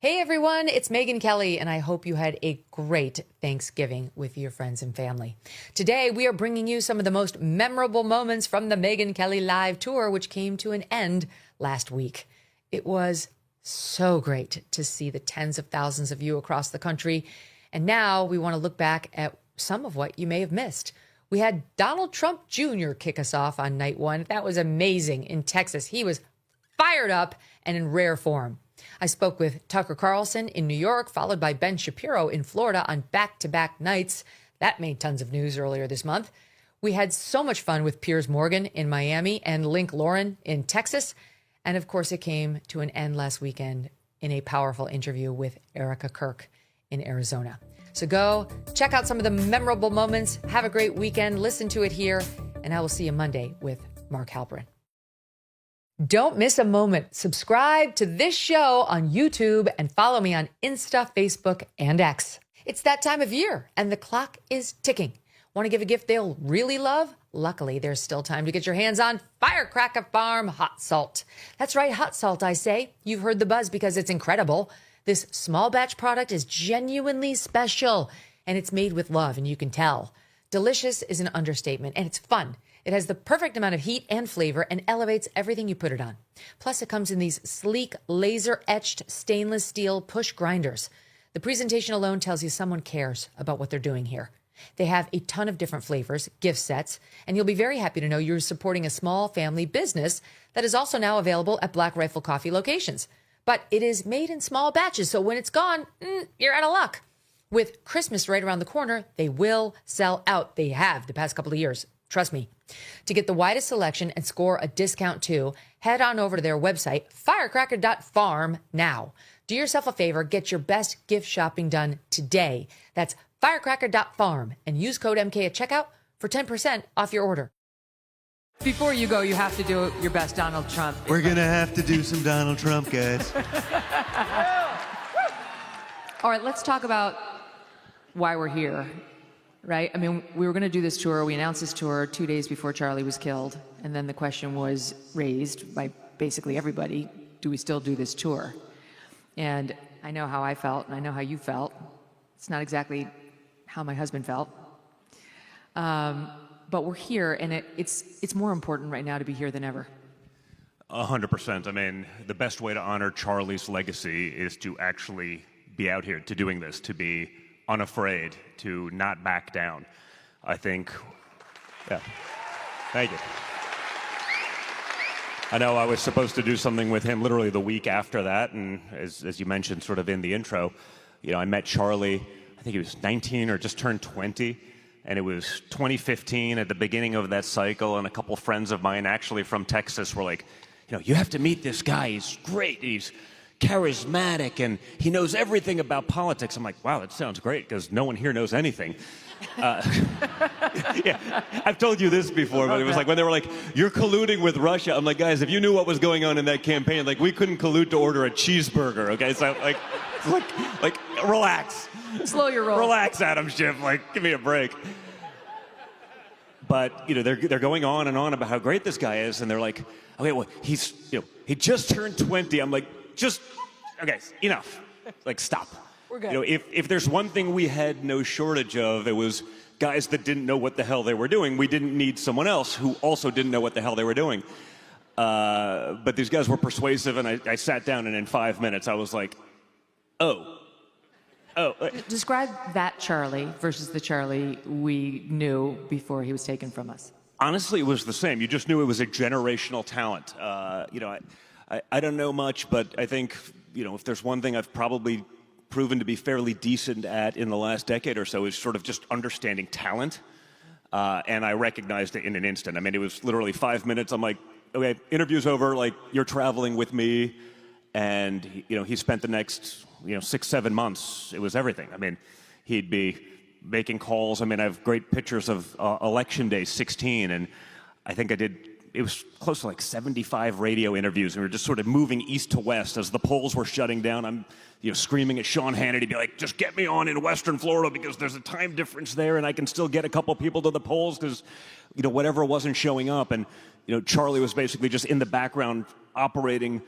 Hey everyone, it's Megyn Kelly, and I hope you had a great Thanksgiving with your friends and family. Today, we are bringing you some of the most memorable moments from the Megyn Kelly live tour, which came to an end last week. It was so great to see the tens of thousands of you across the country. And now we want to look back at some of what you may have missed. We had Donald Trump Jr. kick us off on night one. That was amazing in Texas. He was fired up and in rare form. I spoke with Tucker Carlson in New York, followed by Ben Shapiro in Florida on back-to-back nights. That made tons of news earlier this month. We had so much fun with Piers Morgan in Miami and Link Lauren in Texas. And of course, it came to an end last weekend in a powerful interview with Erika Kirk in Arizona. So go check out some of the memorable moments. Have a great weekend. Listen to it here. And I will see you Monday with Mark Halperin. Don't miss a moment. Subscribe to this show on YouTube and follow me on Insta, Facebook, and X. It's that time of year, and the clock is ticking. Want to give a gift they'll really love? Luckily, there's still time to get your hands on Firecracker Farm Hot Salt. That's right, hot salt, I say. You've heard the buzz because it's incredible. This small batch product is genuinely special, and it's made with love, and you can tell. Delicious is an understatement, and it's fun. It has the perfect amount of heat and flavor and elevates everything you put it on. Plus, it comes in these sleek, laser-etched stainless steel push grinders. The presentation alone tells you someone cares about what they're doing here. They have a ton of different flavors, gift sets, and you'll be very happy to know you're supporting a small family business that is also now available at Black Rifle Coffee locations. But it is made in small batches, so when it's gone, you're out of luck. With Christmas right around the corner, they will sell out. They have the past couple of years. Trust me. To get the widest selection and score a discount too, head on over to their website, firecracker.farm now. Do yourself a favor, get your best gift shopping done today. That's firecracker.farm and use code MK at checkout for 10% off your order. Before you go, you have to do your best Donald Trump. We're going to have to do some Donald Trump, guys. All right, let's talk about why we're here. Right? I mean, we were going to do this tour. We announced this tour 2 days before Charlie was killed. And then the question was raised by basically everybody, do we still do this tour? And I know how I felt, and I know how you felt. It's not exactly how my husband felt. But we're here, and it's more important right now to be here than ever. 100%. I mean, the best way to honor Charlie's legacy is to actually be out here, to doing this, to be unafraid, to not back down. I think, yeah, thank you. I know I was supposed to do something with him literally the week after that, and as you mentioned sort of in the intro, you know, I met Charlie, I think he was 19 or just turned 20, and it was 2015 at the beginning of that cycle, and a couple friends of mine actually from Texas were like, you know, you have to meet this guy, he's great, he's charismatic, and he knows everything about politics. I'm like, wow, that sounds great, because no one here knows anything. Yeah, I've told you this before, but it was like when they were like, you're colluding with Russia. I'm like, guys, if you knew what was going on in that campaign, like, we couldn't collude to order a cheeseburger, okay? So, like, relax. Slow your roll. Relax, Adam Schiff, like, give me a break. But, you know, they're going on and on about how great this guy is, and they're like, okay, well, he's, you know, he just turned 20. I'm like, just, okay, enough. Like, stop. We're good. You know, if there's one thing we had no shortage of, it was guys that didn't know what the hell they were doing. We didn't need someone else who also didn't know what the hell they were doing. But these guys were persuasive, and I sat down, and in 5 minutes, I was like, oh. Describe that Charlie versus the Charlie we knew before he was taken from us. Honestly, it was the same. You just knew it was a generational talent. You know, I don't know much, but I think, you know, if there's one thing I've probably proven to be fairly decent at in the last decade or so is sort of just understanding talent. And I recognized it in an instant. I mean, it was literally 5 minutes. I'm like, okay, interview's over. Like, you're traveling with me. And, you know, he spent the next, 6-7 months. It was everything. I mean, he'd be making calls. I mean, I have great pictures of Election Day 16. And I think it was close to like 75 radio interviews. And we were just sort of moving east to west as the polls were shutting down. I'm, screaming at Sean Hannity, be like, just get me on in Western Florida because there's a time difference there and I can still get a couple people to the polls because, whatever wasn't showing up. And, Charlie was basically just in the background operating,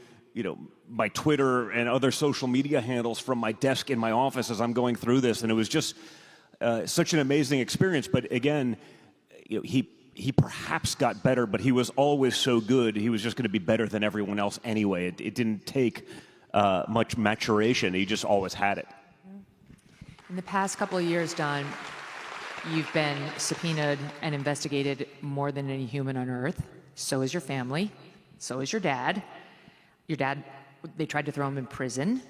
my Twitter and other social media handles from my desk in my office as I'm going through this, and it was just such an amazing experience. But again, he perhaps got better, but he was always so good. He was just going to be better than everyone else anyway. It didn't take much maturation. He just always had it. In the past couple of years, Don, you've been subpoenaed and investigated more than any human on earth. So is your family. So is your dad. Your dad, they tried to throw him in prison,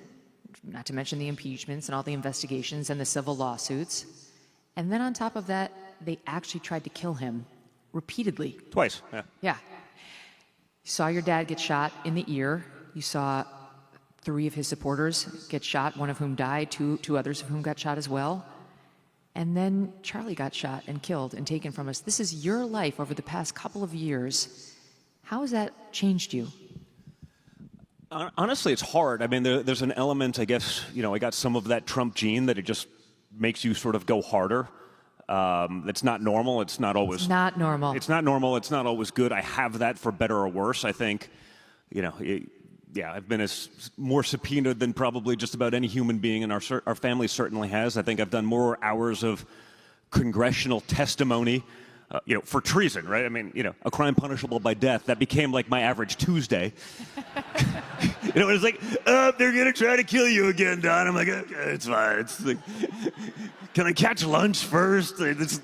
not to mention the impeachments and all the investigations and the civil lawsuits. And then on top of that, they actually tried to kill him repeatedly. Twice, yeah. Yeah. You saw your dad get shot in the ear. You saw 3 of his supporters get shot, one of whom died, two others of whom got shot as well. And then Charlie got shot and killed and taken from us. This is your life over the past couple of years. How has that changed you? Honestly, it's hard. I mean, there's an element, I guess, I got some of that Trump gene that it just makes you sort of go harder. It's not normal. It's not always... It's not normal. It's not normal. It's not always good. I have that for better or worse. I think, I've been more subpoenaed than probably just about any human being, and our family certainly has. I think I've done more hours of congressional testimony, for treason, right? I mean, a crime punishable by death. That became like my average Tuesday. It was like, they're going to try to kill you again, Don. I'm like, okay, it's fine. It's like, can I catch lunch first? It's,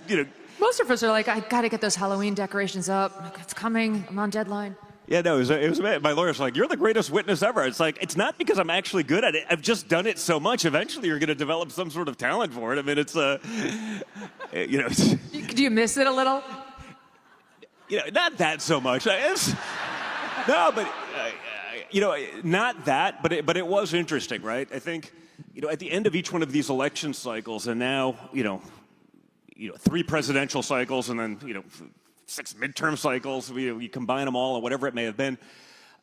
Most of us are like, I got to get those Halloween decorations up. It's coming. I'm on deadline. Yeah, no, it was my lawyer's like, you're the greatest witness ever. It's like, it's not because I'm actually good at it. I've just done it so much. Eventually, you're going to develop some sort of talent for it. I mean, it's Do you miss it a little? Not that so much. No, but not that. But it was interesting, right? I think, at the end of each one of these election cycles, and now, 3 presidential cycles, and then 6 midterm cycles, you combine them all, or whatever it may have been.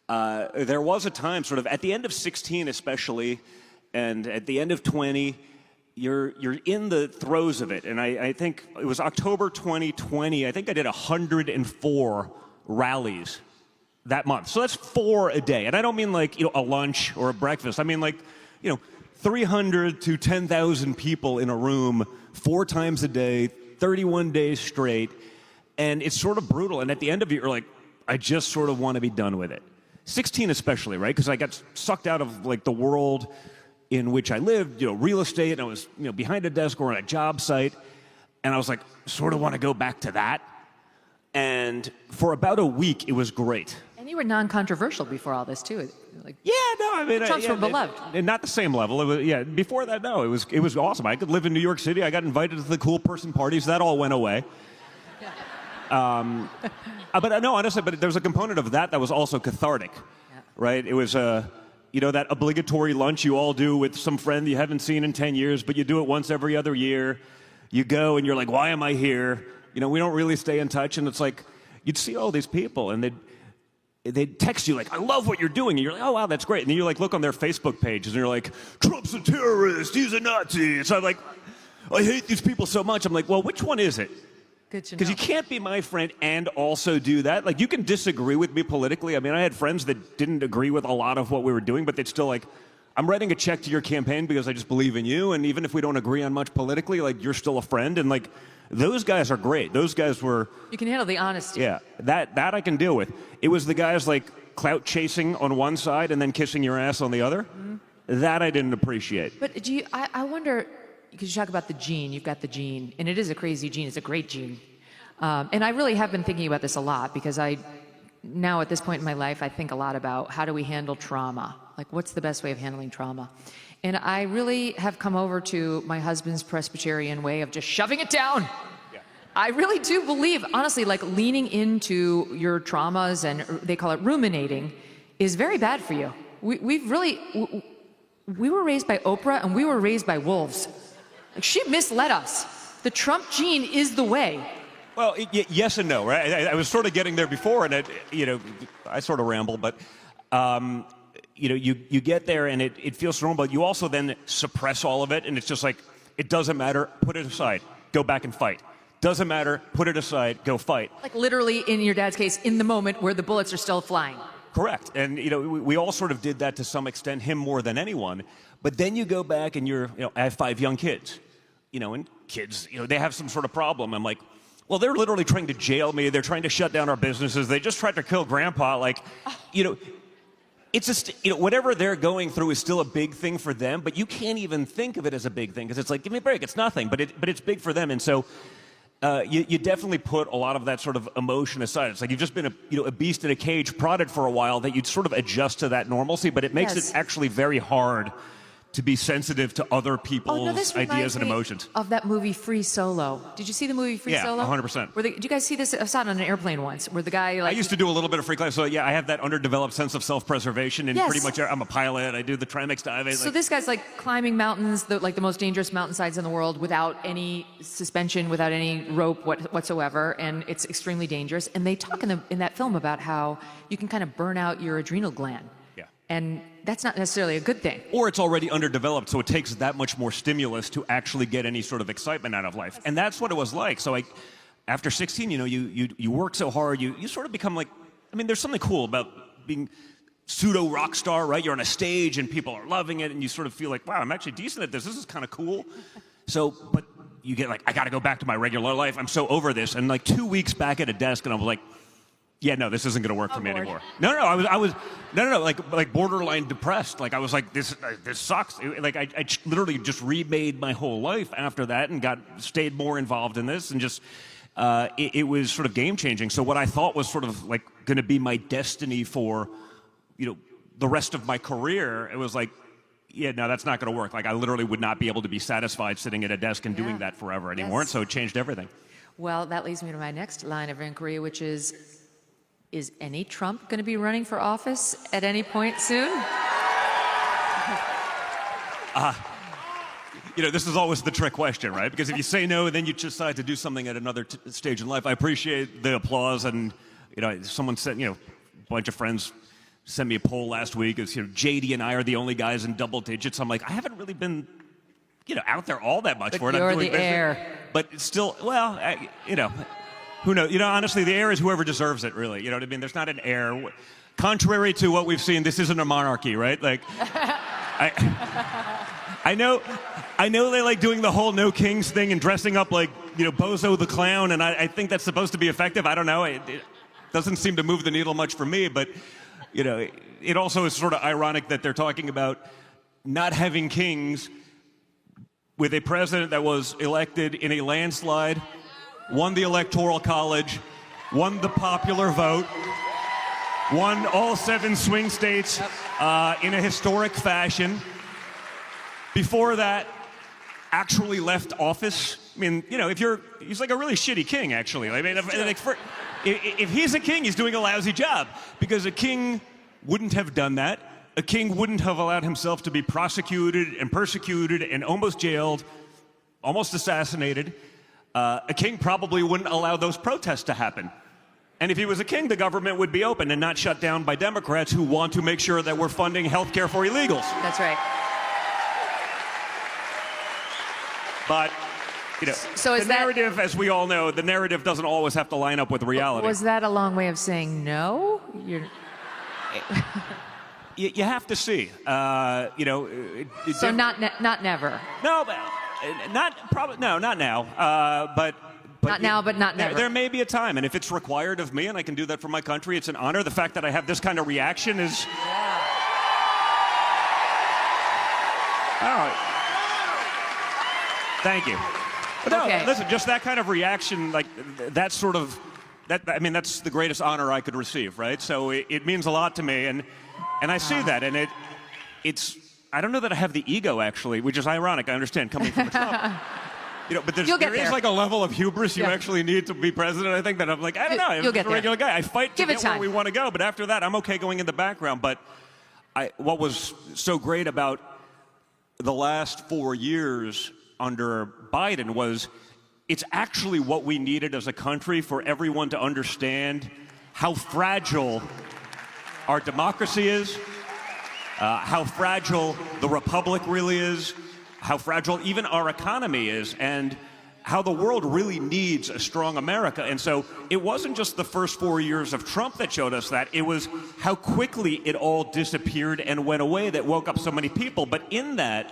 There was a time, sort of at the end of 16 especially, and at the end of 20, you're in the throes of it. And I think it was October 2020, I think I did 104 rallies that month. So that's 4 a day. And I don't mean like, a lunch or a breakfast. I mean like, 300 to 10,000 people in a room 4 times a day, 31 days straight. And it's sort of brutal. And at the end of it, you're like, I just sort of want to be done with it. 16 especially, right? Because I got sucked out of like the world in which I lived, real estate, and I was, behind a desk or on a job site. And I was like, sort of want to go back to that. And for about a week, it was great. And you were non-controversial before all this, too. Like, yeah, no, I mean... Trumps were beloved. And not the same level. It was, before that, no, it was awesome. I could live in New York City. I got invited to the cool person parties. That all went away. But no, honestly, but there was a component of that was also cathartic, right? It was, that obligatory lunch you all do with some friend you haven't seen in 10 years, but you do it once every other year. You go and you're like, why am I here? We don't really stay in touch. And it's like, you'd see all these people and they'd text you like, I love what you're doing. And you're like, oh, wow, that's great. And then you like look on their Facebook pages and you're like, Trump's a terrorist. He's a Nazi. And so I'm like, I hate these people so much. I'm like, well, which one is it? Because you can't be my friend and also do that. Like, you can disagree with me politically. I mean, I had friends that didn't agree with a lot of what we were doing, but they'd still like, I'm writing a check to your campaign because I just believe in you. And even if we don't agree on much politically, like, you're still a friend. And like, those guys are great. Those guys were... You can handle the honesty. Yeah, that I can deal with. It was the guys like clout chasing on one side and then kissing your ass on the other. Mm-hmm. That I didn't appreciate. But I wonder... Because you talk about the gene, you've got the gene, and it is a crazy gene, it's a great gene. And I really have been thinking about this a lot because now at this point in my life, I think a lot about how do we handle trauma? Like, what's the best way of handling trauma? And I really have come over to my husband's Presbyterian way of just shoving it down. Yeah. I really do believe, honestly, like leaning into your traumas, and they call it ruminating, is very bad for you. We were raised by Oprah and we were raised by wolves. Like, she misled us. The Trump gene is the way. Well, yes and no, right? I was sort of getting there before, and I sort of ramble, but you get there and it feels normal, but you also then suppress all of it, and it's just like, it doesn't matter, put it aside, go back and fight. Doesn't matter, put it aside, go fight. Like literally, in your dad's case, in the moment where the bullets are still flying. Correct. And, we all sort of did that to some extent, him more than anyone. But then you go back and I have 5 young kids, and kids, they have some sort of problem. I'm like, well, they're literally trying to jail me. They're trying to shut down our businesses. They just tried to kill grandpa. Like, it's just, whatever they're going through is still a big thing for them, but you can't even think of it as a big thing because it's like, give me a break. It's nothing, but it's big for them. And so you definitely put a lot of that sort of emotion aside. It's like you've just been a beast in a cage, prodded for a while, that you'd sort of adjust to that normalcy, but it makes it actually very hard to be sensitive to other people's ideas and emotions. Of that movie Free Solo. Did you see the movie Free Solo? Yeah, 100%. Did you guys see this? I saw it on an airplane once, where the guy I used to do a little bit of free climbing, so yeah, I have that underdeveloped sense of self-preservation, and pretty much I'm a pilot. I do the trimix diving. So this guy's like climbing mountains, the most dangerous mountainsides in the world, without any suspension, without any rope whatsoever, and it's extremely dangerous. And they talk in that film about how you can kind of burn out your adrenal gland. And that's not necessarily a good thing. Or it's already underdeveloped, so it takes that much more stimulus to actually get any sort of excitement out of life. And that's what it was like. So after 16, you work so hard, you sort of become like, there's something cool about being pseudo rock star, right? You're on a stage and people are loving it, and you sort of feel like, wow, I'm actually decent at this. This is kind of cool. So, but you get like, I got to go back to my regular life. I'm so over this. And like 2 weeks back at a desk, and I was like, yeah, no, this isn't going to work for me anymore. No, I was like borderline depressed. Like I was like, this sucks. Like I literally just remade my whole life after that and stayed more involved in this, and just it was sort of game changing. So what I thought was sort of like going to be my destiny for, the rest of my career, it was like, yeah, no, that's not going to work. Like I literally would not be able to be satisfied sitting at a desk and doing that forever anymore. And so it changed everything. Well, that leads me to my next line of inquiry, which is any Trump going to be running for office at any point soon? This is always the trick question, right? Because if you say no, then you decide to do something at another stage in life. I appreciate the applause, and someone said, a bunch of friends sent me a poll last week. It's JD and I are the only guys in double digits. I'm like, I haven't really been, out there all that much for it. You're the heir. But it's still, well, who knows? Honestly, the heir is whoever deserves it, really. You know what I mean? There's not an heir. Contrary to what we've seen, this isn't a monarchy, right? Like, I know they like doing the whole no kings thing and dressing up like, Bozo the Clown, and I think that's supposed to be effective. I don't know. It doesn't seem to move the needle much for me, but, it also is sort of ironic that they're talking about not having kings with a president that was elected in a landslide, won the Electoral College, won the popular vote, won all 7 swing states in a historic fashion. Before that, actually left office. I mean, he's like a really shitty king, actually. I mean, if he's a king, he's doing a lousy job, because a king wouldn't have done that. A king wouldn't have allowed himself to be prosecuted and persecuted and almost jailed, almost assassinated. A king probably wouldn't allow those protests to happen. And if he was a king, the government would be open and not shut down by Democrats who want to make sure that we're funding health care for illegals. That's right. But, so the narrative, as we all know, the narrative doesn't always have to line up with reality. Was that a long way of saying no? You have to see. So not never. No, but not now. But not now, but not never. There may be a time, and if it's required of me, and I can do that for my country, it's an honor. The fact that I have this kind of reaction is. Yeah. All right. Thank you. But no, okay. Listen, just that kind of reaction, like that's sort of that. I mean, that's the greatest honor I could receive, right? So it means a lot to me, and I see that, and it's. I don't know that I have the ego, actually, which is ironic. I understand coming from a Trump. But there is like a level of hubris you actually need to be president. I think that I'm like, I don't know. I'm just a regular guy. I fight to get where we want to go, but after that, I'm okay going in the background. But what was so great about the last 4 years under Biden was it's actually what we needed as a country, for everyone to understand how fragile our democracy is, how fragile the republic really is, how fragile even our economy is, and how the world really needs a strong America. And so it wasn't just the first 4 years of Trump that showed us that. It was how quickly it all disappeared and went away that woke up so many people. But in that,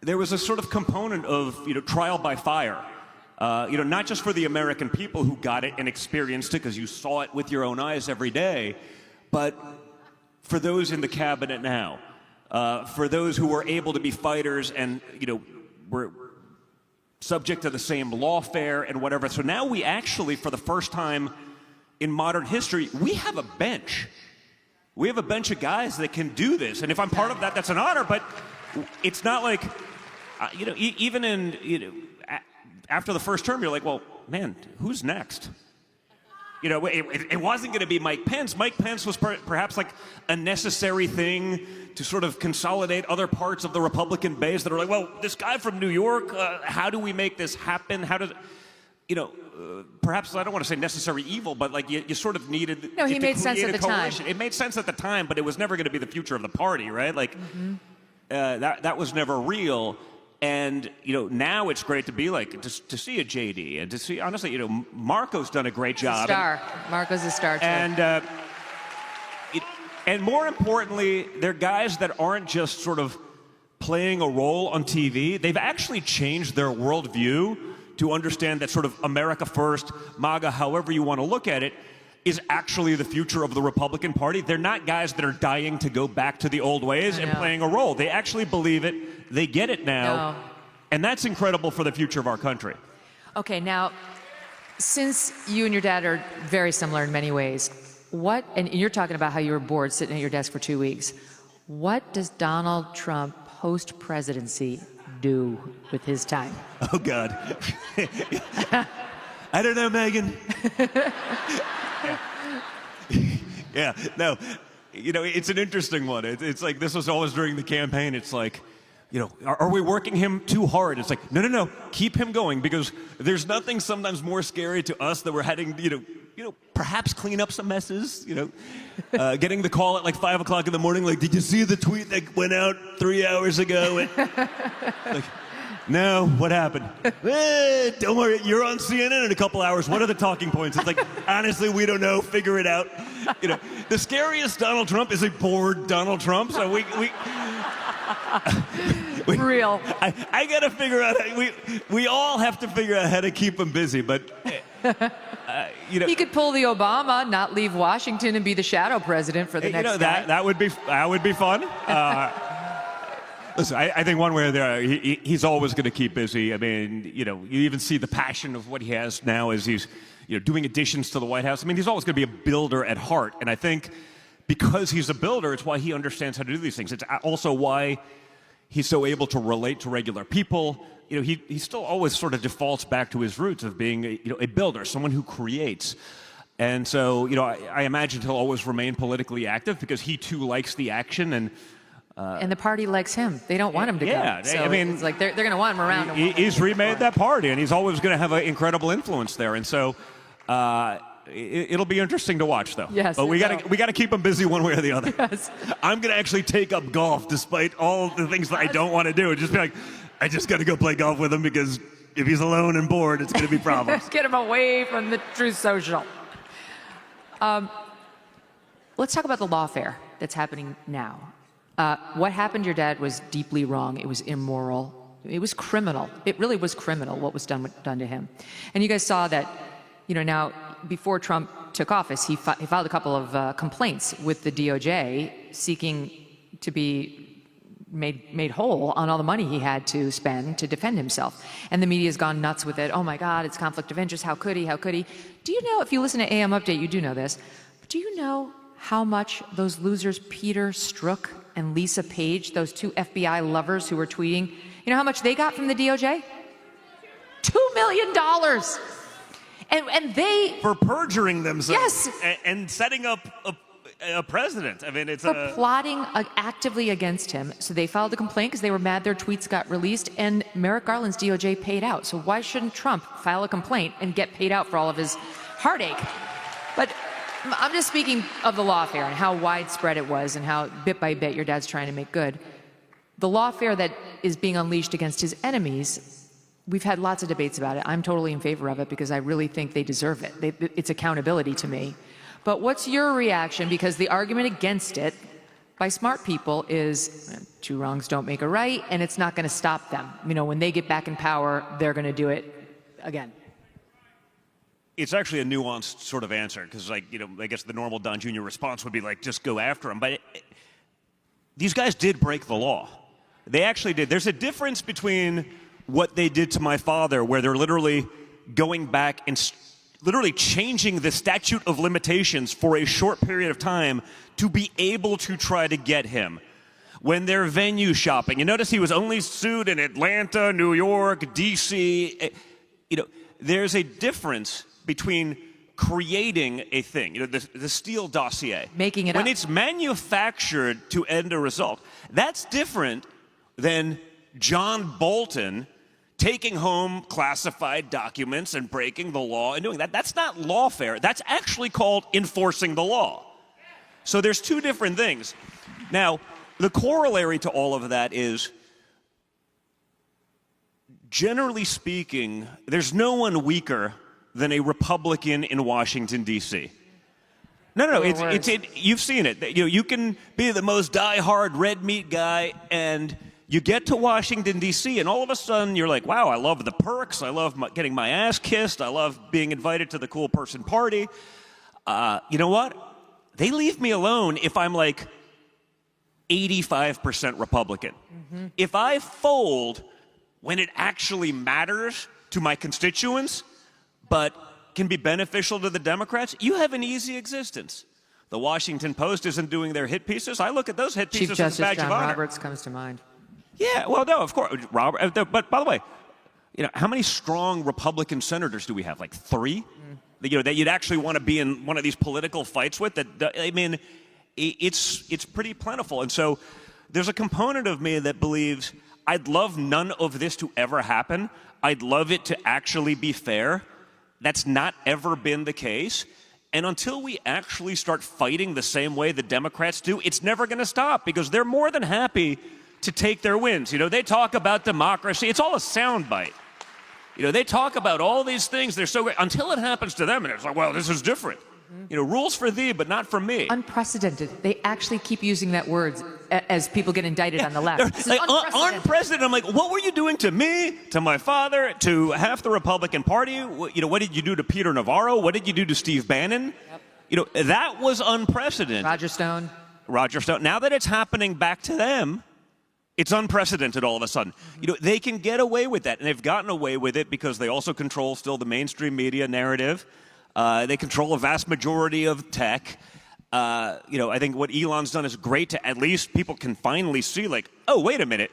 there was a sort of component of, trial by fire. Not just for the American people who got it and experienced it because you saw it with your own eyes every day, but for those in the cabinet now, for those who were able to be fighters and, were subject to the same lawfare and whatever. So now we actually, for the first time in modern history, we have a bench. We have a bench of guys that can do this. And if I'm part of that, that's an honor. But it's not like, even in, after the first term, you're like, well, man, who's next? It wasn't going to be Mike Pence. Mike Pence was perhaps like a necessary thing to sort of consolidate other parts of the Republican base that are like, well, this guy from New York, how do we make this happen? How does, perhaps I don't want to say necessary evil, but like you sort of needed. No, he made sense at the time. It made sense at the time, but it was never going to be the future of the party, right? Like that was never real. And, now it's great to be like, to see a JD and to see, honestly, Marco's done a great job. Marco's a star, too. And more importantly, they're guys that aren't just sort of playing a role on TV. They've actually changed their worldview to understand that sort of America first, MAGA, however you want to look at it, is actually the future of the Republican Party. They're not guys that are dying to go back to the old ways and playing a role. They actually believe it. They get it now. And that's incredible for the future of our country. Okay, now, since you and your dad are very similar in many ways, and you're talking about how you were bored sitting at your desk for 2 weeks, what does Donald Trump post-presidency do with his time? Oh, God. I don't know, Megyn. Yeah, no, it's an interesting one. It's like, this was always during the campaign. It's like, are we working him too hard? It's like, no, keep him going, because there's nothing sometimes more scary to us that we're heading, perhaps clean up some messes, getting the call at like 5 o'clock in the morning, like, did you see the tweet that went out 3 hours ago? Like, no, what happened? Don't worry, you're on CNN in a couple hours. What are the talking points? It's like, honestly, we don't know. Figure it out. The scariest Donald Trump is a bored Donald Trump. So we real. I got to figure out. We all have to figure out how to keep him busy. But he could pull the Obama, not leave Washington, and be the shadow president for the next guy. That would be fun. Listen, I think one way or the other, he's always going to keep busy. I mean, you even see the passion of what he has now as he's, doing additions to the White House. I mean, he's always going to be a builder at heart. And I think because he's a builder, it's why he understands how to do these things. It's also why he's so able to relate to regular people. He still always sort of defaults back to his roots of being, a builder, someone who creates. And so, I imagine he'll always remain politically active because he too likes the action and the party likes him. They don't want him to go. So I mean, it's like they're going to want him around. He's remade that party, and he's always going to have an incredible influence there. And so it'll be interesting to watch, though. Yes, but we got to keep him busy one way or the other. Yes. I'm going to actually take up golf despite all the things that I don't want to do. Just be like, I just got to go play golf with him because if he's alone and bored, it's going to be problems. Get him away from the Truth Social. Let's talk about the lawfare that's happening now. What happened to your dad was deeply wrong. It was immoral. It was criminal. It really was criminal what was done to him. And you guys saw that, now before Trump took office, he filed a couple of complaints with the DOJ seeking to be made whole on all the money he had to spend to defend himself. And the media's gone nuts with it. Oh my God, it's conflict of interest. How could he? How could he? Do you know, if you listen to AM Update, you do know this, but do you know how much those losers Peter Strzok and Lisa Page, those two FBI lovers who were tweeting, you know how much they got from the DOJ? $2 million. And they... For perjuring themselves. Yes. And setting up a president. I mean, it's for plotting actively against him. So they filed a complaint because they were mad their tweets got released, and Merrick Garland's DOJ paid out. So why shouldn't Trump file a complaint and get paid out for all of his heartache? But I'm just speaking of the lawfare and how widespread it was and how bit by bit your dad's trying to make good. The lawfare that is being unleashed against his enemies we've had lots of debates about it. I'm totally in favor of it because I really think they deserve it. It's accountability to me. But what's your reaction? Because the argument against it by smart people is two wrongs don't make a right, and it's not going to stop them. You know, when they get back in power, they're going to do it again. It's actually a nuanced sort of answer because, like, you know, I guess the normal Don Jr. response would be like, just go after him. But these guys did break the law. They actually did. There's a difference between what they did to my father, where they're literally going back and literally changing the statute of limitations for a short period of time to be able to try to get him. When they're venue shopping, you notice he was only sued in Atlanta, New York, D.C. You know, there's a difference between creating a thing, you know, the Steele dossier. Making it when up. it's manufactured to end a result. That's different than John Bolton taking home classified documents and breaking the law and doing that. That's not lawfare. That's actually called enforcing the law. So there's two different things. Now, the corollary to all of that is, generally speaking, there's no one weaker than a Republican in Washington, D.C. No, you've seen it. You know, you can be the most diehard red meat guy, and you get to Washington, D.C., and all of a sudden you're like, wow, I love the perks. I love getting my ass kissed. I love being invited to the cool person party. You know what? They leave me alone if I'm like 85% Republican. Mm-hmm. If I fold when it actually matters to my constituents, but can be beneficial to the Democrats, you have an easy existence. The Washington Post isn't doing their hit pieces. I look at those hit pieces Chief as a badge Justice of John honor. Roberts comes to mind. Yeah, well, no, of course, Robert. But by the way, you know, how many strong Republican senators do we have? Like 3? You know, that you'd actually want to be in one of these political fights with? I mean, it's pretty plentiful. And so there's a component of me that believes I'd love none of this to ever happen. I'd love it to actually be fair. That's not ever been the case. And until we actually start fighting the same way the Democrats do, it's never going to stop because they're more than happy to take their wins. You know, they talk about democracy. It's all a soundbite. You know, they talk about all these things. They're so great until it happens to them, and it's like, well, this is different. You know, rules for thee, but not for me. Unprecedented. They actually keep using that word as people get indicted on the left. This is like, unprecedented. Unprecedented. I'm like, what were you doing to me, to my father, to half the Republican Party? You know, what did you do to Peter Navarro? What did you do to Steve Bannon? Yep. You know, that was unprecedented. Roger Stone. Now that it's happening back to them, it's unprecedented all of a sudden. You know, they can get away with that, and they've gotten away with it because they also control still the mainstream media narrative. They control a vast majority of tech. You know, I think what Elon's done is great to at least people can finally see, like, oh, wait a minute.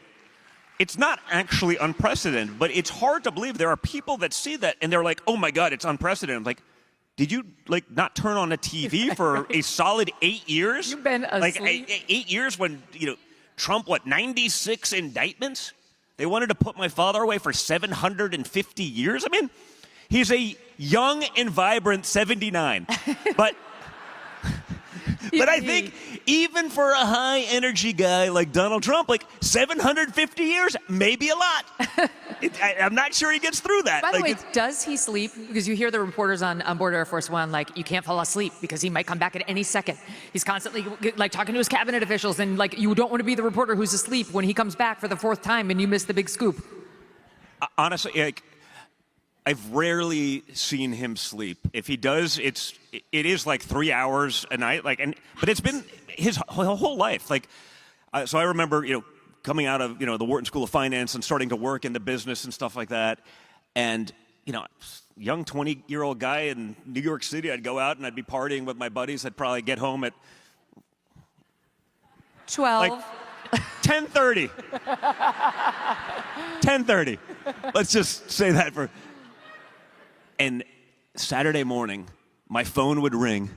It's not actually unprecedented, but it's hard to believe there are people that see that, and they're like, oh, my God, it's unprecedented. I'm like, did you, like, not turn on a TV for a solid 8 years? You've been asleep. Like, 8 years when, you know, Trump, 96 indictments? They wanted to put my father away for 750 years? I mean, he's a young and vibrant 79. But I think even for a high-energy guy like Donald Trump, like 750 years, maybe a lot. I'm not sure he gets through that. By the way, does he sleep? Because you hear the reporters on board Air Force One, like, you can't fall asleep because he might come back at any second. He's constantly, like, talking to his cabinet officials, and, like, you don't want to be the reporter who's asleep when he comes back for the 4th time and you miss the big scoop. Honestly, like, I've rarely seen him sleep. If he does, it is like 3 hours a night. Like, but it's been his whole life. Like, so I remember, you know, coming out of, you know, the Wharton School of Finance and starting to work in the business and stuff like that. And, you know, young 20-year-old guy in New York City, I'd go out and I'd be partying with my buddies. I'd probably get home at 12. Like 10:30. 10:30. Let's just say that for. And Saturday morning, my phone would ring.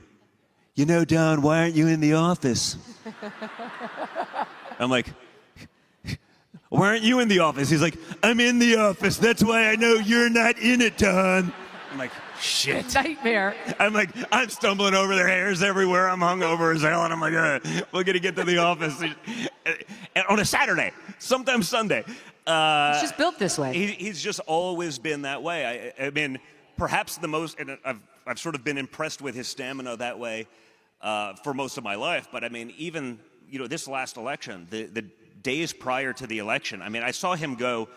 You know, Don, why aren't you in the office? I'm like, why aren't you in the office? He's like, I'm in the office. That's why I know you're not in it, Don. I'm like, shit. Nightmare. I'm like, I'm stumbling over their hairs everywhere. I'm hungover as hell. And I'm like, we're going to get to the office. on a Saturday, sometimes Sunday. It's just built this way. He's just always been that way. I mean, perhaps the most, and I've sort of been impressed with his stamina that way for most of my life. But I mean, even this last election, the days prior to the election, I mean, I saw him go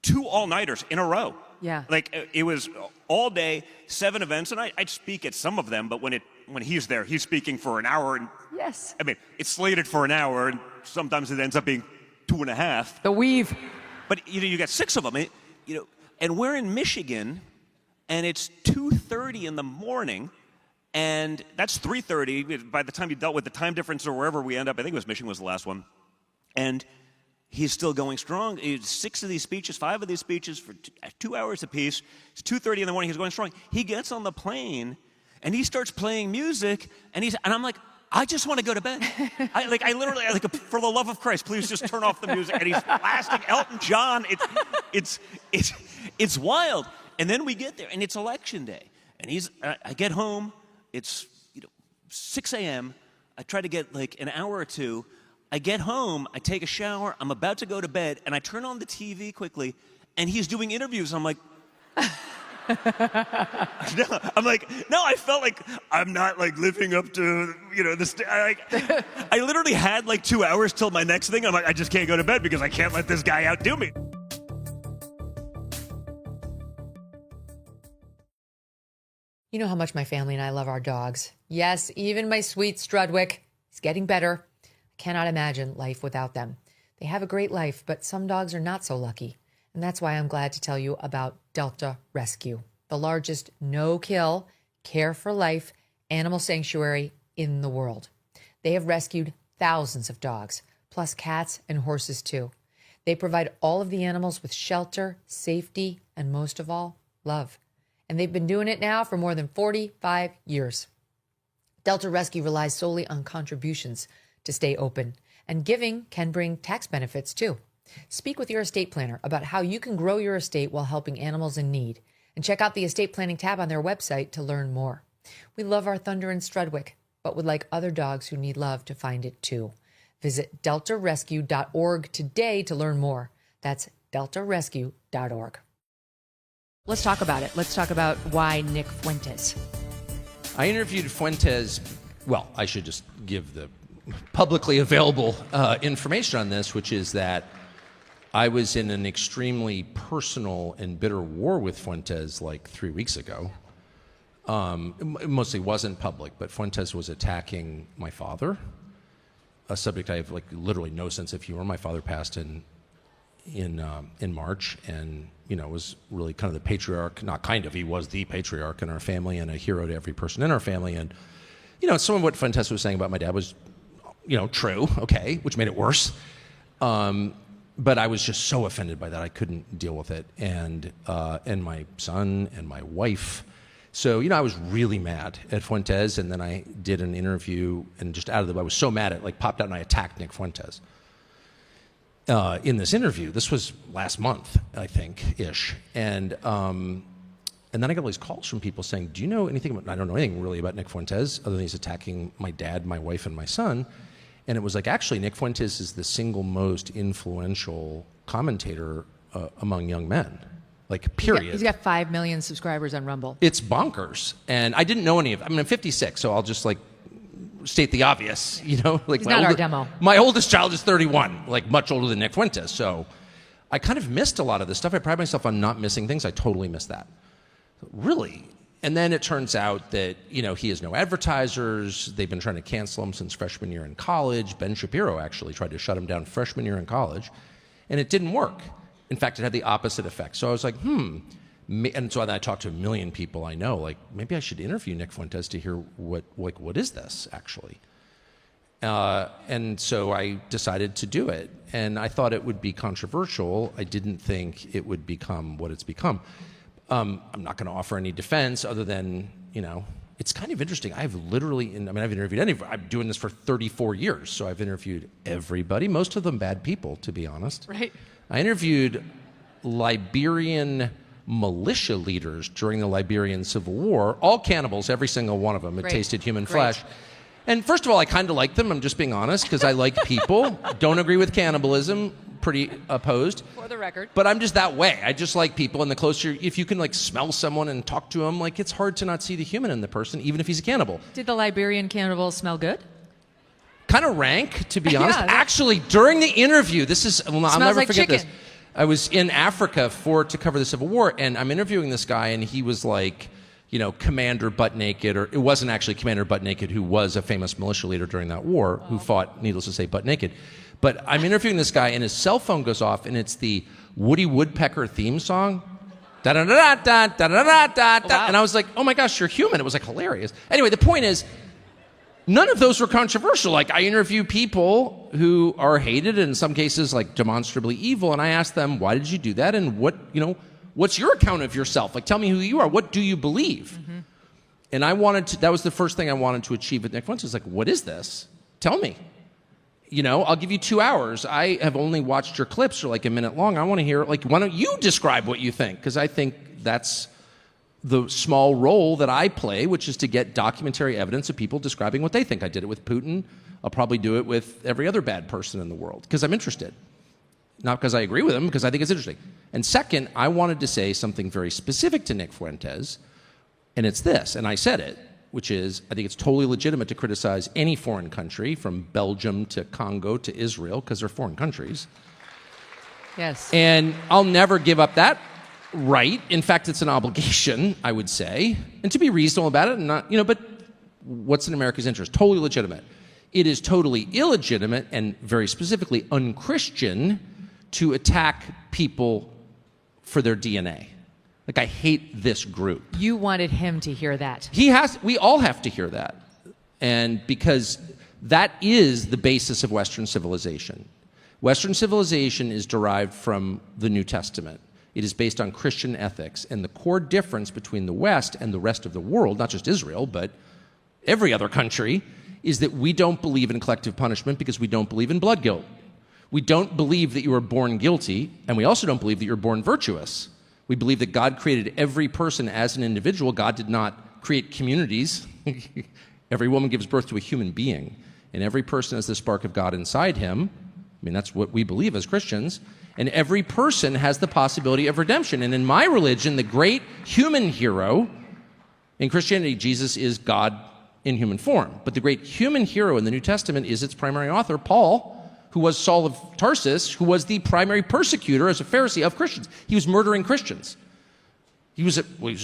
2 all-nighters in a row. Yeah. Like it was all day, 7 events, and I'd speak at some of them. But when he's there, he's speaking for an hour. And Yes. I mean, it's slated for an hour, and sometimes it ends up being 2.5. The weave. But you got 6 of them, and we're in Michigan, and it's 2:30 in the morning, and that's 3:30 by the time you dealt with the time difference or wherever we end up. I think it was Michigan was the last one, and he's still going strong. 6 of these speeches, 5 of these speeches for 2 hours apiece. It's 2:30 in the morning. He's going strong. He gets on the plane, and he starts playing music, and I'm like, I just want to go to bed. I literally, for the love of Christ, please just turn off the music. And he's blasting Elton John. It's wild. And then we get there, and it's election day. And I get home. It's 6 a.m. I try to get like an hour or two. I get home. I take a shower. I'm about to go to bed, and I turn on the TV quickly, and he's doing interviews. I'm like. I'm like, no, I felt like I'm not like living up to, this. I literally had like 2 hours till my next thing. I'm like, I just can't go to bed because I can't let this guy outdo me. You know how much my family and I love our dogs. Yes, even my sweet Strudwick. He's getting better. I cannot imagine life without them. They have a great life, but some dogs are not so lucky. And that's why I'm glad to tell you about Delta Rescue, the largest no-kill, care-for-life animal sanctuary in the world. They have rescued thousands of dogs, plus cats and horses too. They provide all of the animals with shelter, safety, and most of all, love. And they've been doing it now for more than 45 years. Delta Rescue relies solely on contributions to stay open, and giving can bring tax benefits too. Speak with your estate planner about how you can grow your estate while helping animals in need. And check out the estate planning tab on their website to learn more. We love our Thunder and Strudwick, but would like other dogs who need love to find it too. Visit deltarescue.org today to learn more. That's deltarescue.org. Let's talk about it. Let's talk about why Nick Fuentes. I interviewed Fuentes. Well, I should just give the publicly available information on this, which is that I was in an extremely personal and bitter war with Fuentes like 3 weeks ago. It mostly wasn't public, but Fuentes was attacking my father, a subject I have like literally no sense of humor. My father passed in March, and was really kind of the patriarch. Not kind of, he was the patriarch in our family and a hero to every person in our family. And some of what Fuentes was saying about my dad was, true, okay, which made it worse. But I was just so offended by that, I couldn't deal with it. And my son and my wife. So, I was really mad at Fuentes, and then I did an interview, and just out of the, I was so mad it popped out, and I attacked Nick Fuentes. In this interview, this was last month, I think, ish. And then I got all these calls from people saying, do you know anything about, I don't know anything really about Nick Fuentes, other than he's attacking my dad, my wife, and my son. And it was like, actually, Nick Fuentes is the single most influential commentator among young men. Period. He's got 5 million subscribers on Rumble. It's bonkers. And I didn't know any of it. I mean, I'm 56, so I'll just state the obvious, He's not our demo. My oldest child is 31, much older than Nick Fuentes. So I kind of missed a lot of this stuff. I pride myself on not missing things. I totally missed that. Really? And then it turns out that, he has no advertisers. They've been trying to cancel him since freshman year in college. Ben Shapiro actually tried to shut him down freshman year in college, and it didn't work. In fact, it had the opposite effect. So I was like, and so I talked to a million people I know, maybe I should interview Nick Fuentes to hear what is this actually? And so I decided to do it, and I thought it would be controversial. I didn't think it would become what it's become. I'm not going to offer any defense other than, it's kind of interesting. I've interviewed I'm doing this for 34 years, so I've interviewed everybody, most of them bad people, to be honest. Right. I interviewed Liberian militia leaders during the Liberian Civil War, all cannibals, every single one of them had tasted human flesh. And first of all, I kind of like them. I'm just being honest because I like people. Don't agree with cannibalism. Pretty opposed. For the record. But I'm just that way. I just like people. And the closer, if you can like smell someone and talk to them, like it's hard to not see the human in the person, even if he's a cannibal. Did the Liberian cannibal smell good? Kind of rank, to be honest. Yeah, Actually, during the interview, I'll never like forget chicken. this. I was in Africa to cover the Civil War, and I'm interviewing this guy, and he was like, Commander Butt Naked, or it wasn't actually Commander Butt Naked, who was a famous militia leader during that war, who fought, needless to say, butt naked. But I'm interviewing this guy, and his cell phone goes off, and it's the Woody Woodpecker theme song. Da-da-da-da-da, da-da-da-da-da. Wow. And I was like, oh my gosh, you're human. It was like hilarious. Anyway, the point is, none of those were controversial. Like, I interview people who are hated, and in some cases, like, demonstrably evil, and I ask them, why did you do that? And what's your account of yourself? Like, tell me who you are. What do you believe? Mm-hmm. And that was the first thing I wanted to achieve at Nick Fuentes. It's like, what is this? Tell me. I'll give you 2 hours. I have only watched your clips. They're like a minute long. I want to hear, like, why don't you describe what you think? Because I think that's the small role that I play, which is to get documentary evidence of people describing what they think. I did it with Putin. I'll probably do it with every other bad person in the world because I'm interested. Not because I agree with him, because I think it's interesting. And second, I wanted to say something very specific to Nick Fuentes, and it's this, and I said it, which is, I think it's totally legitimate to criticize any foreign country, from Belgium to Congo to Israel, because they're foreign countries. Yes. And I'll never give up that right. In fact, it's an obligation, I would say, and to be reasonable about it, and not, but what's in America's interest? Totally legitimate. It is totally illegitimate and very specifically unchristian to attack people for their DNA. Like, I hate this group. You wanted him to hear that. We all have to hear that. And because that is the basis of Western civilization. Western civilization is derived from the New Testament. It is based on Christian ethics. And the core difference between the West and the rest of the world, not just Israel, but every other country, is that we don't believe in collective punishment because we don't believe in blood guilt. We don't believe that you were born guilty, and we also don't believe that you're born virtuous. We believe that God created every person as an individual. God did not create communities. Every woman gives birth to a human being, and every person has the spark of God inside him. I mean, that's what we believe as Christians. And every person has the possibility of redemption. And in my religion, the great human hero, in Christianity, Jesus is God in human form. But the great human hero in the New Testament is its primary author, Paul, who was Saul of Tarsus, who was the primary persecutor as a Pharisee of Christians. He was murdering Christians. He was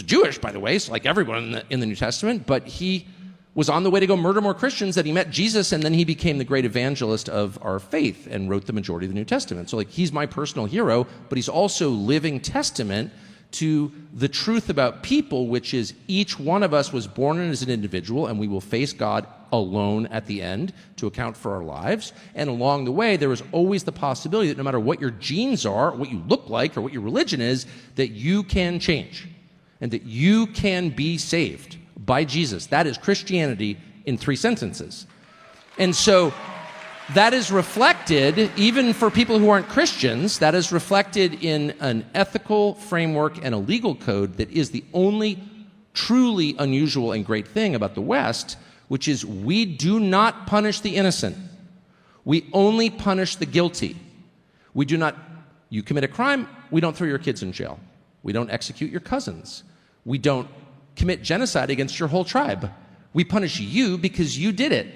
Jewish, by the way, so like everyone in the New Testament, but he was on the way to go murder more Christians, that he met Jesus, and then he became the great evangelist of our faith and wrote the majority of the New Testament. So, like, he's my personal hero, but he's also living testament to the truth about people, which is each one of us was born as an individual, and we will face God alone at the end to account for our lives. And along the way, there is always the possibility that no matter what your genes are, what you look like, or what your religion is, that you can change and that you can be saved by Jesus. That is Christianity in 3 sentences. And so that is reflected, even for people who aren't Christians, that is reflected in an ethical framework and a legal code that is the only truly unusual and great thing about the West, which is we do not punish the innocent. We only punish the guilty. We do not, you commit a crime, we don't throw your kids in jail. We don't execute your cousins. We don't commit genocide against your whole tribe. We punish you because you did it.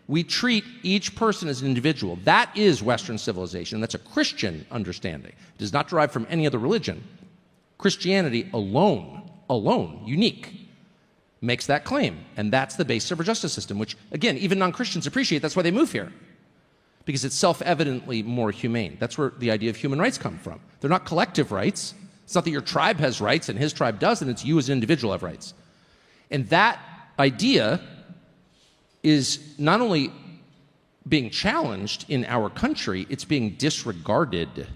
We treat each person as an individual. That is Western civilization. That's a Christian understanding. It does not derive from any other religion. Christianity alone, unique, makes that claim. And that's the basis of our justice system, which, again, even non-Christians appreciate. That's why they move here, because it's self-evidently more humane. That's where the idea of human rights come from. They're not collective rights. It's not that your tribe has rights and his tribe doesn't. It's you as an individual have rights. And that idea is not only being challenged in our country, it's being disregarded.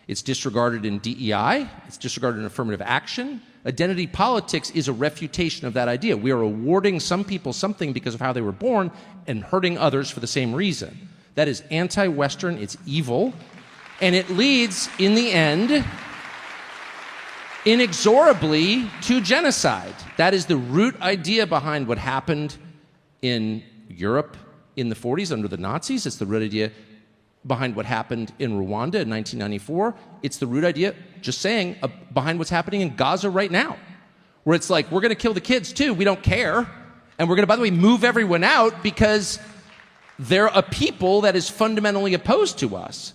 It's disregarded in DEI. It's disregarded in affirmative action. Identity politics is a refutation of that idea. We are awarding some people something because of how they were born and hurting others for the same reason. That is anti-Western, it's evil, and it leads, in the end, inexorably to genocide. That is the root idea behind what happened in Europe in the 40s under the Nazis. It's the root idea behind what happened in Rwanda in 1994. It's the root idea, just saying, behind what's happening in Gaza right now, where it's like, we're going to kill the kids too. We don't care. And we're going to, by the way, move everyone out because they're a people that is fundamentally opposed to us.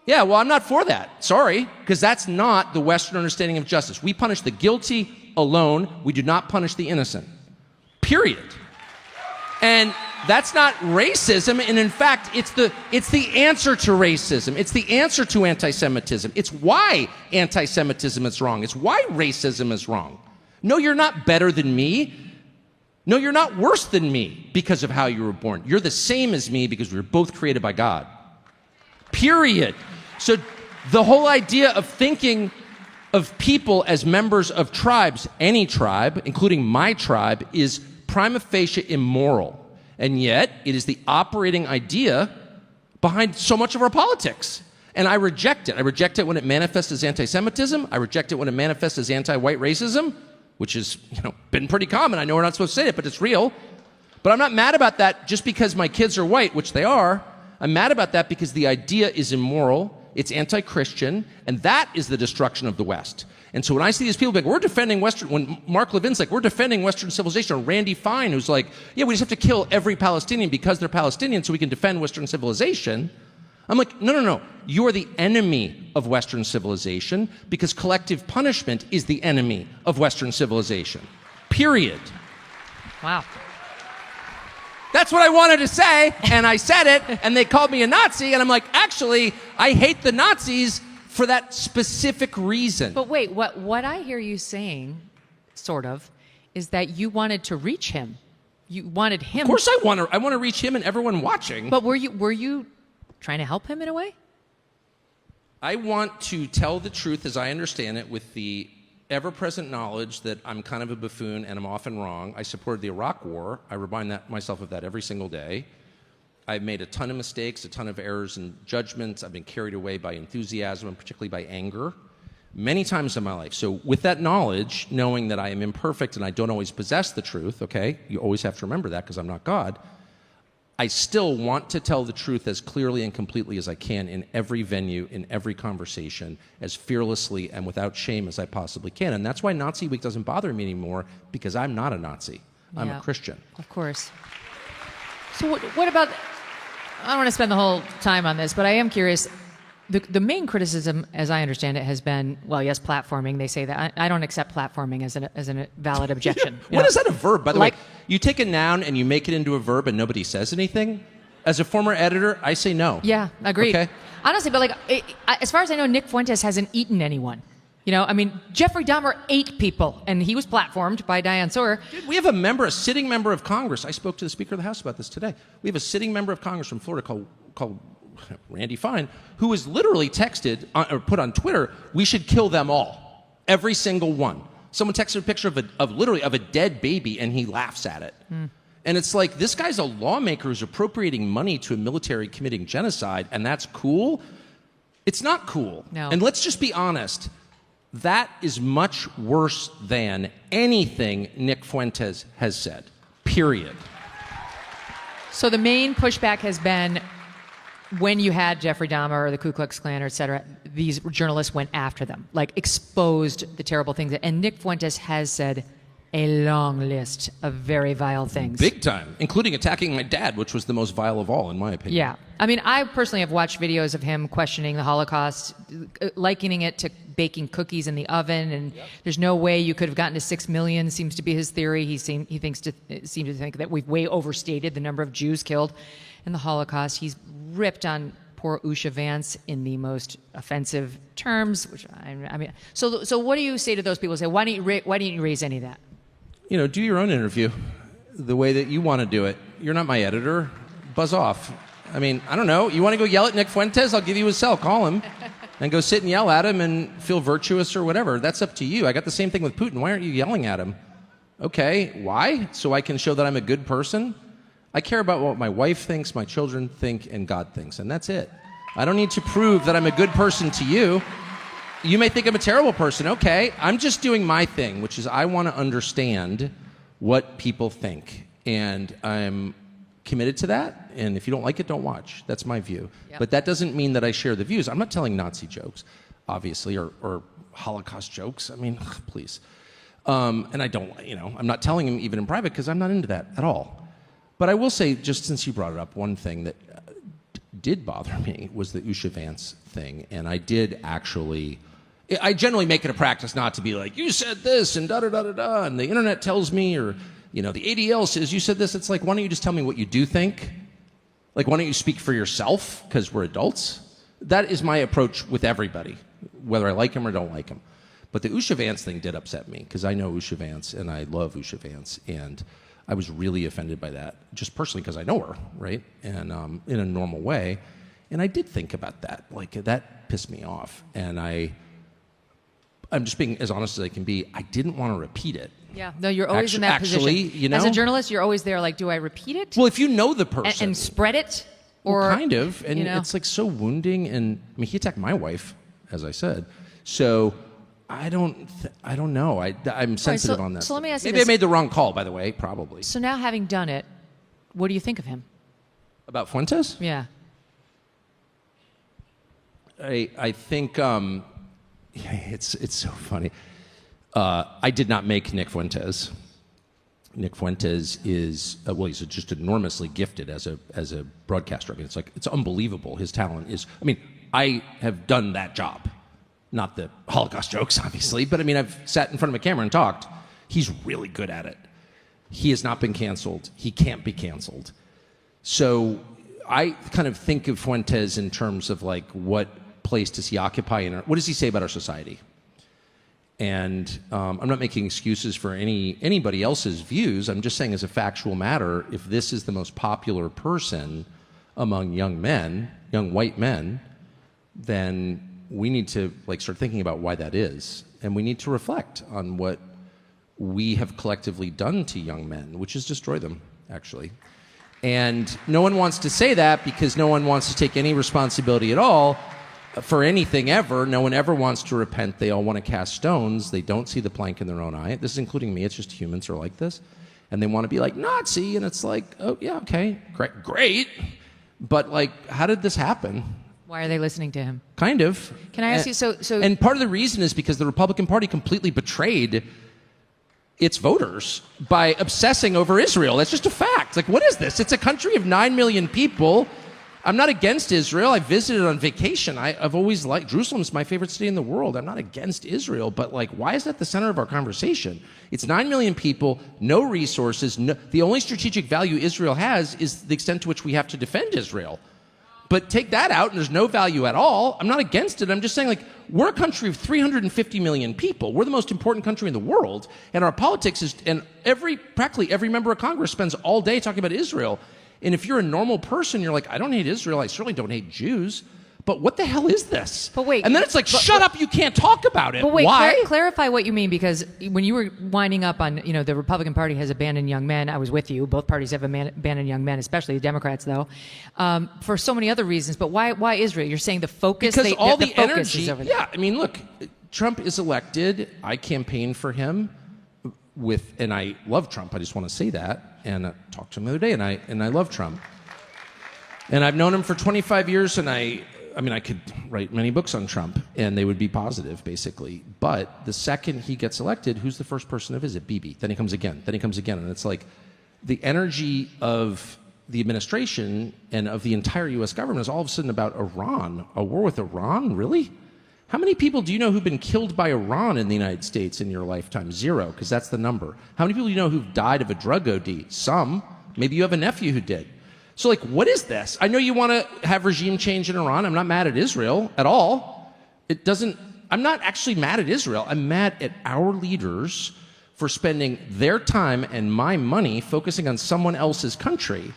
Yeah, well, I'm not for that. Sorry, because that's not the Western understanding of justice. We punish the guilty alone. We do not punish the innocent. Period. And that's not racism, and in fact, it's the answer to racism. It's the answer to anti-Semitism. It's why anti-Semitism is wrong. It's why racism is wrong. No, you're not better than me. No, you're not worse than me because of how you were born. You're the same as me because we were both created by God. Period. So the whole idea of thinking of people as members of tribes, any tribe, including my tribe, is prima facie immoral. And yet, it is the operating idea behind so much of our politics. And I reject it. I reject it when it manifests as anti-Semitism. I reject it when it manifests as anti-white racism, which has been pretty common. I know we're not supposed to say it, but it's real. But I'm not mad about that just because my kids are white, which they are. I'm mad about that because the idea is immoral, it's anti-Christian, and that is the destruction of the West. And so when I see these people like, we're defending Western, when Mark Levin's like, we're defending Western civilization, or Randy Fine, who's like, yeah, we just have to kill every Palestinian because they're Palestinian so we can defend Western civilization. I'm like, no. You are the enemy of Western civilization because collective punishment is the enemy of Western civilization. Period. Wow. That's what I wanted to say, and I said it, and they called me a Nazi, and I'm like, actually, I hate the Nazis for that specific reason. But wait, what I hear you saying, sort of, is that you wanted to reach him. You wanted him. Of course I want to reach him and everyone watching. But were you trying to help him in a way? I want to tell the truth as I understand it with the ever-present knowledge that I'm kind of a buffoon and I'm often wrong. I supported the Iraq War. I remind myself of that every single day. I've made a ton of mistakes, a ton of errors and judgments. I've been carried away by enthusiasm and particularly by anger many times in my life. So with that knowledge, knowing that I am imperfect and I don't always possess the truth, okay, you always have to remember that because I'm not God, I still want to tell the truth as clearly and completely as I can in every venue, in every conversation, as fearlessly and without shame as I possibly can. And that's why Nazi Week doesn't bother me anymore, because I'm not a Nazi. I'm a Christian. Of course. So what about... I don't want to spend the whole time on this, but I am curious. The main criticism, as I understand it, has been, well, yes, platforming. They say that. I don't accept platforming as a valid objection. When is that a verb, by the way? You take a noun and you make it into a verb and nobody says anything? As a former editor, I say no. Yeah, agreed. Okay. Honestly, but as far as I know, Nick Fuentes hasn't eaten anyone. I mean, Jeffrey Dahmer ate people, and he was platformed by Diane Sawyer. Dude, we have a sitting member of Congress. I spoke to the Speaker of the House about this today. We have a sitting member of Congress from Florida called Randy Fine, who was literally texted or put on Twitter, we should kill them all. Every single one. Someone texted a picture of a dead baby, and he laughs at it. And it's like, this guy's a lawmaker who's appropriating money to a military committing genocide, and that's cool? It's not cool. No. And let's just be honest. That is much worse than anything Nick Fuentes has said. Period. So the main pushback has been when you had Jeffrey Dahmer or the Ku Klux Klan, or et cetera, these journalists went after them, exposed the terrible things. And Nick Fuentes has said a long list of very vile things. Big time, including attacking my dad, which was the most vile of all, in my opinion. Yeah. I mean, I personally have watched videos of him questioning the Holocaust, likening it to baking cookies in the oven, and there's no way you could have gotten to 6 million, seems to be his theory. He seems to think that we've way overstated the number of Jews killed in the Holocaust. He's ripped on poor Usha Vance in the most offensive terms, which I mean, so what do you say to those people who say, why didn't you raise any of that? Do your own interview the way that you want to do it. You're not my editor. Buzz off. I mean, I don't know. You want to go yell at Nick Fuentes? I'll give you his cell. Call him and go sit and yell at him and feel virtuous or whatever. That's up to you. I got the same thing with Putin. Why aren't you yelling at him? Okay, why? So I can show that I'm a good person? I care about what my wife thinks, my children think, and God thinks, and that's it. I don't need to prove that I'm a good person to you. You may think I'm a terrible person. Okay, I'm just doing my thing, which is I want to understand what people think. And I'm committed to that, and if you don't like it, don't watch. That's my view. Yep. But that doesn't mean that I share the views. I'm not telling Nazi jokes, obviously, or Holocaust jokes. I mean, please. And I don't, I'm not telling him even in private because I'm not into that at all. But I will say, just since you brought it up, one thing that did bother me was the Usha Vance thing, and I generally make it a practice not to be like, you said this and da-da-da-da-da, and the internet tells me, or, the ADL says you said this. It's like, why don't you just tell me what you do think? Like, why don't you speak for yourself, because we're adults? That is my approach with everybody, whether I like him or don't like him. But the Usha Vance thing did upset me, because I know Usha Vance, and I love Usha Vance, and I was really offended by that, just personally because I know her, right? And in a normal way. And I did think about that. Like, that pissed me off. And I'm just being as honest as I can be. I didn't want to repeat it. Yeah, no, you're always in that position. As a journalist, you're always there like, do I repeat it? Well, if you know the person. And spread it? Or well, kind of. And it's like so wounding. And I mean, he attacked my wife, as I said. So I don't know. I'm sensitive on that. So let me ask you Maybe I made the wrong call, by the way, probably. So now having done it, what do you think of him? About Fuentes? Yeah. I think it's so funny. I did not make Nick Fuentes. Nick Fuentes is he's just enormously gifted as a broadcaster. I mean, it's unbelievable. His talent is. I mean, I have done that job, not the Holocaust jokes, obviously, but I mean, I've sat in front of a camera and talked. He's really good at it. He has not been canceled. He can't be canceled. So I kind of think of Fuentes in terms of like, what place does he occupy what does he say about our society? And I'm not making excuses for anybody else's views. I'm just saying, as a factual matter, if this is the most popular person among young men, young white men, then we need to start thinking about why that is, and we need to reflect on what we have collectively done to young men, which is destroy them, actually. And no one wants to say that because no one wants to take any responsibility at all for anything ever. No one ever wants to repent. They all want to cast stones. They don't see the plank in their own eye. This is including me. It's just humans are like this. And they want to be like, Nazi. And it's like, oh, yeah, okay, great. But how did this happen? Why are they listening to him? Kind of. Can I ask you, so... And part of the reason is because the Republican Party completely betrayed its voters by obsessing over Israel. That's just a fact. What is this? It's a country of 9 million people. I'm not against Israel. I visited on vacation. I've always liked Jerusalem. Is my favorite city in the world. I'm not against Israel, but why is that the center of our conversation? It's 9 million people, no resources. The only strategic value Israel has is the extent to which we have to defend Israel. But take that out, and there's no value at all. I'm not against it. I'm just saying, we're a country of 350 million people. We're the most important country in the world, and our politics is, and practically every member of Congress spends all day talking about Israel. And if you're a normal person, you're like, I don't hate Israel. I certainly don't hate Jews. But what the hell is this? But wait. And then it's shut up, you can't talk about it. But wait, why? Clarify what you mean, because when you were winding up on, the Republican Party has abandoned young men, I was with you. Both parties have abandoned young men, especially the Democrats, though, for so many other reasons. But why Israel? You're saying the focus? Because all the focus energy. is over there. Yeah, I mean, look, Trump is elected. I campaigned for him and I love Trump. I just want to say that. And I talked to him the other day, and I love Trump. And I've known him for 25 years, and I could write many books on Trump, and they would be positive, basically. But the second he gets elected, who's the first person to visit? Bibi. Then he comes again. And it's the energy of the administration and of the entire U.S. government is all of a sudden about Iran. A war with Iran? Really? How many people do you know who've been killed by Iran in the United States in your lifetime? 0, because that's the number. How many people do you know who've died of a drug OD? Some. Maybe you have a nephew who did. So, what is this? I know you want to have regime change in Iran. I'm not mad at Israel at all. I'm not actually mad at Israel. I'm mad at our leaders for spending their time and my money focusing on someone else's country.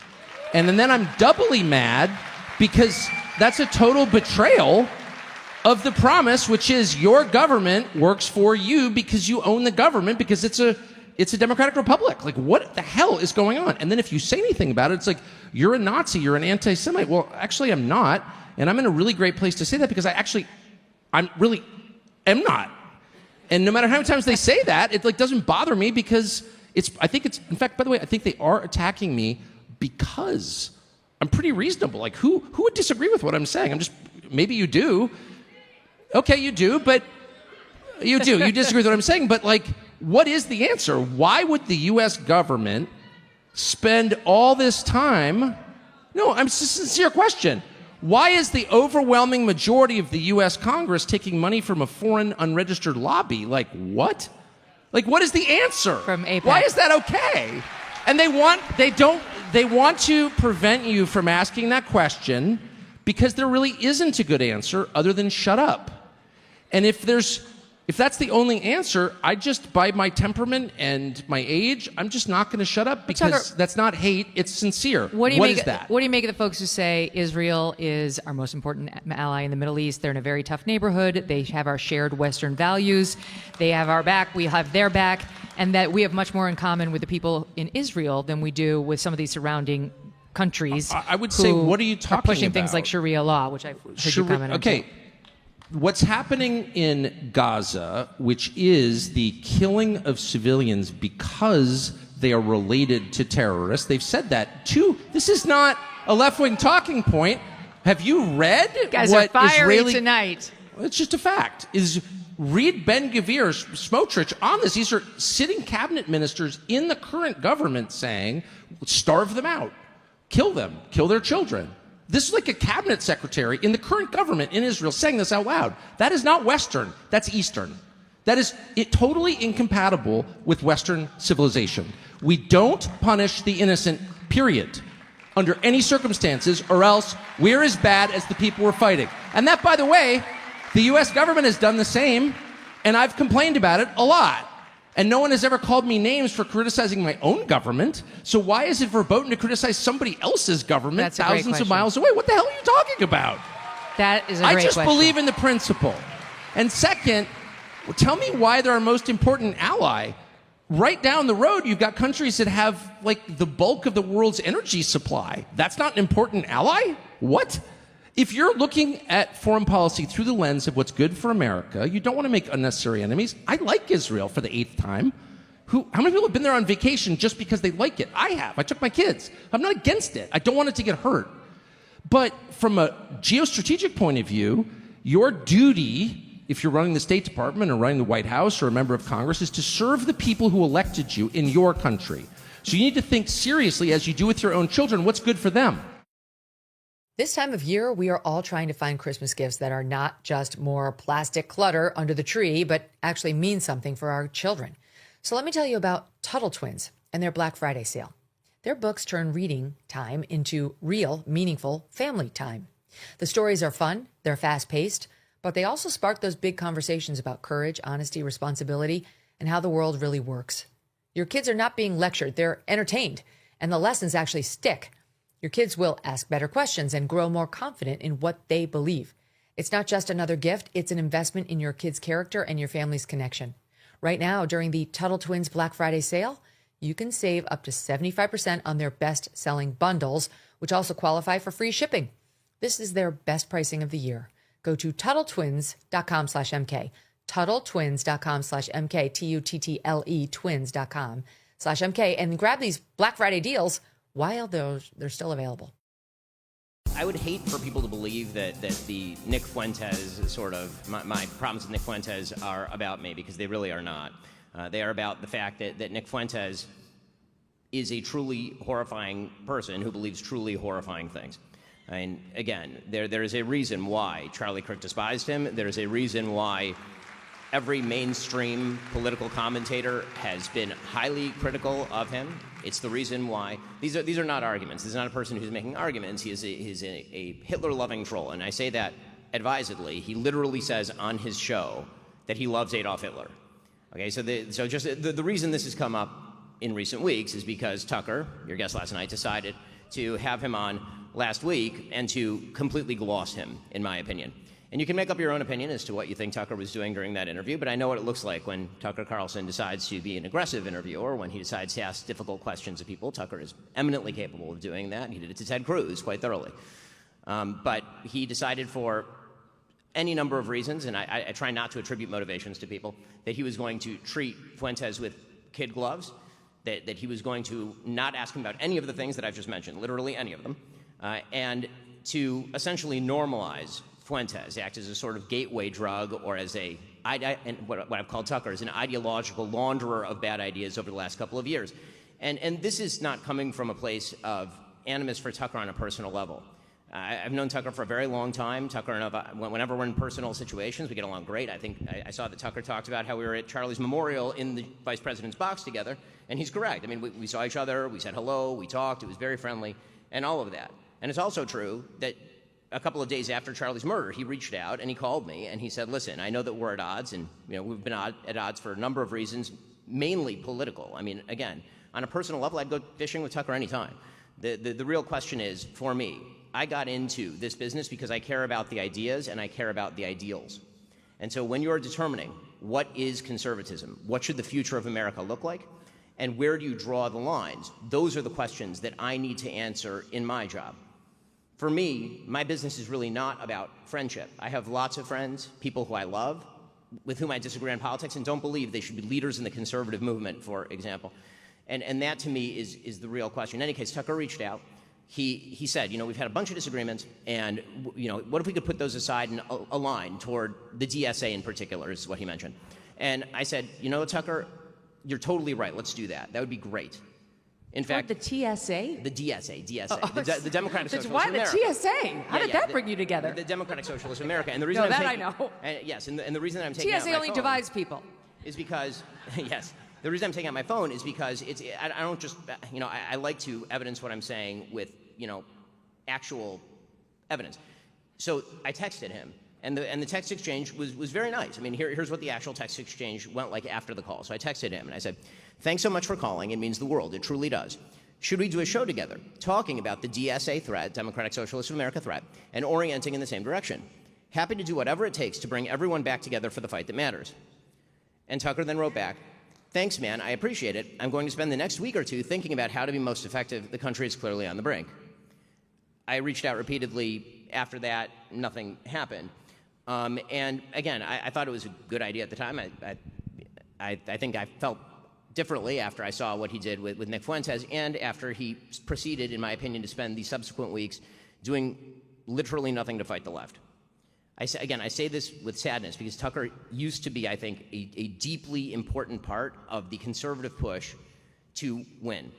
And then I'm doubly mad because that's a total betrayal of the promise, which is your government works for you because you own the government, because it's a democratic republic. What the hell is going on? And then if you say anything about it, it's you're a Nazi, you're an anti-Semite. Well, actually, I'm not. And I'm in a really great place to say that because I'm really am not. And no matter how many times they say that, it doesn't bother me because in fact, by the way, I think they are attacking me because I'm pretty reasonable. Like, who would disagree with what I'm saying? Maybe you do. Okay, you do, but you do. You disagree with what I'm saying, but like, what is the answer? Why would the U.S. government spend all this time? No, it's a sincere question. Why is the overwhelming majority of the U.S. Congress taking money from a foreign unregistered lobby? Like, what? Like, what is the answer? From APEC. Why is that okay? And they want to prevent you from asking that question because there really isn't a good answer other than shut up. And if that's the only answer, by my temperament and my age, I'm just not going to shut up because Tucker, that's not hate, it's sincere. What is that? What do you make of the folks who say Israel is our most important ally in the Middle East? They're in a very tough neighborhood. They have our shared Western values. They have our back. We have their back. And that we have much more in common with the people in Israel than we do with some of these surrounding countries. I would say, what are you talking about? Pushing things like Sharia law, which I've heard you comment on. Okay. What's happening in Gaza, which is the killing of civilians because they are related to terrorists, they've said that too. This is not a left-wing talking point. Have you read you guys what are fiery Israeli... tonight. It's just a fact. Read Ben-Gvir, Smotrich on this. These are sitting cabinet ministers in the current government saying, starve them out, kill them, kill their children. This is like a cabinet secretary in the current government in Israel saying this out loud. That is not Western. That's Eastern. That is totally incompatible with Western civilization. We don't punish the innocent, period, under any circumstances, or else we're as bad as the people we're fighting. And that, by the way, the U.S. government has done the same, and I've complained about it a lot. And no one has ever called me names for criticizing my own government. So why is it verboten to criticize somebody else's government thousands of miles away? What the hell are you talking about? That is a great question. I just believe in the principle. And second, tell me why they're our most important ally. Right down the road, you've got countries that have like the bulk of the world's energy supply. That's not an important ally? What? If you're looking at foreign policy through the lens of what's good for America, you don't want to make unnecessary enemies. I like Israel for the 8th time. How many people have been there on vacation just because they like it? I have. I took my kids. I'm not against it. I don't want it to get hurt. But from a geostrategic point of view, your duty, if you're running the State Department or running the White House or a member of Congress, is to serve the people who elected you in your country. So you need to think seriously, as you do with your own children, what's good for them. This time of year, we are all trying to find Christmas gifts that are not just more plastic clutter under the tree, but actually mean something for our children. So let me tell you about Tuttle Twins and their Black Friday sale. Their books turn reading time into real, meaningful family time. The stories are fun, they're fast-paced, but they also spark those big conversations about courage, honesty, responsibility, and how the world really works. Your kids are not being lectured, they're entertained, and the lessons actually stick. Your kids will ask better questions and grow more confident in what they believe. It's not just another gift, it's an investment in your kids' character and your family's connection. Right now, during the Tuttle Twins Black Friday sale, you can save up to 75% on their best-selling bundles, which also qualify for free shipping. This is their best pricing of the year. Go to TuttleTwins.com/MK, TuttleTwins.com/MK, Tuttle twins.com/MK, and grab these Black Friday deals while they're still available. I would hate for people to believe that the Nick Fuentes sort of, my problems with Nick Fuentes are about me, because they really are not. They are about the fact that Nick Fuentes is a truly horrifying person who believes truly horrifying things. And again, there is a reason why Charlie Kirk despised him. There is a reason why every mainstream political commentator has been highly critical of him. It's the reason why these are not arguments. This is not a person who's making arguments. He is a Hitler-loving troll, and I say that advisedly. He literally says on his show that he loves Adolf Hitler. Okay, so the reason this has come up in recent weeks is because Tucker, your guest last night, decided to have him on last week and to completely gloss him, in my opinion. And you can make up your own opinion as to what you think Tucker was doing during that interview, but I know what it looks like when Tucker Carlson decides to be an aggressive interviewer, when he decides to ask difficult questions of people. Tucker is eminently capable of doing that. He did it to Ted Cruz quite thoroughly. But he decided, for any number of reasons, and I try not to attribute motivations to people, that he was going to treat Fuentes with kid gloves, that he was going to not ask him about any of the things that I've just mentioned, literally any of them, and to essentially normalize Fuentes, act as a sort of gateway drug or as and what I've called Tucker as an ideological launderer of bad ideas over the last couple of years. And this is not coming from a place of animus for Tucker on a personal level. I've known Tucker for a very long time. Tucker and I, whenever we're in personal situations, we get along great. I think I saw that Tucker talked about how we were at Charlie's memorial in the vice president's box together, and he's correct. I mean, we saw each other, we said hello, we talked, it was very friendly, and all of that. And it's also true that a couple of days after Charlie's murder, he reached out and he called me and he said, listen, I know that we're at odds, and we've been at odds for a number of reasons, mainly political. I mean, again, on a personal level, I'd go fishing with Tucker anytime. The real question is, for me, I got into this business because I care about the ideas and I care about the ideals. And so when you're determining what is conservatism, what should the future of America look like, and where do you draw the lines, those are the questions that I need to answer in my job. For me, my business is really not about friendship. I have lots of friends, people who I love, with whom I disagree on politics and don't believe they should be leaders in the conservative movement, for example. And that, to me, is the real question. In any case, Tucker reached out. He said, we've had a bunch of disagreements, and, what if we could put those aside and align toward the DSA in particular, is what he mentioned. And I said, Tucker, you're totally right. Let's do that. That would be great. In fact, the TSA? The DSA, the Democratic Socialists of Why America. The TSA? How did that bring you together? The Democratic Socialists of America. And the reason I know. Yes, and the reason that I'm taking out TSA my only phone divides people. is because, yes, the reason I'm taking out my phone is because I don't just, I like to evidence what I'm saying with, actual evidence. So I texted him, and the text exchange was very nice. I mean, here's what the actual text exchange went like after the call. So I texted him, and I said, thanks so much for calling. It means the world. It truly does. Should we do a show together talking about the DSA threat, Democratic Socialists of America threat, and orienting in the same direction? Happy to do whatever it takes to bring everyone back together for the fight that matters. And Tucker then wrote back, thanks, man. I appreciate it. I'm going to spend the next week or two thinking about how to be most effective. The country is clearly on the brink. I reached out repeatedly after that. Nothing happened. And again, I thought it was a good idea at the time. I think I felt differently after I saw what he did with Nick Fuentes, and after he proceeded, in my opinion, to spend the subsequent weeks doing literally nothing to fight the left. I say this with sadness because Tucker used to be, I think, a deeply important part of the conservative push to win.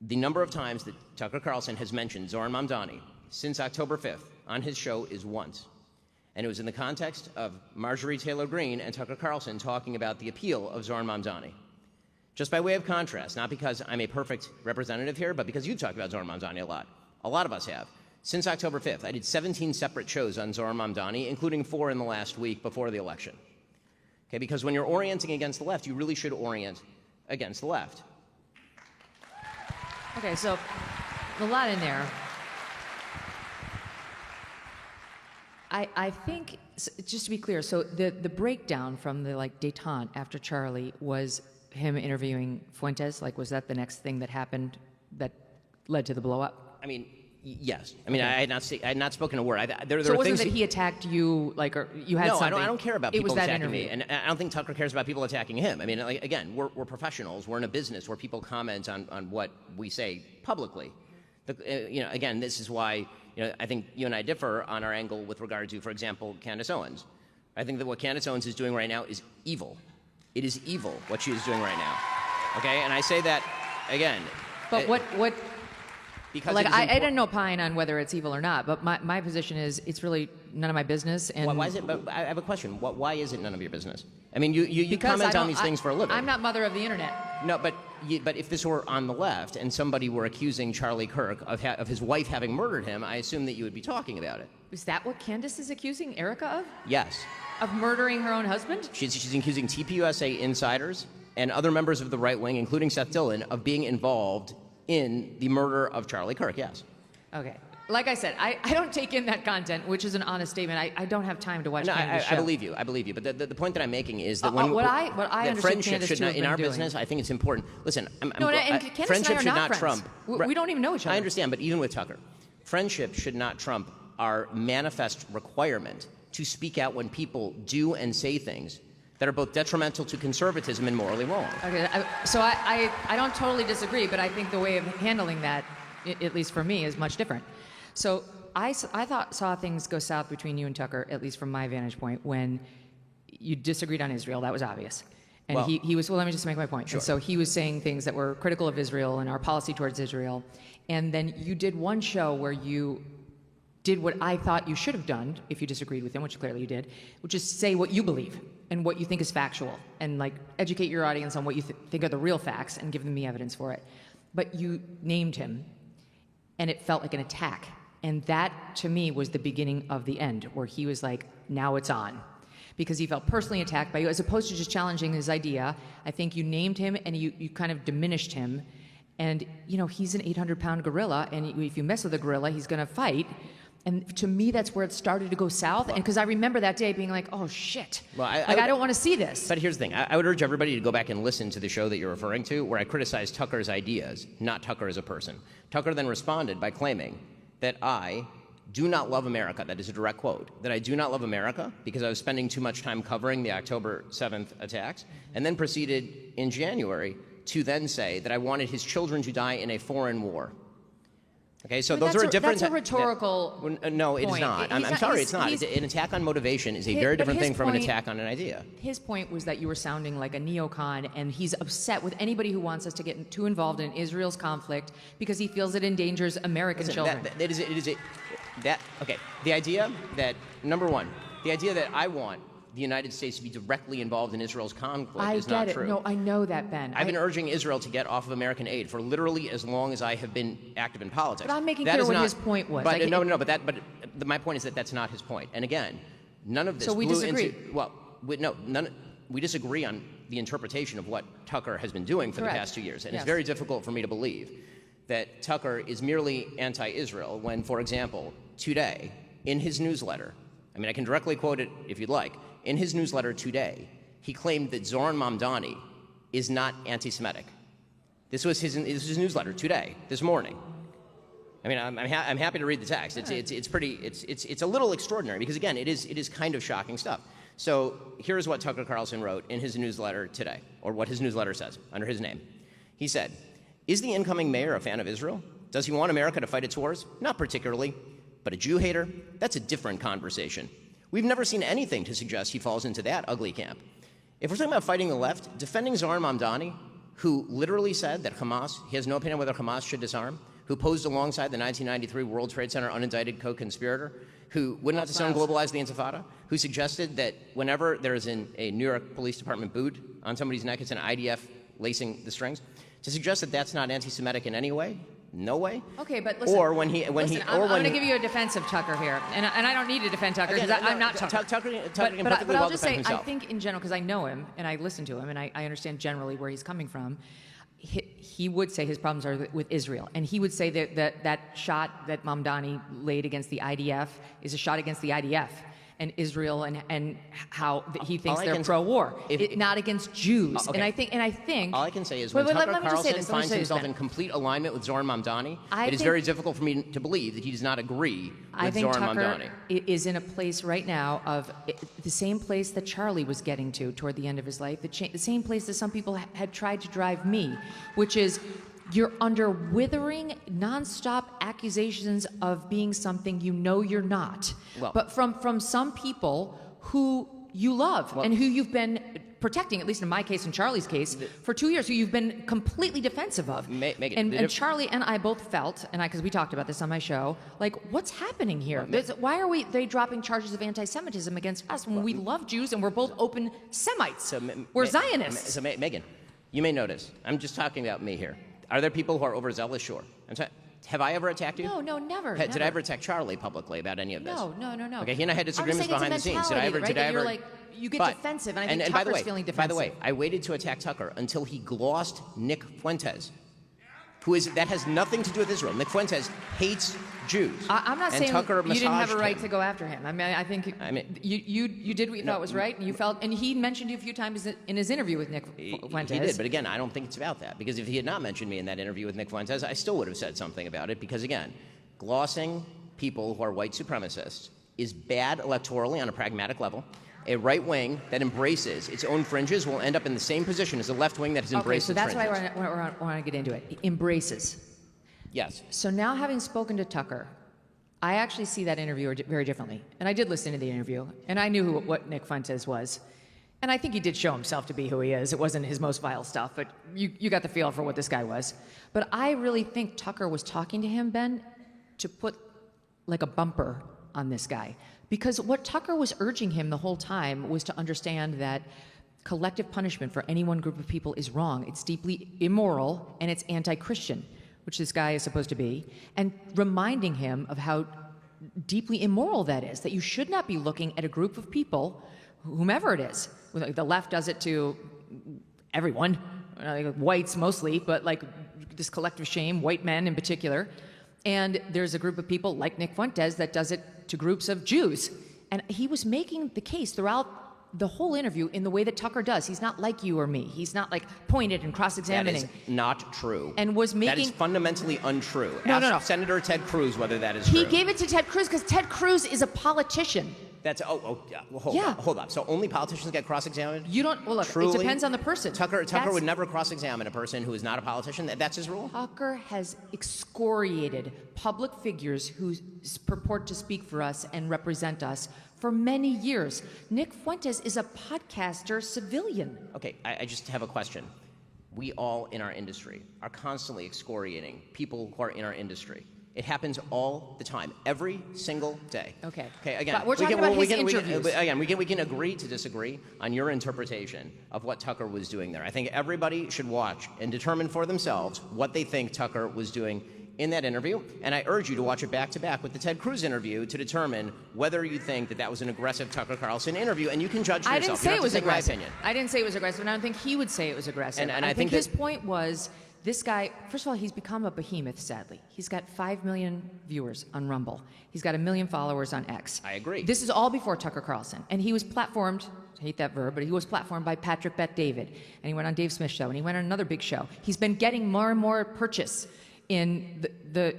The number of times that Tucker Carlson has mentioned Zohran Mamdani since October 5th on his show is once. And it was in the context of Marjorie Taylor Greene and Tucker Carlson talking about the appeal of Zohran Mamdani. Just by way of contrast, not because I'm a perfect representative here, but because you talk about Zohran Mamdani a lot. A lot of us have. Since October 5th, I did 17 separate shows on Zohran Mamdani, including 4 in the last week before the election. Okay, because when you're orienting against the left, you really should orient against the left. Okay, so a lot in there. I think, just to be clear, so the breakdown from the detente after Charlie was him interviewing Fuentes? Was that the next thing that happened that led to the blow up? I mean, yes. I mean, okay. I had not spoken a word. There so it were wasn't things that he attacked you, or you had something? No, I don't care about people attacking interview. me, and I don't think Tucker cares about people attacking him. I mean, again, we're professionals. We're in a business where people comment on what we say publicly. Again, this is why I think you and I differ on our angle with regard to, for example, Candace Owens. I think that what Candace Owens is doing right now is evil. It is evil what she is doing right now. Okay, and I say that again. But what? Because I didn't opine on whether it's evil or not, but my position is it's really none of my business. And why is it? But I have a question. Why is it none of your business? I mean, you comment on these things for a living. I'm not mother of the internet. No, but if this were on the left and somebody were accusing Charlie Kirk of his wife having murdered him, I assume that you would be talking about it. Is that what Candace is accusing Erika of? Yes. Of murdering her own husband? She's accusing TPUSA insiders and other members of the right wing, including Seth Dillon, of being involved in the murder of Charlie Kirk, yes. Okay. Like I said, I don't take in that content, which is an honest statement. I don't have time to watch Candace's show. I believe you. But the point that I'm making is that that friendship should not, in our business, I think it's important. Listen, friendship should not friends. trump. We don't even know each other. I understand, but even with Tucker, friendship should not trump our manifest requirement to speak out when people do and say things that are both detrimental to conservatism and morally wrong. Okay, so I don't totally disagree, but I think the way of handling that, at least for me, is much different. So I saw things go south between you and Tucker, at least from my vantage point, when you disagreed on Israel. That was obvious. And well, he was, well, let me just make my point. Sure. And so he was saying things that were critical of Israel and our policy towards Israel. And then you did one show where you did what I thought you should have done if you disagreed with him, which clearly you did, which is say what you believe and what you think is factual and like educate your audience on what you think are the real facts and give them the evidence for it. But you named him and it felt like an attack. And that to me was the beginning of the end, where he was like, now it's on. Because he felt personally attacked by you, as opposed to just challenging his idea. I think you named him and you kind of diminished him. And, you know, he's an 800-pound gorilla, and if you mess with a gorilla, he's going to fight. And to me, that's where it started to go south. And because I remember that day being like, oh, shit. Well, I don't want to see this. But here's the thing. I would urge everybody to go back and listen to the show that you're referring to, where I criticized Tucker's ideas, not Tucker as a person. Tucker then responded by claiming that I do not love America. That is a direct quote. That I do not love America because I was spending too much time covering the October 7th attacks, and then proceeded in January to then say that I wanted his children to die in a foreign war. Okay, so those are a different... That's a rhetorical No, it is point. not. I'm sorry, it's not. An attack on motivation is a very different thing from an attack on an idea. His point was that you were sounding like a neocon, and he's upset with anybody who wants us to get too involved in Israel's conflict because he feels it endangers American children. Okay, the idea that, number one, the idea that I want the United States to be directly involved in Israel's conflict is not true. No, I know that, Ben. I've been urging Israel to get off of American aid for literally as long as I have been active in politics. But I'm making clear what his point was. But my point is that that's not his point. And again, none of this. So we disagree. We disagree on the interpretation of what Tucker has been doing for the past 2 years, and it's very difficult for me to believe that Tucker is merely anti-Israel when, for example, today in his newsletter, I mean, I can directly quote it if you'd like. In his newsletter today, he claimed that Zoran Mamdani is not anti-Semitic. This was his newsletter today, this morning. I mean, I'm happy to read the text. It's a little extraordinary because again, it is kind of shocking stuff. So here's what Tucker Carlson wrote in his newsletter today, or what his newsletter says under his name. He said, "Is the incoming mayor a fan of Israel? Does he want America to fight its wars? Not particularly. But a Jew hater? That's a different conversation. We've never seen anything to suggest he falls into that ugly camp. If we're talking about fighting the left, defending Zoran Mamdani, who literally said that he has no opinion whether Hamas should disarm, who posed alongside the 1993 World Trade Center unindicted co-conspirator, who would not disown globalize the Intifada, who suggested that whenever there is a New York Police Department boot on somebody's neck, it's an IDF lacing the strings, to suggest that that's not anti-Semitic in any way? No way. Okay, but listen. Or I'm going to give you a defense of Tucker here, and I don't need to defend Tucker because I'm not Tucker. Tucker can perfectly but I'll just say, himself. I think in general, because I know him and I listen to him and I understand generally where he's coming from. He would say his problems are with Israel, and he would say that shot that Mamdani laid against the IDF is a shot against the IDF. And Israel and how he thinks they're pro-war, not against Jews. Okay. And I think all I can say is when Tucker Carlson finds himself in complete alignment with Zoran Mamdani, it is very difficult for me to believe that he does not agree with Zoran Mamdani. I think Tucker is in a place right now of the same place that Charlie was getting to toward the end of his life, the same place that some people had tried to drive me, which is you're under withering, nonstop accusations of being something you know you're not. But from some people who you love and who you've been protecting, at least in my case and Charlie's case, for 2 years, who you've been completely defensive of. Megyn, and Charlie and I both felt, because we talked about this on my show, like, what's happening here? Why are they dropping charges of anti-Semitism against us when we love Jews and we're both open Semites? We're Zionists. So Megyn, you may notice, I'm just talking about me here. Are there people who are overzealous? Sure. Have I ever attacked you? No, never. Did I ever attack Charlie publicly about any of this? No. Okay, he and I had disagreements behind the scenes. You get defensive, and I think Tucker's feeling defensive. By the way, I waited to attack Tucker until he glossed Nick Fuentes, that has nothing to do with Israel. Nick Fuentes hates Jews. I'm not saying Tucker you didn't have a right him. to go after him. I think you did what you thought was right, and you felt, and he mentioned you a few times in his interview with Nick Fuentes. He did, but again, I don't think it's about that, because if he had not mentioned me in that interview with Nick Fuentes, I still would have said something about it, because again, glossing people who are white supremacists is bad electorally on a pragmatic level. a right wing that embraces its own fringes will end up in the same position as a left wing that has embraced its fringes. Okay, so that's why I want to get into it. Embraces. Yes. So now, having spoken to Tucker, I actually see that interview very differently. And I did listen to the interview, and I knew what Nick Fuentes was. And I think he did show himself to be who he is. It wasn't his most vile stuff, but you got the feel for what this guy was. But I really think Tucker was talking to him, Ben, to put like a bumper on this guy. Because what Tucker was urging him the whole time was to understand that collective punishment for any one group of people is wrong. It's deeply immoral, and it's anti-Christian, which this guy is supposed to be, and reminding him of how deeply immoral that is, that you should not be looking at a group of people, whomever it is. The left does it to everyone, whites mostly, but like this collective shame, white men in particular. And there's a group of people like Nick Fuentes that does it to groups of Jews. And he was making the case throughout the whole interview in the way that Tucker does. He's not like you or me. He's not like pointed and cross-examining. That is not true. And was making... That is fundamentally untrue. No. Senator Ted Cruz whether that is true. He gave it to Ted Cruz because Ted Cruz is a politician. That's hold up. So only politicians get cross-examined? You don't. Well, look, Truly? it depends on the person. Tucker would never cross-examine a person who is not a politician. That's his rule. Tucker has excoriated public figures who purport to speak for us and represent us for many years. Nick Fuentes is a podcaster civilian. Okay, I just have a question. We all in our industry are constantly excoriating people who are in our industry. It happens all the time, every single day. Okay. Again, but we're talking about his interviews. We can agree to disagree on your interpretation of what Tucker was doing there. I think everybody should watch and determine for themselves what they think Tucker was doing in that interview. And I urge you to watch it back to back with the Ted Cruz interview to determine whether you think that was an aggressive Tucker Carlson interview. And you can judge for yourself. I didn't say it was aggressive. My opinion. I didn't say it was aggressive, and I don't think he would say it was aggressive. And I think his that, point was, this guy, first of all, he's become a behemoth, sadly. He's got 5 million viewers on Rumble. He's got 1 million followers on X. I agree. This is all before Tucker Carlson. And he was platformed, I hate that verb, but he was platformed by Patrick Bet-David. And he went on Dave Smith's show, and he went on another big show. He's been getting more and more purchase in the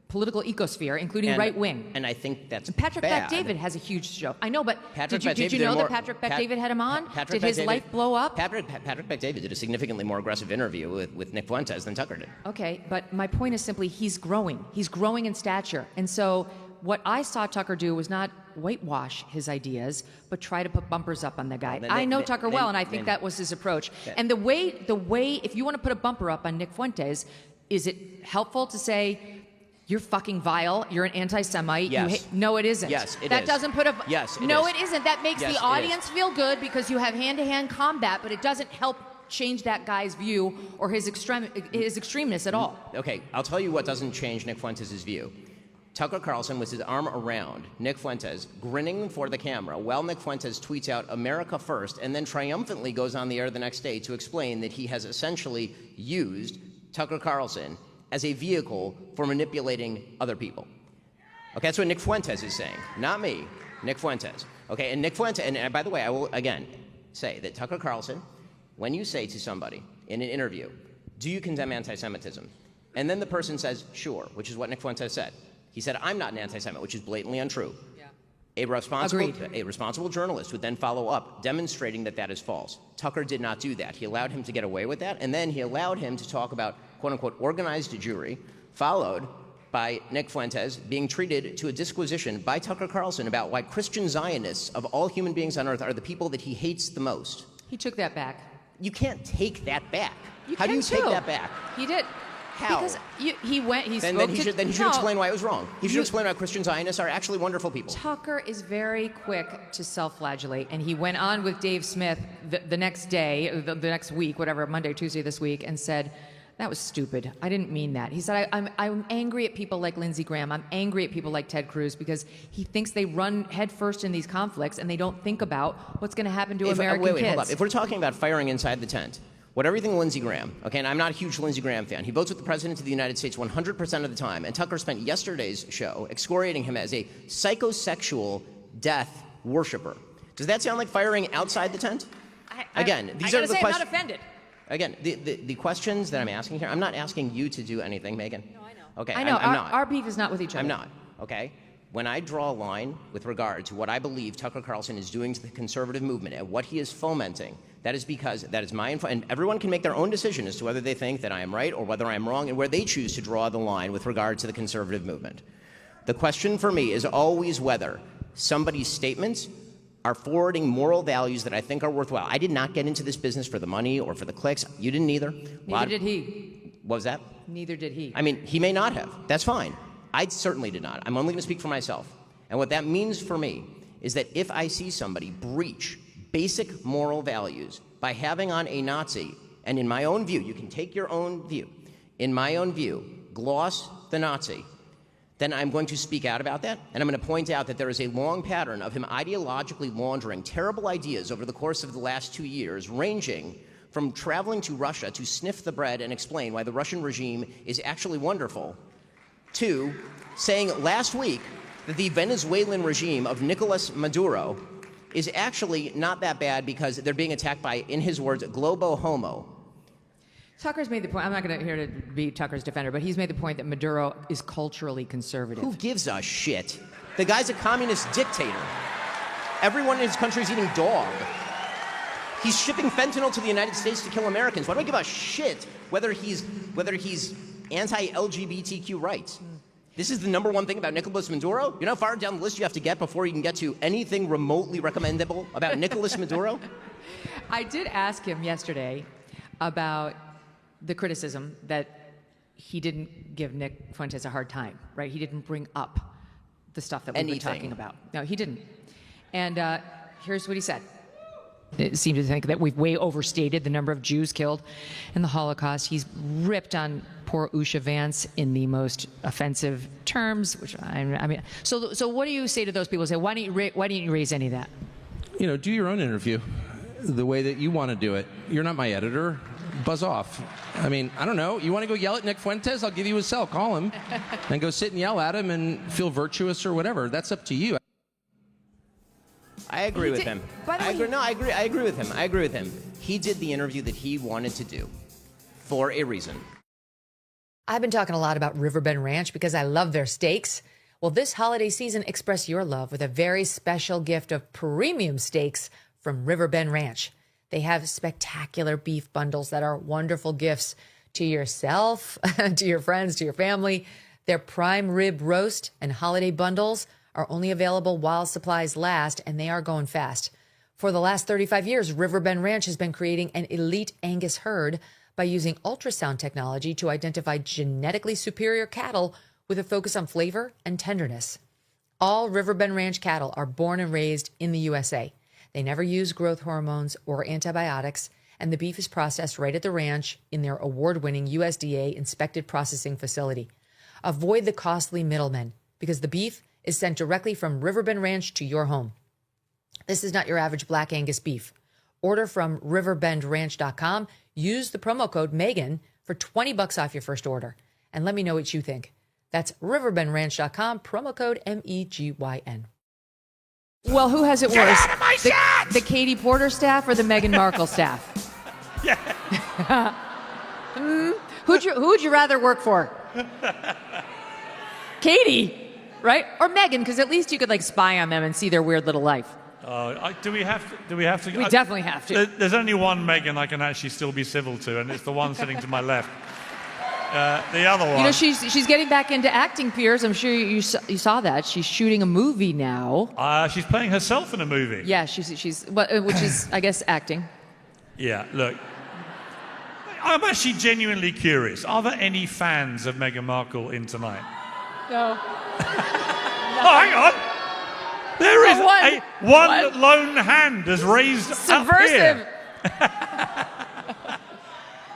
political ecosphere, including right wing. And I think that's Patrick bad. Bet-David has a huge show. I know, but Patrick did you know that Patrick Bet-David had him on? Did his life blow up? Patrick Bet-David did a significantly more aggressive interview with Nick Fuentes than Tucker did. Okay, but my point is simply he's growing. He's growing in stature. And so what I saw Tucker do was not whitewash his ideas, but try to put bumpers up on the guy. I know Tucker well, and I think that was his approach. And the way, if you want to put a bumper up on Nick Fuentes, is it helpful to say, you're fucking vile, you're an anti-Semite? Yes. No, it isn't. Yes, it is. That doesn't put a... Yes, it No, is. it isn't. That makes Yes, the audience feel good because you have hand-to-hand combat, but it doesn't help change that guy's view or his extremeness at all. Okay, I'll tell you what doesn't change Nick Fuentes' view. Tucker Carlson with his arm around Nick Fuentes, grinning for the camera, while Nick Fuentes tweets out America first, and then triumphantly goes on the air the next day to explain that he has essentially used Tucker Carlson as a vehicle for manipulating other people. Okay, that's what Nick Fuentes is saying, not me, Nick Fuentes. Okay, and Nick Fuentes, and by the way, I will again say that Tucker Carlson, when you say to somebody in an interview, do you condemn anti-Semitism? And then the person says, sure, which is what Nick Fuentes said. He said, I'm not an anti-Semite, which is blatantly untrue. Yeah. A responsible journalist would then follow up, demonstrating that that is false. Tucker did not do that. He allowed him to get away with that, and then he allowed him to talk about, quote-unquote, organized Jewry, followed by Nick Fuentes being treated to a disquisition by Tucker Carlson about why Christian Zionists of all human beings on earth are the people that he hates the most. He took that back. You can't take that back. How do you take that back? He did. How? Because he should explain why it was wrong. He should explain why Christian Zionists are actually wonderful people. Tucker is very quick to self-flagellate, and he went on with Dave Smith the next day, the next week, whatever, Monday, Tuesday this week, and said, that was stupid. I didn't mean that. He said, I'm angry at people like Lindsey Graham. I'm angry at people like Ted Cruz because he thinks they run headfirst in these conflicts and they don't think about what's going to happen to American kids. Hold up. If we're talking about firing inside the tent, everything Lindsey Graham, okay, and I'm not a huge Lindsey Graham fan. He votes with the President of the United States 100% of the time, and Tucker spent yesterday's show excoriating him as a psychosexual death worshiper. Does that sound like firing outside the tent? Again, these are the questions. I'm not offended. Again, the questions that I'm asking here, I'm not asking you to do anything, Megyn. No, I know. Okay, I know. I'm not. Our beef is not with each other. I'm not, okay? When I draw a line with regard to what I believe Tucker Carlson is doing to the conservative movement and what he is fomenting, that is because that is my info, and everyone can make their own decision as to whether they think that I am right or whether I am wrong and where they choose to draw the line with regard to the conservative movement. The question for me is always whether somebody's statements are forwarding moral values that I think are worthwhile. I did not get into this business for the money or for the clicks. You didn't either. Neither did he. What was that? Neither did he. I mean, he may not have. That's fine. I certainly did not. I'm only going to speak for myself. And what that means for me is that if I see somebody breach basic moral values by having on a Nazi, and in my own view, you can take your own view, in my own view, gloss the Nazi, then I'm going to speak out about that, and I'm going to point out that there is a long pattern of him ideologically laundering terrible ideas over the course of the last 2 years, ranging from traveling to Russia to sniff the bread and explain why the Russian regime is actually wonderful, to saying last week that the Venezuelan regime of Nicolas Maduro is actually not that bad because they're being attacked by, in his words, globo homo. Tucker's made the point, I'm not going to here to be Tucker's defender, but he's made the point that Maduro is culturally conservative. Who gives a shit? The guy's a communist dictator. Everyone in his country is eating dog. He's shipping fentanyl to the United States to kill Americans. Why do I give a shit whether he's anti-LGBTQ rights? This is the number one thing about Nicolas Maduro? You know how far down the list you have to get before you can get to anything remotely recommendable about Nicolas Maduro? I did ask him yesterday about the criticism that he didn't give Nick Fuentes a hard time, right? He didn't bring up the stuff that we've been talking about. No, he didn't. And here's what he said. It seemed to think that we've way overstated the number of Jews killed in the Holocaust. He's ripped on poor Usha Vance in the most offensive terms, which I mean, so what do you say to those people who say, why didn't you raise any of that? You know, do your own interview the way that you want to do it. You're not my editor. Buzz off. I mean, I don't know. You want to go yell at Nick Fuentes? I'll give you his cell. Call him and go sit and yell at him and feel virtuous or whatever. That's up to you. I agree with him. By the way, I agree with him. I agree with him. He did the interview that he wanted to do for a reason. I've been talking a lot about Riverbend Ranch because I love their steaks. Well, this holiday season, express your love with a very special gift of premium steaks from Riverbend Ranch. They have spectacular beef bundles that are wonderful gifts to yourself, to your friends, to your family. Their prime rib roast and holiday bundles are only available while supplies last, and they are going fast. For the last 35 years, Riverbend Ranch has been creating an elite Angus herd by using ultrasound technology to identify genetically superior cattle with a focus on flavor and tenderness. All Riverbend Ranch cattle are born and raised in the USA. They never use growth hormones or antibiotics, and the beef is processed right at the ranch in their award-winning USDA-inspected processing facility. Avoid the costly middlemen because the beef is sent directly from Riverbend Ranch to your home. This is not your average Black Angus beef. Order from riverbendranch.com. Use the promo code Megyn for $20 off your first order. And let me know what you think. That's riverbendranch.com, promo code MEGYN. Well, who has it worse? The Katie Porter staff or the Meghan Markle staff? Yeah. Who'd you rather work for? Katie, right? Or Meghan, because at least you could like spy on them and see their weird little life. Do we have to? We definitely have to. There's only one Megyn I can actually still be civil to, and it's the one sitting to my left. The other one. You know, she's getting back into acting, Piers. I'm sure you saw that. She's shooting a movie now. She's playing herself in a movie. Yeah, she's which is, I guess, acting. Yeah, look. I'm actually genuinely curious. Are there any fans of Meghan Markle in tonight? No. Oh, hang on. There is one lone hand is raised Subversive. up here.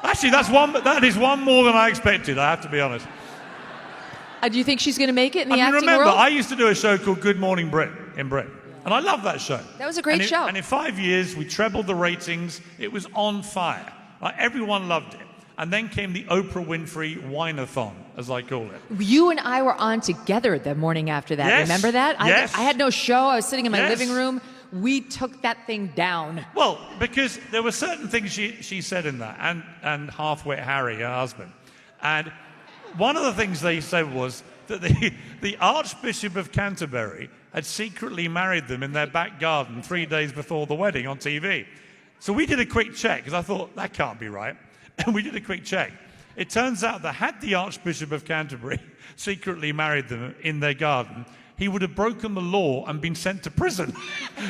Actually, that is one more than I expected, I have to be honest. Do you think she's going to make it in the acting remember, world? I used to do a show called Good Morning Britain in Britain, and I loved that show. That was a great show. And in 5 years, we trebled the ratings. It was on fire. Like, everyone loved it. And then came the Oprah Winfrey Wine-a-thon, as I call it. You and I were on together the morning after that. Yes. Remember that? Yes. I had no show. I was sitting in my Yes. living room. We took that thing down. Well, because there were certain things she said in that, and Half-Wit Harry, her husband. And one of the things they said was, that the Archbishop of Canterbury had secretly married them in their back garden 3 days before the wedding on TV. So we did a quick check, because I thought, that can't be right. And we did a quick check. It turns out that had the Archbishop of Canterbury secretly married them in their garden, he would have broken the law and been sent to prison.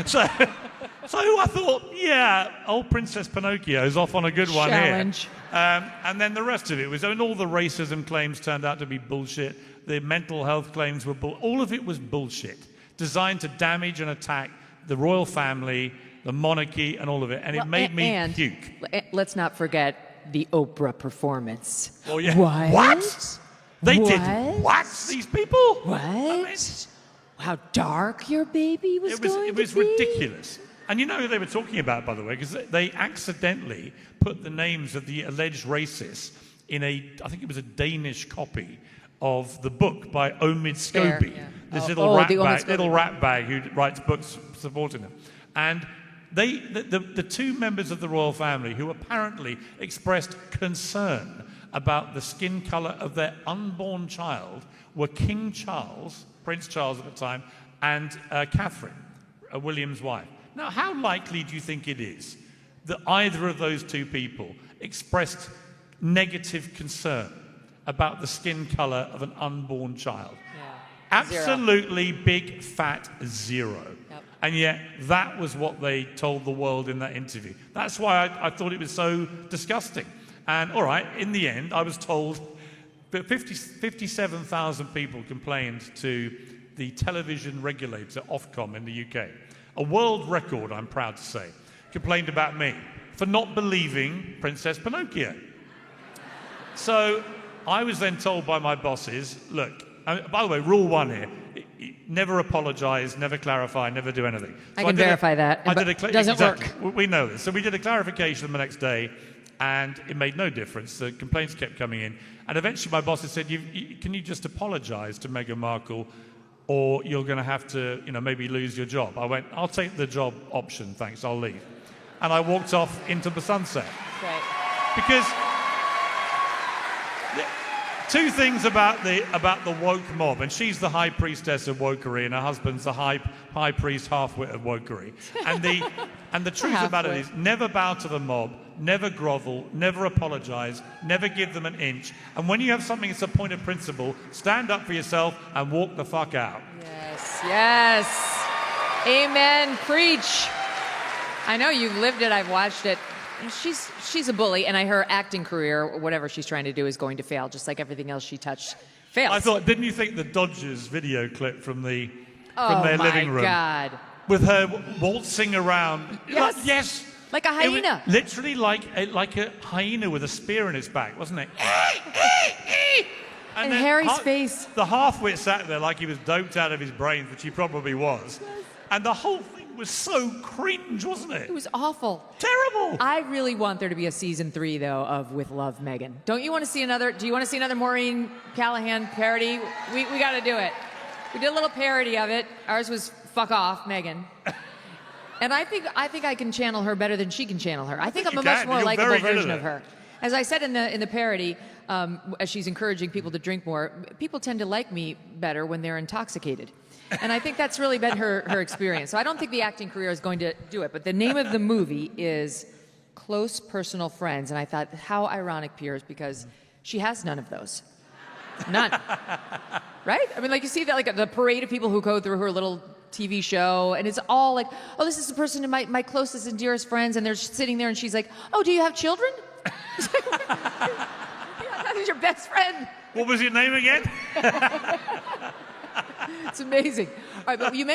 So I thought, yeah, old Princess Pinocchio's off on a good one Challenge. here. And then the rest of it was, I mean, all the racism claims turned out to be bullshit. The mental health claims were all of it was bullshit, designed to damage and attack the royal family, the monarchy, and all of it. And it made me puke. Let's not forget the Oprah performance. Oh, yeah. What? They What? did what? These people? What? I mean, How dark your baby was going it was to be? ridiculous. And you know who they were talking about, by the way, because they accidentally put the names of the alleged racists in I think it was a Danish copy of the book by Omid Scobie, this little rat bag who writes books supporting them. And the two members of the royal family who apparently expressed concern about the skin color of their unborn child were King Charles, Prince Charles at the time, and Catherine, William's wife. Now, how likely do you think it is that either of those two people expressed negative concern about the skin color of an unborn child? Yeah. Absolutely big fat zero. Yep. And yet that was what they told the world in that interview. That's why I thought it was so disgusting. And all right, in the end, I was told that 57,000 people complained to the television regulator, Ofcom, in the UK. A world record, I'm proud to say, complained about me for not believing Princess Pinocchio. So I was then told by my bosses, look, by the way, rule one here, never apologize, never clarify, never do anything. So I can verify that. It doesn't work. We know this. So we did a clarification the next day, and it made no difference. The complaints kept coming in. And eventually my bosses said, can you just apologize to Meghan Markle, or you're going to have to, maybe lose your job? I went, I'll take the job option, thanks, I'll leave. And I walked off into the sunset. Right. Because two things about the woke mob, and she's the high priestess of wokery, and her husband's the high priest half-wit of wokery. And the truth about it is, never bow to the mob, never grovel, never apologize, never give them an inch. And when you have something that's a point of principle, stand up for yourself and walk the fuck out. Yes. Amen. Preach. I know you've lived it. I've watched it. She's a bully, and her acting career, or whatever she's trying to do, is going to fail, just like everything else she touched fails. I thought, didn't you think the Dodgers video clip from their living room, God, with her waltzing around, yes, like a hyena, literally like a hyena with a spear in its back, wasn't it? and Harry's face. The half-wit sat there like he was doped out of his brains, which he probably was, and the whole thing was so cringe, wasn't it? It was awful. Terrible. I really want there to be a season 3, though, of With Love, Megyn. Don't you want to see another? Do you want to see another Maureen Callahan parody? We got to do it. We did a little parody of it. Ours was Fuck Off, Megyn. And I think I can channel her better than she can channel her. I think I'm a much more likable version of her. As I said in the parody, as she's encouraging people to drink more, people tend to like me better when they're intoxicated. And I think that's really been her experience. So I don't think the acting career is going to do it. But the name of the movie is Close Personal Friends. And I thought, how ironic, Piers, because she has none of those. None. Right? I mean, like, you see that, like, the parade of people who go through her little TV show, and it's all like, oh, this is the person, my closest and dearest friends, and they're sitting there, and she's like, oh, do you have children? Yeah, that is your best friend. What was your name again? It's amazing. All right, but you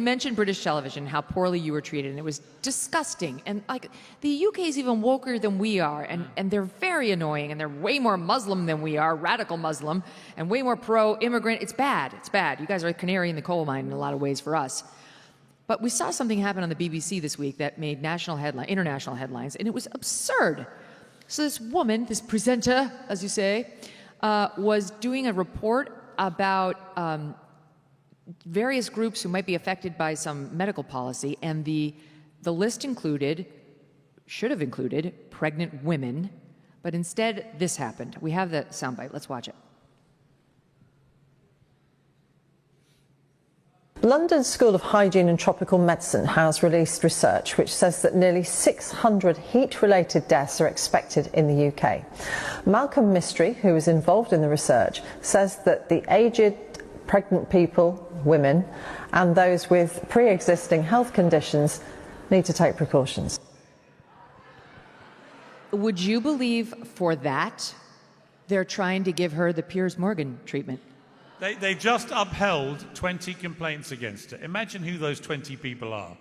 mentioned British television, how poorly you were treated, and it was disgusting. And like, the UK is even woker than we are, and they're very annoying, and they're way more Muslim than we are, radical Muslim, and way more pro-immigrant. It's bad. It's bad. You guys are a canary in the coal mine in a lot of ways for us. But we saw something happen on the BBC this week that made international headlines, and it was absurd. So this woman, this presenter, as you say, was doing a report about various groups who might be affected by some medical policy, and the list should have included pregnant women, but instead this happened. We have the soundbite. Let's watch it. London School of Hygiene and Tropical Medicine has released research which says that nearly 600 heat-related deaths are expected in the UK. Malcolm Mystery, who is involved in the research, says that the aged, pregnant people, women, and those with pre-existing health conditions need to take precautions. Would you believe for that they're trying to give her the Piers Morgan treatment? They just upheld 20 complaints against her. Imagine who those 20 people are,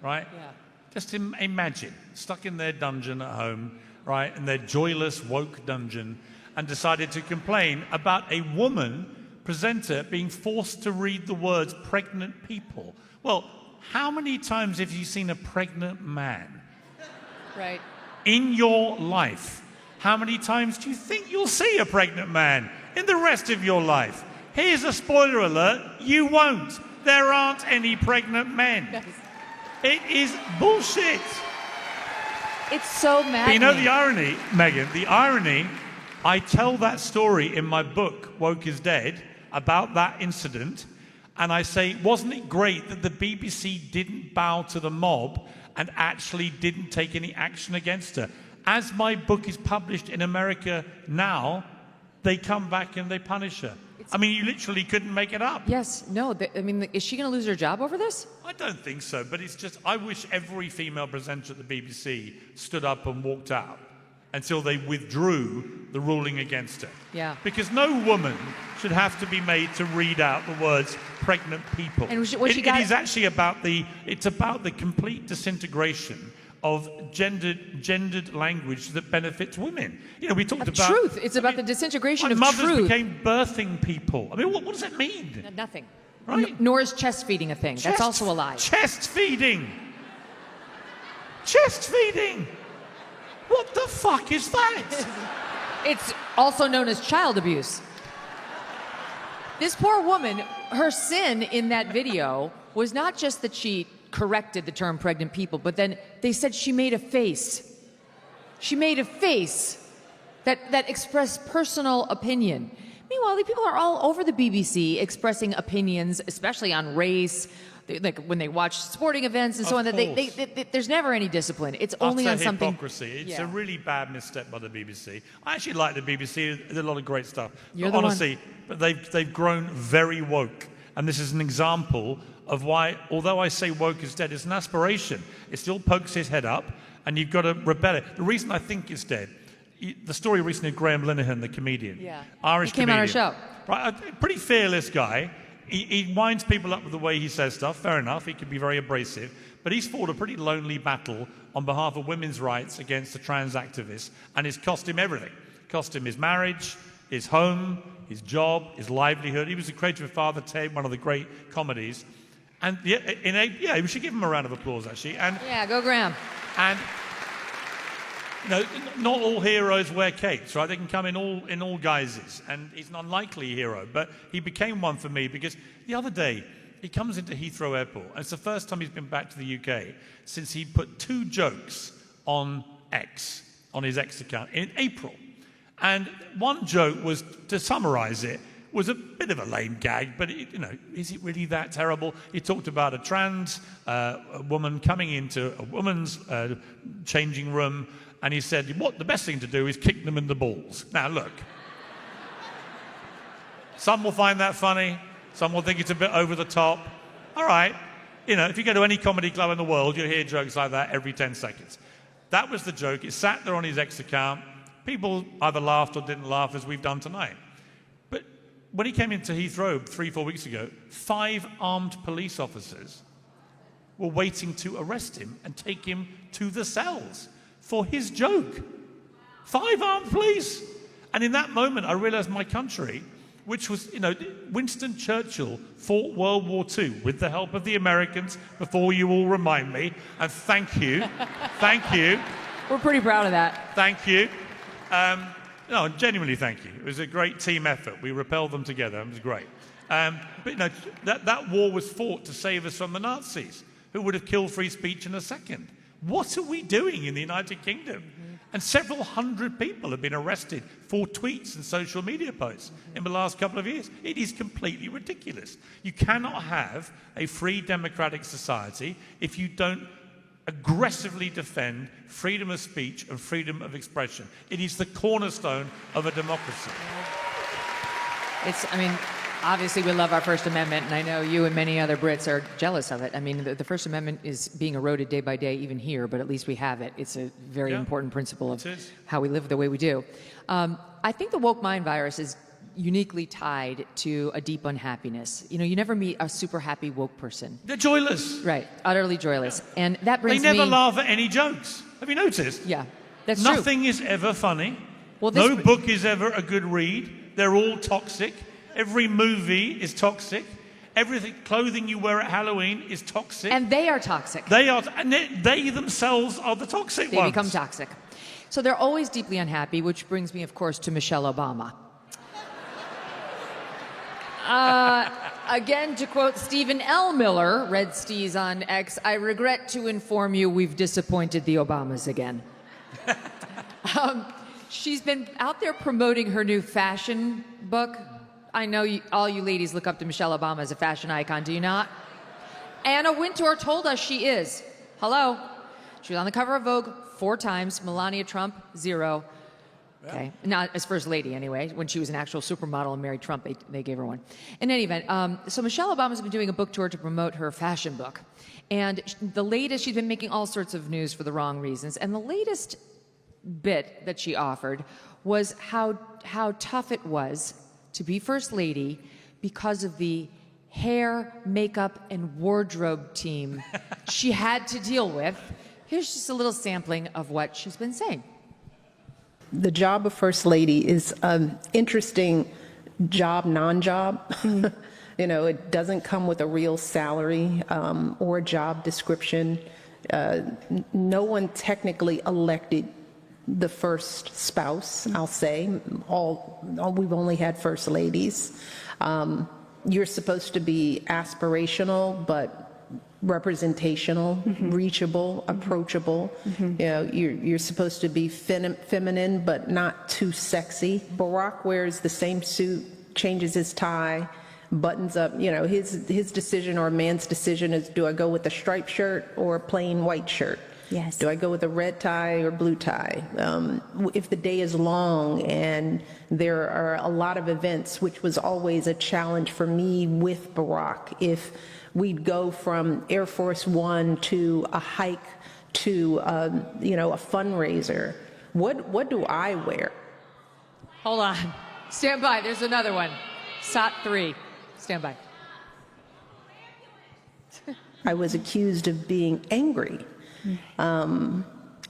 right? Yeah. Just imagine, stuck in their dungeon at home, right, in their joyless, woke dungeon, and decided to complain about a woman presenter being forced to read the words pregnant people. Well, how many times have you seen a pregnant man? Right. In your life? How many times do you think you'll see a pregnant man in the rest of your life? Here's a spoiler alert, you won't. There aren't any pregnant men. Yes. It is bullshit. It's so maddening. But you know the irony, Megyn, the irony, I tell that story in my book, Woke is Dead, about that incident, and I say, wasn't it great that the BBC didn't bow to the mob and actually didn't take any action against her? As my book is published in America now, they come back and they punish her. I mean, you literally couldn't make it up. Yes, no, I mean, is she going to lose her job over this? I don't think so, but it's just, I wish every female presenter at the BBC stood up and walked out until they withdrew the ruling against her. Yeah. Because no woman should have to be made to read out the words pregnant people. And it is actually about the complete disintegration of gendered language that benefits women. You know, we talked about truth. It's about the disintegration of mothers truth. Became birthing people. I mean, what does that mean? Nothing. Right? Nor is chest feeding a thing. That's also a lie. Chest feeding. Chest feeding. What the fuck is that? It's also known as child abuse. This poor woman, her sin in that video was not just that she corrected the term pregnant people, but then they said she made a face. She made a face that expressed personal opinion. Meanwhile, the people are all over the BBC expressing opinions, especially on race, like when they watch sporting events and so on. That there's never any discipline. It's only on something. Hypocrisy. It's a really bad misstep by the BBC. I actually like the BBC. They did a lot of great stuff. You're but the honestly, one. But they've grown very woke, and this is an example of why, although I say woke is dead, it's an aspiration. It still pokes its head up, and you've got to rebel it. The reason I think it's dead, the story recently of Graham Linehan, the comedian, Irish he came comedian, on our show. Right, a pretty fearless guy. He winds people up with the way he says stuff. Fair enough, he can be very abrasive, but he's fought a pretty lonely battle on behalf of women's rights against the trans activists, and it's cost him everything. Cost him his marriage, his home, his job, his livelihood. He was the creator of Father Ted, one of the great comedies. And we should give him a round of applause, actually. And yeah, go Graham. And you know, not all heroes wear capes, right? They can come in all guises, and he's an unlikely hero, but he became one for me because the other day he comes into Heathrow Airport, and it's the first time he's been back to the UK since he put 2 jokes on X, on his X account in April. And one joke was, to summarise it, was a bit of a lame gag, but is it really that terrible? He talked about a trans woman coming into a woman's changing room, and he said, the best thing to do is kick them in the balls. Now, look. Some will find that funny. Some will think it's a bit over the top. All right. If you go to any comedy club in the world, you'll hear jokes like that every 10 seconds. That was the joke. It sat there on his X account. People either laughed or didn't laugh, as we've done tonight. But when he came into Heathrow 3-4 weeks ago, 5 armed police officers were waiting to arrest him and take him to the cells for his joke. 5 armed police. And in that moment, I realized my country, which was, Winston Churchill fought World War II with the help of the Americans, before you all remind me, and thank you. Thank you. We're pretty proud of that. Thank you. No, genuinely thank you. It was a great team effort. We repelled them together. It was great. But that war was fought to save us from the Nazis, who would have killed free speech in a second. What are we doing in the United Kingdom? And several hundred people have been arrested for tweets and social media posts in the last couple of years. It is completely ridiculous. You cannot have a free democratic society if you don't aggressively defend freedom of speech and freedom of expression. It is the cornerstone of a democracy. Obviously, we love our First Amendment, and I know you and many other Brits are jealous of it. I mean, the First Amendment is being eroded day by day, even here, but at least we have it. It's a very important principle of how we live the way we do. I think the woke mind virus is uniquely tied to a deep unhappiness. You know, you never meet a super happy woke person. They're joyless. Right, utterly joyless. And that brings They never laugh at any jokes. Have you noticed? Yeah, that's true. Nothing is ever funny. Well, no book is ever a good read. They're all toxic. Every movie is toxic. Everything, clothing you wear at Halloween is toxic. And they are toxic. They themselves are the toxic ones. They become toxic. So they're always deeply unhappy, which brings me, of course, to Michelle Obama. Again, to quote Stephen L. Miller, Red Steez on X, I regret to inform you we've disappointed the Obamas again. She's been out there promoting her new fashion book. I know all you ladies look up to Michelle Obama as a fashion icon, do you not? Anna Wintour told us she is. Hello. She was on the cover of Vogue 4 times. Melania Trump, 0. Okay, not as first lady anyway. When she was an actual supermodel and married Trump, they gave her one. In any event, so Michelle Obama's been doing a book tour to promote her fashion book. And the latest, she's been making all sorts of news for the wrong reasons. And the latest bit that she offered was how tough it was to be First Lady because of the hair, makeup, and wardrobe team she had to deal with. Here's just a little sampling of what she's been saying. The job of First Lady is an interesting job, non-job. You know, it doesn't come with a real salary or a job description. No one technically elected the first spouse, I'll say. We've only had first ladies. You're supposed to be aspirational, but representational, reachable, approachable. You know, you're supposed to be feminine, but not too sexy. Barack wears the same suit, changes his tie, buttons up. You know, his decision, or a man's decision, is, do I go with a striped shirt or a plain white shirt? Yes. Do I go with a red tie or blue tie? If the day is long and there are a lot of events, which was always a challenge for me with Barack, if we'd go from Air Force One to a hike to a fundraiser, what do I wear? Hold on. Stand by. There's another one. SOT 3. Stand by. I was accused of being angry.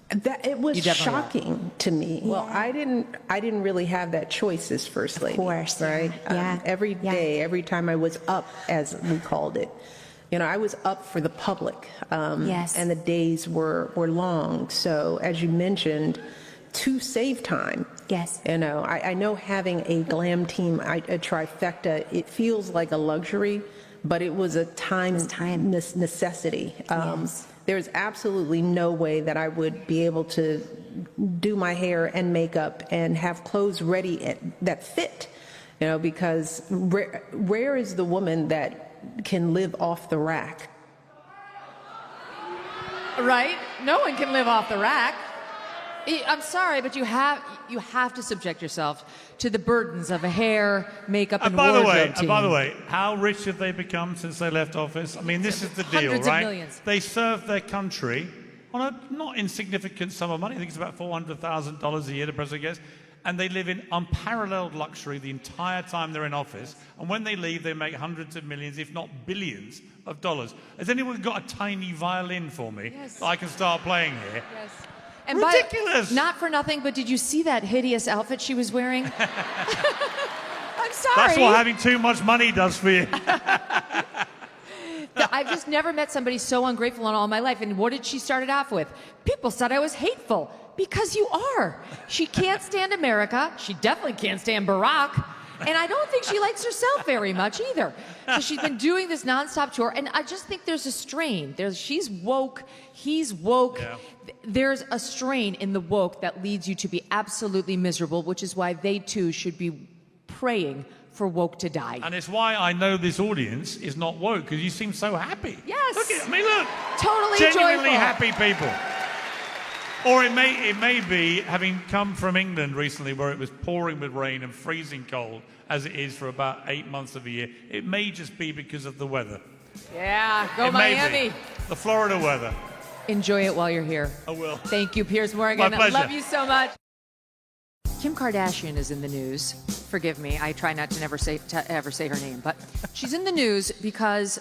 That it was shocking to me. Well, I didn't really have that choice as First Lady. Of course, right? Every day, every time I was up, as we called it, you know, I was up for the public. And the days were long. So, as you mentioned, to save time. Yes. You know, I know having a glam team, a trifecta, it feels like a luxury, but it was a time necessity. There's absolutely no way that I would be able to do my hair and makeup and have clothes ready that fit, you know, because rare is the woman that can live off the rack. Right? No one can live off the rack. I'm sorry, but you have to subject yourself to the burdens of a hair, makeup, and wardrobe team. By the way, how rich have they become since they left office? I mean, this is the deal, Hundreds right? of millions. They serve their country on a not insignificant sum of money. I think it's about $400,000 a year, the president gets. And they live in unparalleled luxury the entire time they're in office. And when they leave, they make hundreds of millions, if not billions, of dollars. Has anyone got a tiny violin for me that I can start playing here? Yes. And ridiculous! Not for nothing, but did you see that hideous outfit she was wearing? I'm sorry. That's what having too much money does for you. I've just never met somebody so ungrateful in all my life. And what did she start it off with? People said I was hateful. Because you are. She can't stand America. She definitely can't stand Barack. And I don't think she likes herself very much either. So she's been doing this nonstop tour, and I just think there's a strain. She's woke, he's woke. Yeah. There's a strain in the woke that leads you to be absolutely miserable, which is why they too should be praying for woke to die. And it's why I know this audience is not woke, because you seem so happy. Yes. Look. Totally Genuinely joyful. happy people. Or it may be, having come from England recently where it was pouring with rain and freezing cold, as it is for about 8 months of the year, it may just be because of the weather. Yeah, go It may Miami. be. The Florida weather. Enjoy it while you're here. I will. Thank you, Piers Morgan. My pleasure. Love you so much. Kim Kardashian is in the news. Forgive me, I try not to ever say her name, but she's in the news because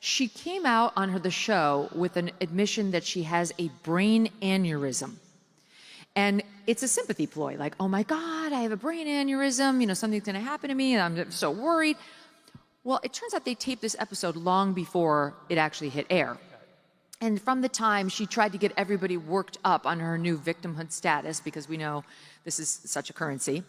she came out on the show with an admission that she has a brain aneurysm. And it's a sympathy ploy, like, oh my God, I have a brain aneurysm, something's gonna happen to me, and I'm so worried. Well, it turns out they taped this episode long before it actually hit air. And from the time she tried to get everybody worked up on her new victimhood status, because we know this is such a currency,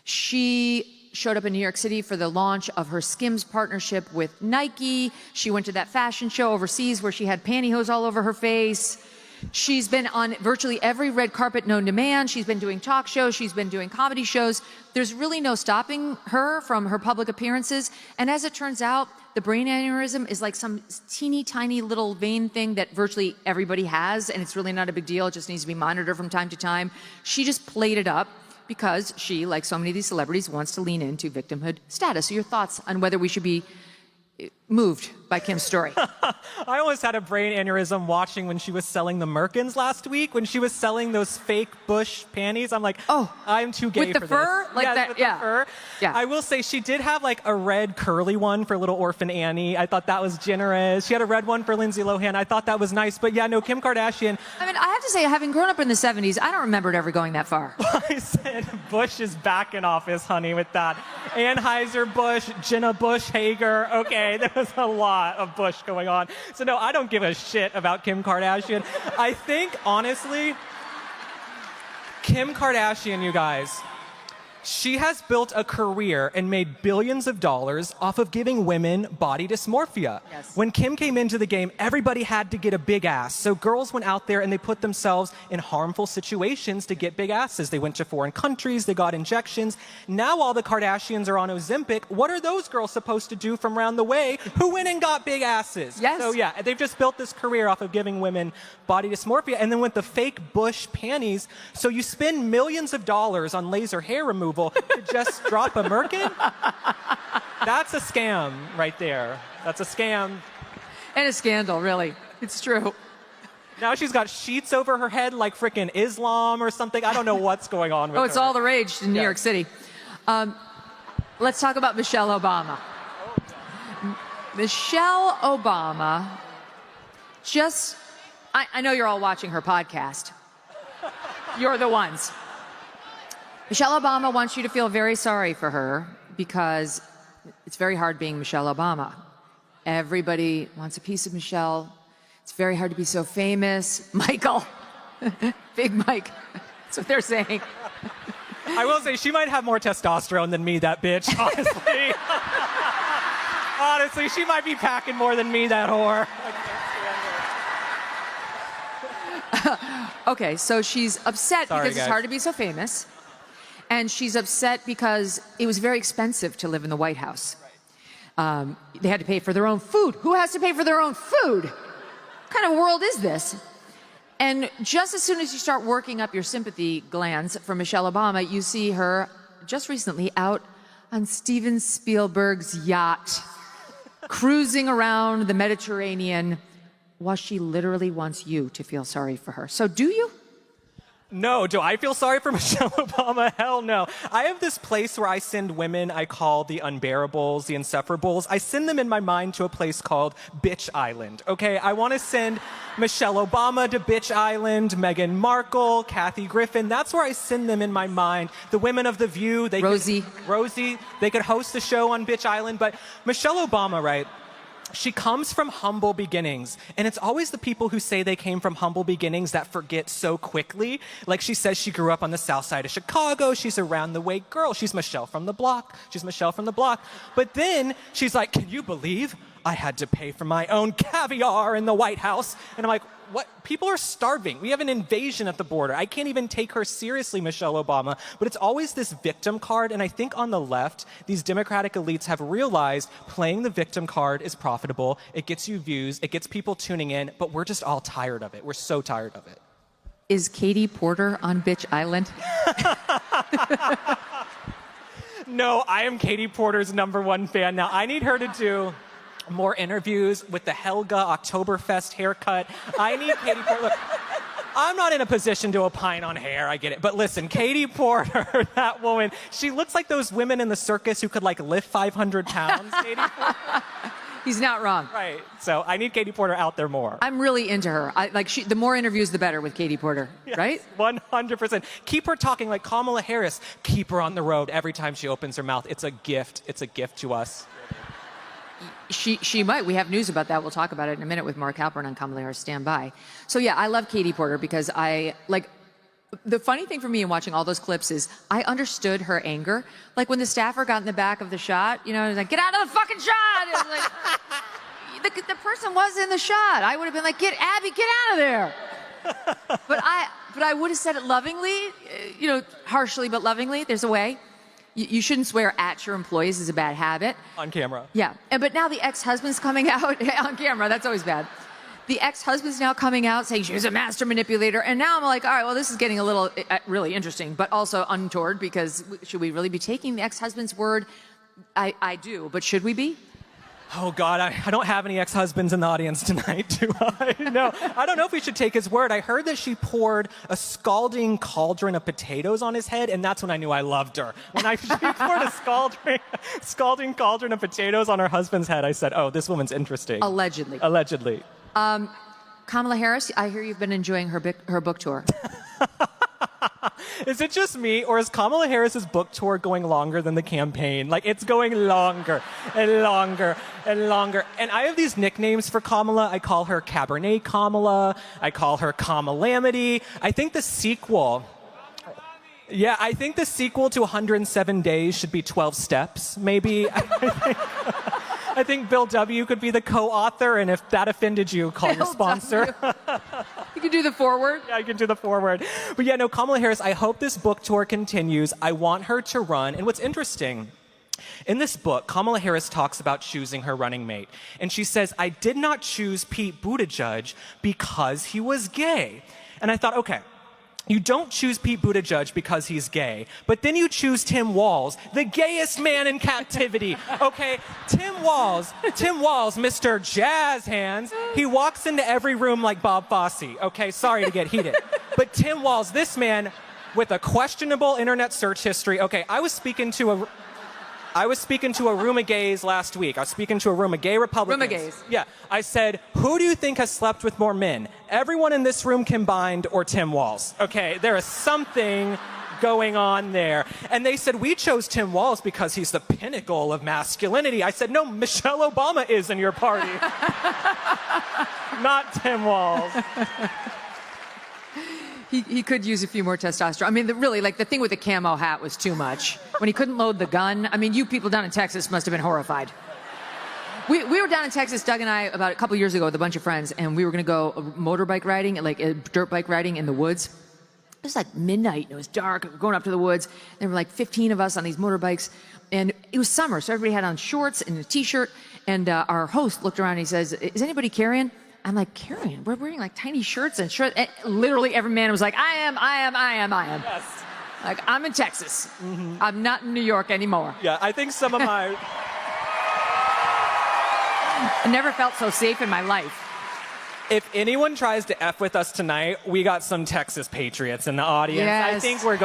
she showed up in New York City for the launch of her Skims partnership with Nike. She went to that fashion show overseas where she had pantyhose all over her face. She's been on virtually every red carpet known to man. She's been doing talk shows. She's been doing comedy shows. There's really no stopping her from her public appearances. And as it turns out, the brain aneurysm is like some teeny tiny little vein thing that virtually everybody has, and it's really not a big deal. It just needs to be monitored from time to time. She just played it up because she, like so many of these celebrities, wants to lean into victimhood status. So your thoughts on whether we should be moved by Kim's story? I almost had a brain aneurysm watching when she was selling the Merkins last week, when she was selling those fake Bush panties. I'm like, oh, I'm too gay with the for fur? this. Like yes, that, with yeah. the fur. Yeah. I will say she did have like a red curly one for little orphan Annie. I thought that was generous. She had a red one for Lindsay Lohan. I thought that was nice. But yeah, no, Kim Kardashian. I mean, I have to say, having grown up in the 70s, I don't remember it ever going that far. I said Bush is back in office, honey, with that. Anheuser-Busch, Jenna Bush Hager. Okay, there was a lot of Bush going on. So no, I don't give a shit about Kim Kardashian. I think, honestly, Kim Kardashian, you guys, she has built a career and made billions of dollars off of giving women body dysmorphia. Yes. When Kim came into the game, everybody had to get a big ass. So girls went out there and they put themselves in harmful situations to get big asses. They went to foreign countries, they got injections. Now all the Kardashians are on Ozempic. What are those girls supposed to do from around the way who went and got big asses? Yes. So yeah, they've just built this career off of giving women body dysmorphia. And then with the fake Bush panties, so you spend millions of dollars on laser hair removal to just drop a merkin? That's a scam right there. That's a scam. And a scandal, really. It's true. Now she's got sheets over her head like frickin' Islam or something. I don't know what's going on with her. Oh, it's all the rage in New York City. Let's talk about Michelle Obama. Michelle Obama I know you're all watching her podcast. You're the ones. Michelle Obama wants you to feel very sorry for her because it's very hard being Michelle Obama. Everybody wants a piece of Michelle. It's very hard to be so famous. Michael, Big Mike, that's what they're saying. I will say she might have more testosterone than me, that bitch, honestly. Honestly, she might be packing more than me, that whore. Okay, so she's upset Sorry, because it's guys. hard to be so famous. And she's upset because it was very expensive to live in the White House. They had to pay for their own food. Who has to pay for their own food? What kind of world is this? And just as soon as you start working up your sympathy glands for Michelle Obama, you see her just recently out on Steven Spielberg's yacht, cruising around the Mediterranean, while she literally wants you to feel sorry for her. So do you? No, do I feel sorry for Michelle Obama? Hell no. I have this place where I send women I call the unbearables, the insufferable. I send them in my mind to a place called Bitch Island. Okay, I want to send Michelle Obama to Bitch Island, Meghan Markle, Kathy Griffin. That's where I send them in my mind. The women of The View. Rosie, they could host a show on Bitch Island. But Michelle Obama, right? she comes from humble beginnings. And it's always the people who say they came from humble beginnings that forget so quickly. Like she says she grew up on the south side of Chicago. She's a round-the-way girl. She's Michelle from the block. She's Michelle from the block. But then she's like, can you believe I had to pay for my own caviar in the White House? And I'm like, what? People are starving. We have an invasion at the border. I can't even take her seriously, Michelle Obama. But it's always this victim card. And I think on the left, these Democratic elites have realized playing the victim card is profitable. It gets you views. It gets people tuning in. But we're just all tired of it. We're so tired of it. Is Katie Porter on Bitch Island? No, I am Katie Porter's #1 fan. Now, I need her to do more interviews with the Helga Oktoberfest haircut. I need Katie Porter. Look, I'm not in a position to opine on hair. I get it. But listen, Katie Porter, that woman, she looks like those women in the circus who could like lift 500 pounds. Katie Porter. He's not wrong. Right. So I need Katie Porter out there more. I'm really into her. The more interviews, the better with Katie Porter, yes, right? 100%. Keep her talking like Kamala Harris. Keep her on the road every time she opens her mouth. It's a gift. It's a gift to us. She might. We have news about that. We'll talk about it in a minute with Mark Halpern on Kamala Harris. Stand by. So yeah, I love Katie Porter because the funny thing for me in watching all those clips is I understood her anger. Like when the staffer got in the back of the shot, you know, it was like, get out of the fucking shot. It was like, the person was in the shot. I would have been like, Abby, get out of there. But I would have said it lovingly, you know, harshly but lovingly. There's a way. You shouldn't swear at your employees is a bad habit. On camera. Yeah. But now the ex-husband's coming out on camera. That's always bad. The ex-husband's now coming out saying she was a master manipulator. And now I'm like, all right, well, this is getting a little really interesting, but also untoward because should we really be taking the ex-husband's word? I do, but should we be? Oh, God, I don't have any ex-husbands in the audience tonight, do I? No, I don't know if we should take his word. I heard that she poured a scalding cauldron of potatoes on his head, and that's when I knew I loved her. When she poured a scalding cauldron of potatoes on her husband's head, I said, oh, this woman's interesting. Allegedly. Allegedly. Kamala Harris, I hear you've been enjoying her book tour. Is it just me, or is Kamala Harris's book tour going longer than the campaign? Like, it's going longer and longer and longer. And I have these nicknames for Kamala. I call her Cabernet Kamala. I call her Kamalamity. I think the sequel... Yeah, I think the sequel to 107 Days should be 12 Steps, maybe. I think Bill W. could be the co-author, and if that offended you, call your sponsor. You can do the foreword. Yeah, I can do the foreword. But yeah, no, Kamala Harris, I hope this book tour continues. I want her to run. And what's interesting, in this book, Kamala Harris talks about choosing her running mate. And she says, I did not choose Pete Buttigieg because he was gay. And I thought, okay, you don't choose Pete Buttigieg because he's gay, but then you choose Tim Walz, the gayest man in captivity. Okay, Tim Walz, Mr. Jazz Hands, he walks into every room like Bob Fosse. Okay, sorry to get heated. But Tim Walz, this man with a questionable internet search history. Okay, I was speaking to a room of gays last week. I was speaking to a room of gay Republicans. Room of gays. Yeah. I said, who do you think has slept with more men? Everyone in this room combined or Tim Walz? Okay, there is something going on there. And they said, we chose Tim Walz because he's the pinnacle of masculinity. I said, no, Michelle Obama is in your party. Not Tim Walz. He could use a few more testosterone. I mean, really, like the thing with the camo hat was too much. When he couldn't load the gun, I mean, you people down in Texas must have been horrified. We were down in Texas, Doug and I, about a couple years ago with a bunch of friends, and we were going to go motorbike riding, like dirt bike riding in the woods. It was like midnight, and it was dark, we were going up to the woods. There were like 15 of us on these motorbikes, and it was summer, so everybody had on shorts and a T-shirt, and our host looked around and he says, is anybody carrying? I'm like, carrying? We're wearing like tiny shirts and shirts. And literally every man was like, I am. Yes. Like, I'm in Texas. Mm-hmm. I'm not in New York anymore. Yeah, I think some of my... I never felt so safe in my life. If anyone tries to F with us tonight, we got some Texas patriots in the audience. Yes. I think we're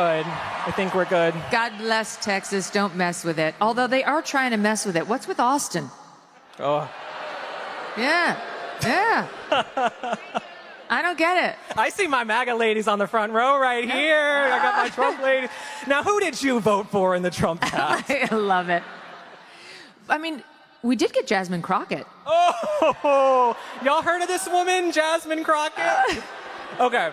good. God bless Texas. Don't mess with it. Although they are trying to mess with it. What's with Austin? Oh. Yeah. I don't get it. I see my MAGA ladies on the front row right here. I got my Trump ladies. Now, who did you vote for in the Trump cast? I love it. I mean, we did get Jasmine Crockett. Oh, y'all heard of this woman, Jasmine Crockett? Okay.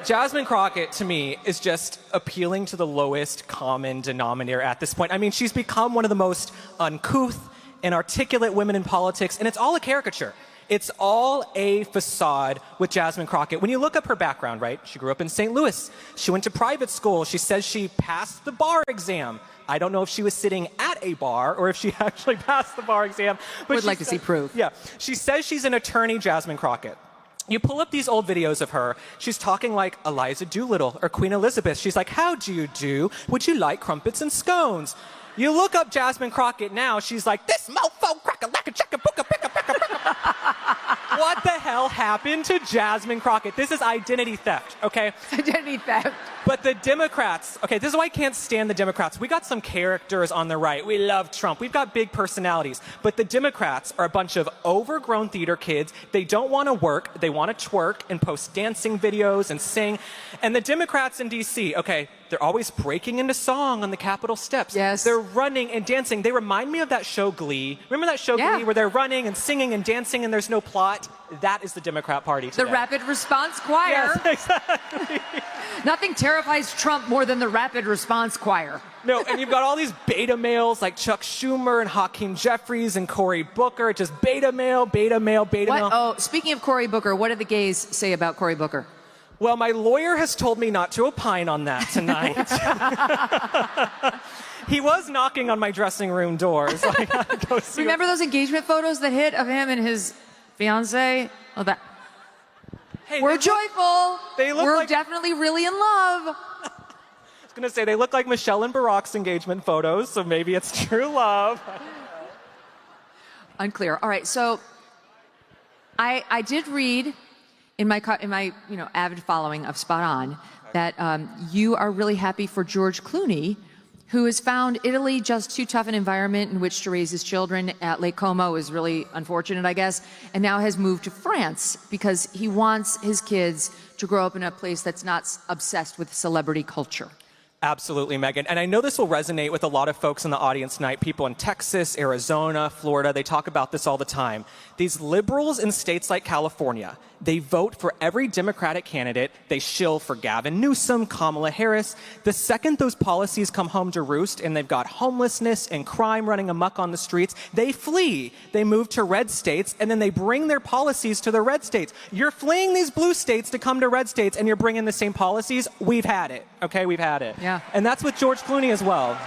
Jasmine Crockett, to me, is just appealing to the lowest common denominator at this point. I mean, she's become one of the most uncouth and articulate women in politics, and it's all a caricature. It's all a facade with Jasmine Crockett. When you look up her background, right? She grew up in St. Louis. She went to private school. She says she passed the bar exam. I don't know if she was sitting at a bar or if she actually passed the bar exam. But Would like to see proof. Yeah. She says she's an attorney, Jasmine Crockett. You pull up these old videos of her, she's talking like Eliza Doolittle or Queen Elizabeth. She's like, how do you do? Would you like crumpets and scones? You look up Jasmine Crockett now, she's like, this mofo crack-a-lack-a-checka booka picka picka picka. What the hell happened to Jasmine Crockett? This is identity theft, okay? Identity theft. But the Democrats, okay, this is why I can't stand the Democrats. We got some characters on the right. We love Trump. We've got big personalities. But the Democrats are a bunch of overgrown theater kids. They don't want to work. They want to twerk and post dancing videos and sing. And the Democrats in D.C., okay, they're always breaking into song on the Capitol steps. Yes. They're running and dancing. They remind me of that show Glee. Remember that show Glee where they're running and singing and dancing and there's no plot? That is the Democrat Party today. The Rapid Response Choir. Yes, exactly. Nothing terrifies Trump more than the Rapid Response Choir. No, and you've got all these beta males like Chuck Schumer and Hakeem Jeffries and Cory Booker. Just beta male, beta male, beta male. Oh, speaking of Cory Booker, what did the gays say about Cory Booker? Well, my lawyer has told me not to opine on that tonight. He was knocking on my dressing room door, so I gotta go see. Remember those engagement photos that hit of him and his fiancée? Oh, that. Hey, We're joyful. We're like, definitely really in love. I was gonna say they look like Michelle and Barack's engagement photos, so maybe it's true love. Unclear. All right, so I did read in my avid following of Spot On that you are really happy for George Clooney, who has found Italy just too tough an environment in which to raise his children. At Lake Como is really unfortunate, I guess, and now has moved to France because he wants his kids to grow up in a place that's not obsessed with celebrity culture. Absolutely, Megyn. And I know this will resonate with a lot of folks in the audience tonight, people in Texas, Arizona, Florida. They talk about this all the time. These liberals in states like California, they vote for every Democratic candidate. They shill for Gavin Newsom, Kamala Harris. The second those policies come home to roost and they've got homelessness and crime running amok on the streets, they flee. They move to red states, and then they bring their policies to the red states. You're fleeing these blue states to come to red states, and you're bringing the same policies. We've had it, okay? We've had it. Yeah. And that's with George Clooney as well.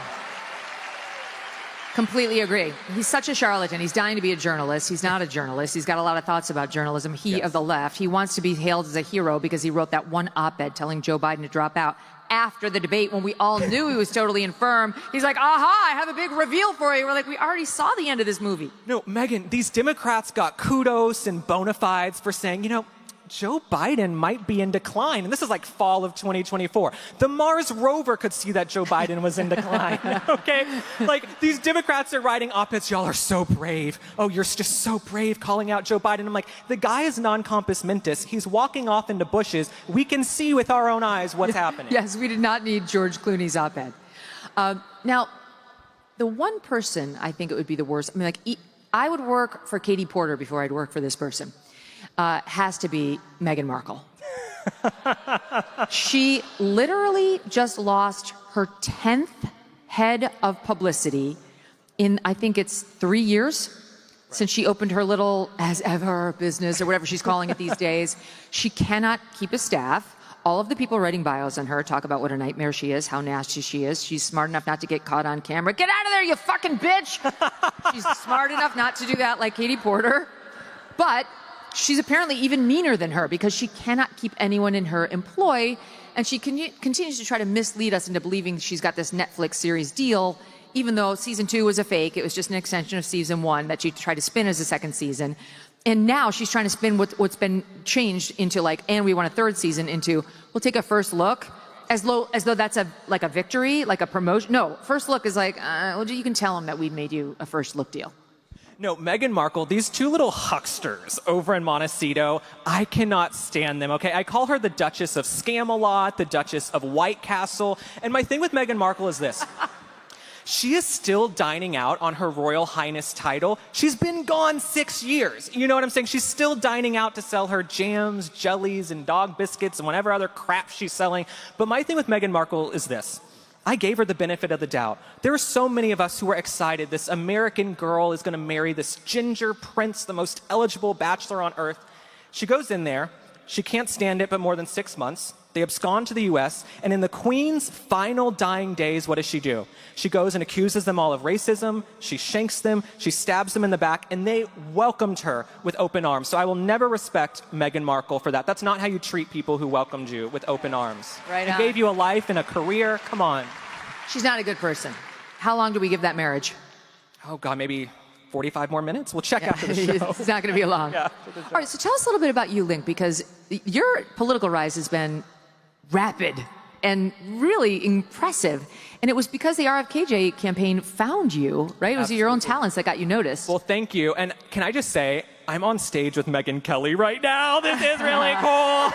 Completely agree. He's such a charlatan. He's dying to be a journalist. He's not a journalist. He's got a lot of thoughts about journalism. He of the left. He wants to be hailed as a hero because he wrote that one op-ed telling Joe Biden to drop out after the debate when we all knew he was totally infirm. He's like, aha, I have a big reveal for you. We're like, we already saw the end of this movie. No, Megyn, these Democrats got kudos and bona fides for saying, you know, Joe Biden might be in decline. And this is like fall of 2024. The Mars rover could see that Joe Biden was in decline. Okay? Like, these Democrats are writing op-eds. Y'all are so brave. Oh, you're just so brave calling out Joe Biden. I'm like, the guy is non-compos mentis. He's walking off into bushes. We can see with our own eyes what's happening. Yes, we did not need George Clooney's op-ed. Now, the one person I think it would be the worst, I mean, like, I would work for Katie Porter before I'd work for this person. Has to be Meghan Markle. She literally just lost her 10th head of publicity in, I think it's 3 years since she opened her little as ever business or whatever she's calling it these days. She cannot keep a staff. All of the people writing bios on her talk about what a nightmare she is, how nasty she is. She's smart enough not to get caught on camera. Get out of there, you fucking bitch! She's smart enough not to do that like Katie Porter. But she's apparently even meaner than her because she cannot keep anyone in her employ, and she continues to try to mislead us into believing she's got this Netflix series deal, even though season 2 was a fake. It was just an extension of season 1 that she tried to spin as a second season. And now she's trying to spin what's been changed into like, and we want a third season into, we'll take a first look, as though that's a victory, like a promotion. No, first look is like, well, you can tell them that we've made you a first look deal. No, Meghan Markle, these two little hucksters over in Montecito, I cannot stand them, okay? I call her the Duchess of Scam-A-Lot, the Duchess of White Castle, and my thing with Meghan Markle is this. She is still dining out on her Royal Highness title. She's been gone 6 years. You know what I'm saying? She's still dining out to sell her jams, jellies, and dog biscuits and whatever other crap she's selling. But my thing with Meghan Markle is this. I gave her the benefit of the doubt. There are so many of us who were excited. This American girl is going to marry this ginger prince, the most eligible bachelor on earth. She goes in there. She can't stand it but more than 6 months. They abscond to the U.S., and in the Queen's final dying days, what does she do? She goes and accuses them all of racism, she shanks them, she stabs them in the back, and they welcomed her with open arms. So I will never respect Meghan Markle for that. That's not how you treat people who welcomed you with open arms. Right on. Who gave you a life and a career. Come on. She's not a good person. How long do we give that marriage? Oh, God, maybe 45 more minutes? We'll check after the show. It's not going to be long. Yeah. All right, so tell us a little bit about you, Link, because your political rise has been rapid and really impressive. And it was because the RFKJ campaign found you, right? It was your own talents that got you noticed. Well, thank you. And can I just say, I'm on stage with Megyn Kelly right now. This is really cool.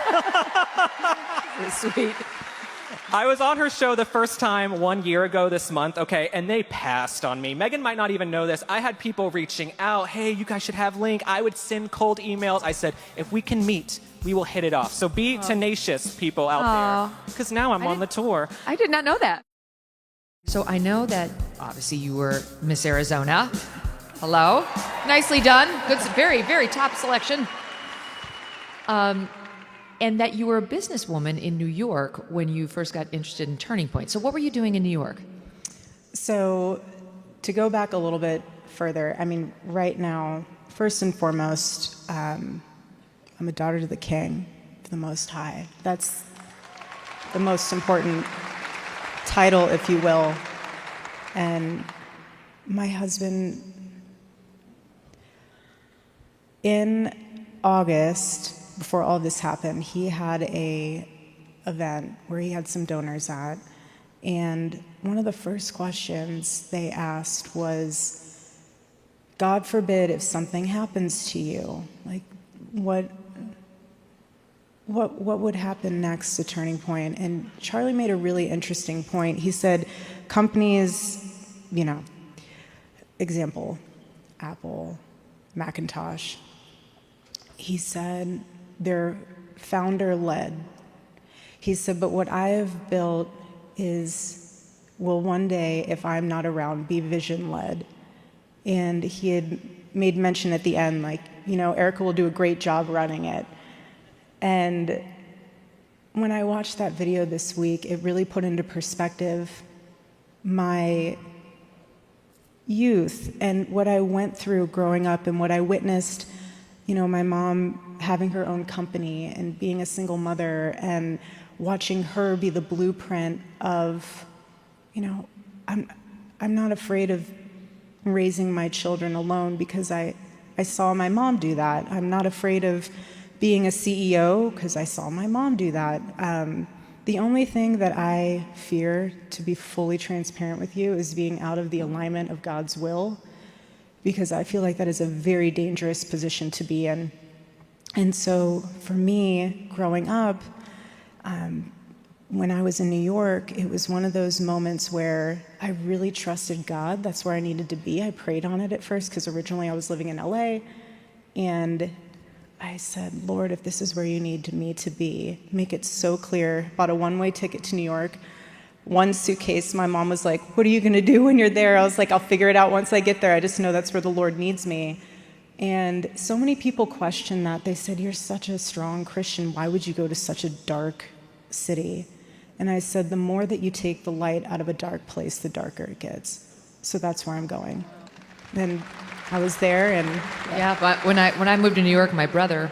Sweet. I was on her show the first time 1 year ago this month, okay, and they passed on me. Megyn might not even know this. I had people reaching out, hey, you guys should have Link. I would send cold emails. I said, if we can meet, we will hit it off. So be tenacious, people out there, because now I'm on the tour. I did not know that. So I know that obviously you were Miss Arizona. Hello. Nicely done. Good, very, very top selection. And that you were a businesswoman in New York when you first got interested in Turning Point. So what were you doing in New York? So to go back a little bit further, I mean, right now, first and foremost, I'm a daughter to the King, to the Most High. That's the most important title, if you will. And my husband, in August, before all this happened, he had a event where he had some donors at, and one of the first questions they asked was, God forbid if something happens to you, like what would happen next to Turning Point? And Charlie made a really interesting point. He said companies, you know, example, Apple, Macintosh, he said they're founder-led. He said, but what I have built will one day, if I'm not around, be vision-led. And he had made mention at the end, like, you know, Erika will do a great job running it. And when I watched that video this week, it really put into perspective my youth and what I went through growing up and what I witnessed, you know, my mom having her own company and being a single mother and watching her be the blueprint of, you know, I'm not afraid of raising my children alone because I saw my mom do that. I'm not afraid of being a CEO because I saw my mom do that. The only thing that I fear, to be fully transparent with you, is being out of the alignment of God's will, because I feel like that is a very dangerous position to be in. And so for me, growing up, when I was in New York, it was one of those moments where I really trusted God. That's where I needed to be. I prayed on it at first because originally I was living in LA, and I said, Lord, if this is where you need me to be, make it so clear. Bought a one-way ticket to New York. One suitcase, my mom was like, what are you going to do when you're there? I was like, I'll figure it out once I get there. I just know that's where the Lord needs me. And so many people question that. They said, you're such a strong Christian. Why would you go to such a dark city? And I said, the more that you take the light out of a dark place, the darker it gets. So that's where I'm going. And I was there, and yeah. But when I moved to New York, my brother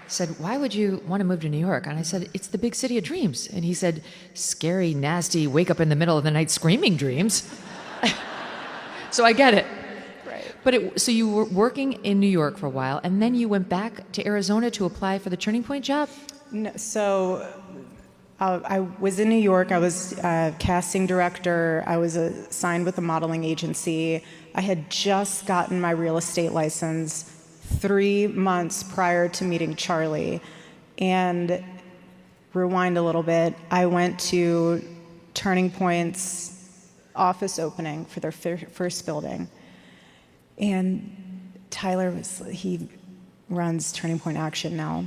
said, why would you want to move to New York? And I said, it's the big city of dreams. And he said, scary, nasty, wake up in the middle of the night screaming dreams. So I get it. Right. But so you were working in New York for a while, and then you went back to Arizona to apply for the Turning Point job? No, so I was in New York. I was a casting director. I was signed with a modeling agency. I had just gotten my real estate license 3 months prior to meeting Charlie. And rewind a little bit, I went to Turning Point's office opening for their first building. And Tyler he runs Turning Point Action now.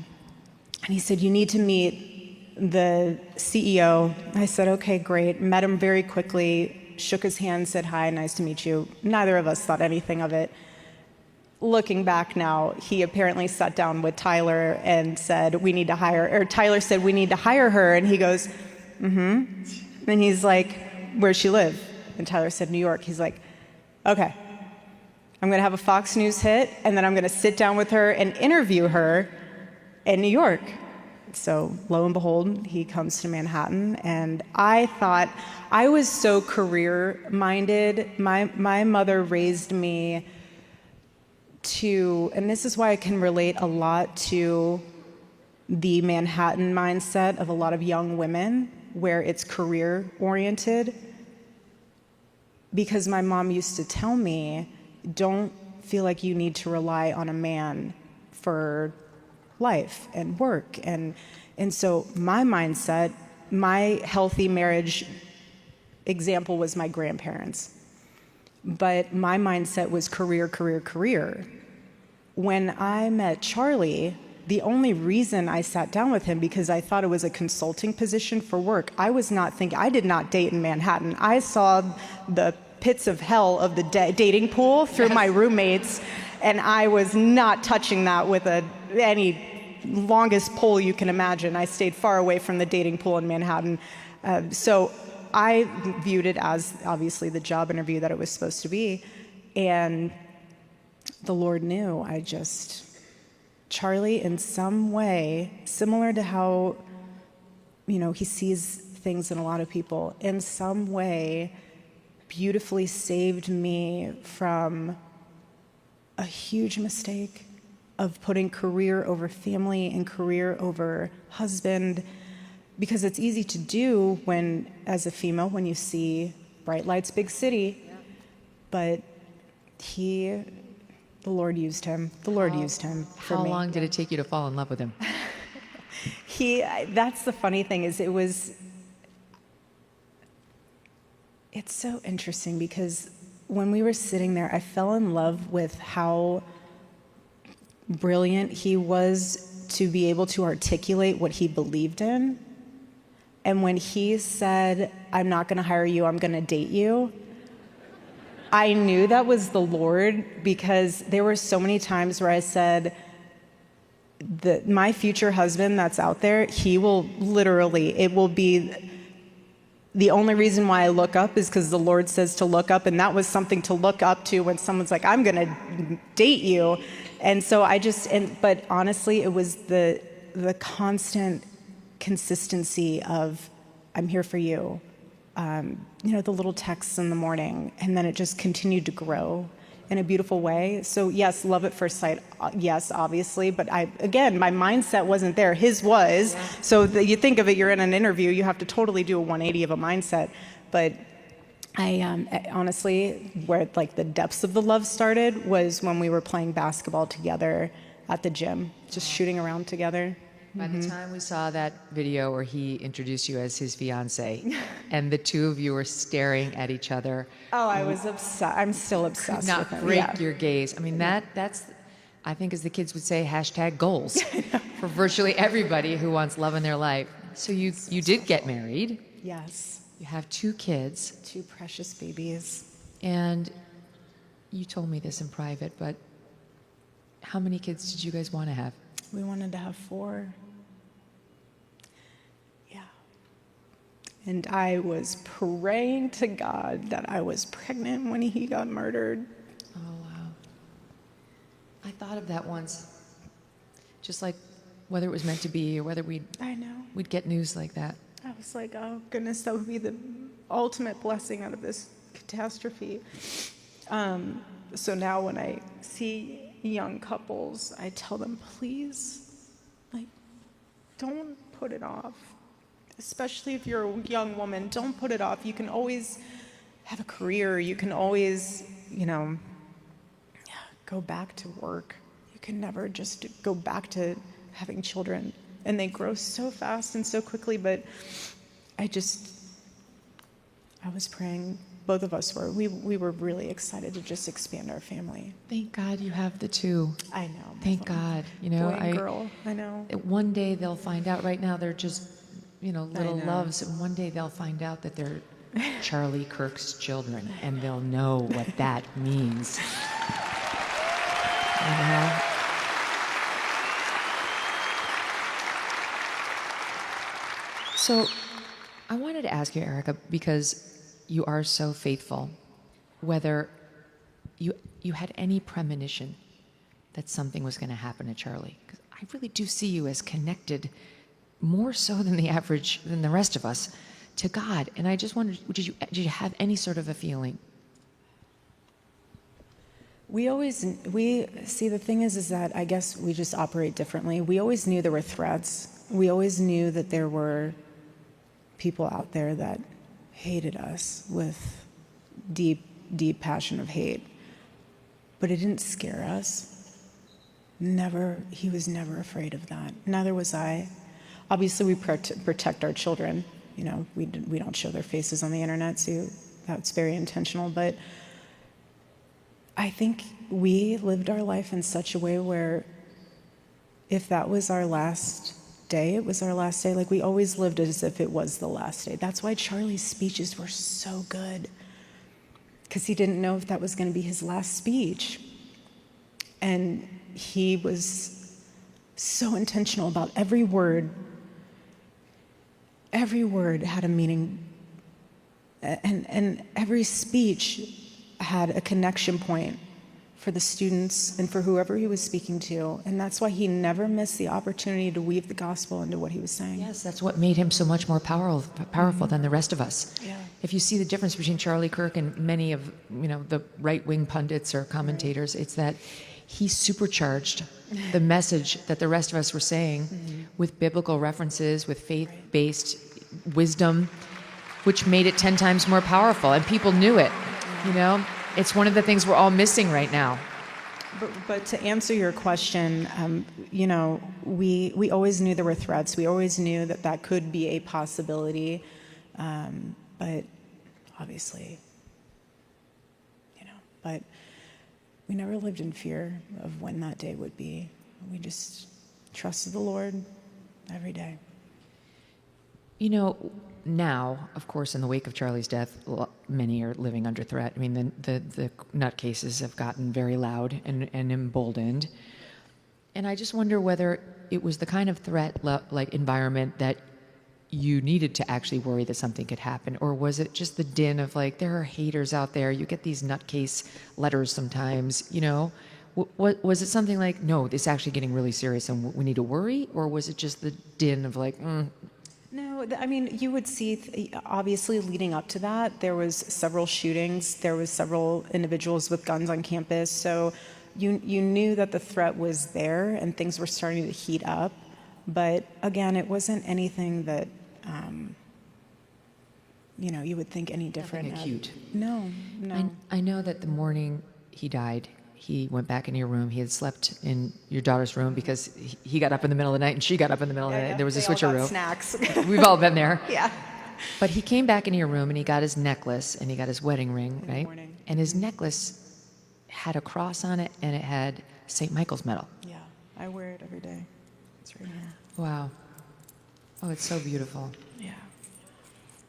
And he said, you need to meet the CEO. I said, okay, great. Met him very quickly, shook his hand, said, hi, nice to meet you. Neither of us thought anything of it. Looking back now, he apparently sat down with Tyler and said, we need to hire, or Tyler said, we need to hire her. And he goes, mm-hmm. And he's like, where's she live? And Tyler said, New York. He's like, okay, I'm going to have a Fox News hit, and then I'm going to sit down with her and interview her in New York. So lo and behold, he comes to Manhattan, and I thought, I was so career-minded. My mother raised me to, and this is why I can relate a lot to the Manhattan mindset of a lot of young women, where it's career-oriented, because my mom used to tell me, don't feel like you need to rely on a man for life and work. And so my mindset, my healthy marriage example was my grandparents. But my mindset was career, career, career. When I met Charlie, the only reason I sat down with him because I thought it was a consulting position for work. I did not date in Manhattan. I saw the pits of hell of the dating pool through my roommates, and I was not touching that with any longest pole you can imagine. I stayed far away from the dating pool in Manhattan. So I viewed it as obviously the job interview that it was supposed to be. And the Lord knew. Charlie, in some way, similar to how, he sees things in a lot of people, in some way, beautifully saved me from a huge mistake of putting career over family and career over husband, because it's easy to do when, as a female, when you see bright lights, big city, but the Lord used him. The Lord used him for me. How long did it take you to fall in love with him? That's the funny thing is it's so interesting because when we were sitting there, I fell in love with how brilliant he was to be able to articulate what he believed in. And when he said, I'm not going to hire you, I'm going to date you, I knew that was the Lord, because there were so many times where I said, my future husband that's out there, it will be, the only reason why I look up is because the Lord says to look up, and that was something to look up to when someone's like, I'm going to date you. And so but honestly, it was the constant consistency of, I'm here for you. The little texts in the morning, and then it just continued to grow in a beautiful way. So yes, love at first sight, yes, obviously, but my mindset wasn't there. His was. Yeah. So you think of it, you're in an interview, you have to totally do a 180 of a mindset. But I honestly, where the depths of the love started was when we were playing basketball together at the gym, just shooting around together. By the time we saw that video where he introduced you as his fiance, and the two of you were staring at each other. Oh, I was obsessed. I'm still obsessed with him. Could not break your gaze. I mean, that's, I think, as the kids would say, #goals for virtually everybody who wants love in their life. So you did get married. Yes. You have 2 kids. 2 precious babies. And you told me this in private, but how many kids did you guys want to have? We wanted to have 4. Yeah. And I was praying to God that I was pregnant when he got murdered. Oh, wow. I thought of that once. Just like whether it was meant to be or whether we'd get news like that. I was like, oh, goodness, that would be the ultimate blessing out of this catastrophe. So now when I see young couples, I tell them, please, don't put it off. Especially if you're a young woman, don't put it off. You can always have a career. You can always, go back to work. You can never just go back to having children. And they grow so fast and so quickly, but I was praying both of us were. We were really excited to just expand our family. Thank God you have the two. I know. Thank God. You know, Boy and girl. I know. One day they'll find out. Right now they're just, little know. loves, and one day they'll find out that they're Charlie Kirk's children, and they'll know what that means. You know? So I wanted to ask you, Erika, because you are so faithful, whether you had any premonition that something was going to happen to Charlie. Because I really do see you as connected, more so than the rest of us, to God. And I just wondered, did you have any sort of a feeling? We see, the thing is that I guess we just operate differently. We always knew there were threats. We always knew that there were people out there that hated us with deep, deep passion of hate. But it didn't scare us. Never, he was never afraid of that. Neither was I. Obviously, we protect our children. You know, we don't show their faces on the internet, so that's very intentional. But I think we lived our life in such a way where if that was our last day, it was our last day. Like, we always lived as if it was the last day. That's why Charlie's speeches were so good, because he didn't know if that was going to be his last speech. And he was so intentional about every word. Every word had a meaning, and every speech had a connection point for the students and for whoever he was speaking to. And that's why he never missed the opportunity to weave the gospel into what he was saying. Yes, that's what made him so much more powerful than the rest of us. Yeah. If you see the difference between Charlie Kirk and many of the right-wing pundits or commentators, it's that he supercharged the message that the rest of us were saying with biblical references, with faith-based wisdom, which made it 10 times more powerful. And people knew it, It's one of the things we're all missing right now. But to answer your question, we always knew there were threats. We always knew that could be a possibility. But obviously, but we never lived in fear of when that day would be. We just trusted the Lord every day. Now, of course, in the wake of Charlie's death, many are living under threat. I mean, the nutcases have gotten very loud and emboldened. And I just wonder whether it was the kind of threat like environment that you needed to actually worry that something could happen, or was it just the din of there are haters out there, you get these nutcase letters sometimes, was it something like, no, it's actually getting really serious and we need to worry, or was it just the din of No, I mean, you would see, obviously leading up to that, there was several shootings, there was several individuals with guns on campus, so you knew that the threat was there and things were starting to heat up, but again, it wasn't anything that, you would think any different. Nothing acute. No. I know that the morning he died, he went back into your room. He had slept in your daughter's room because he got up in the middle of the night and she got up in the middle of the night. There was a switcheroo. Snacks. We've all been there. Yeah. But he came back into your room and he got his necklace and he got his wedding ring, right? And his necklace had a cross on it and it had St. Michael's medal. Yeah, I wear it every day. It's right here. Wow. Oh, it's so beautiful. Yeah.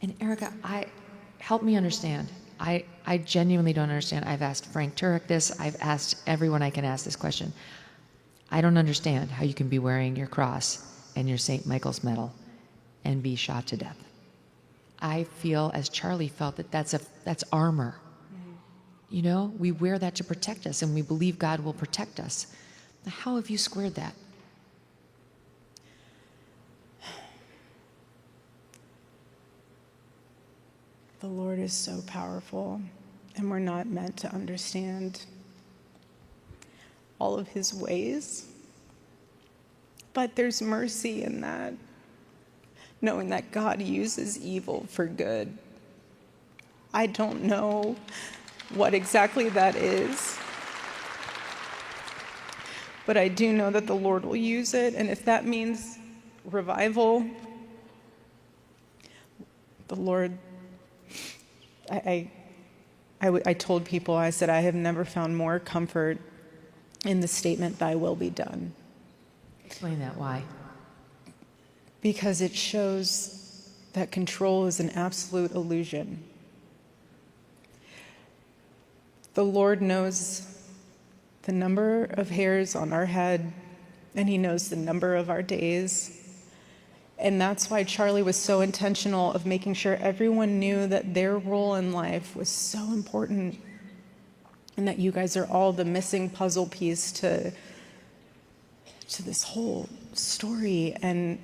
And Erika, help me understand. I genuinely don't understand. I've asked Frank Turek this. I've asked everyone I can ask this question. I don't understand how you can be wearing your cross and your St. Michael's medal and be shot to death. I feel, as Charlie felt, that's armor. Mm-hmm. We wear that to protect us, and we believe God will protect us. How have you squared that? The Lord is so powerful, and we're not meant to understand all of his ways. But there's mercy in that, knowing that God uses evil for good. I don't know what exactly that is, but I do know that the Lord will use it, and if that means revival, the Lord, I told people, I said, I have never found more comfort in the statement, "Thy will be done." Explain that. Why? Because it shows that control is an absolute illusion. The Lord knows the number of hairs on our head, and He knows the number of our days. And that's why Charlie was so intentional of making sure everyone knew that their role in life was so important, and that you guys are all the missing puzzle piece to this whole story. And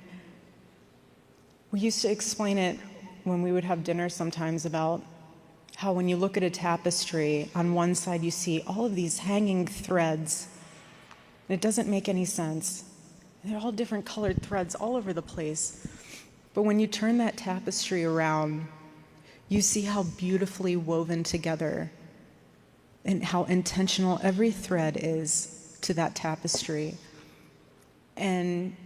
we used to explain it when we would have dinner sometimes about how when you look at a tapestry, on one side you see all of these hanging threads, and it doesn't make any sense. They're all different colored threads all over the place. But when you turn that tapestry around, you see how beautifully woven together and how intentional every thread is to that tapestry. And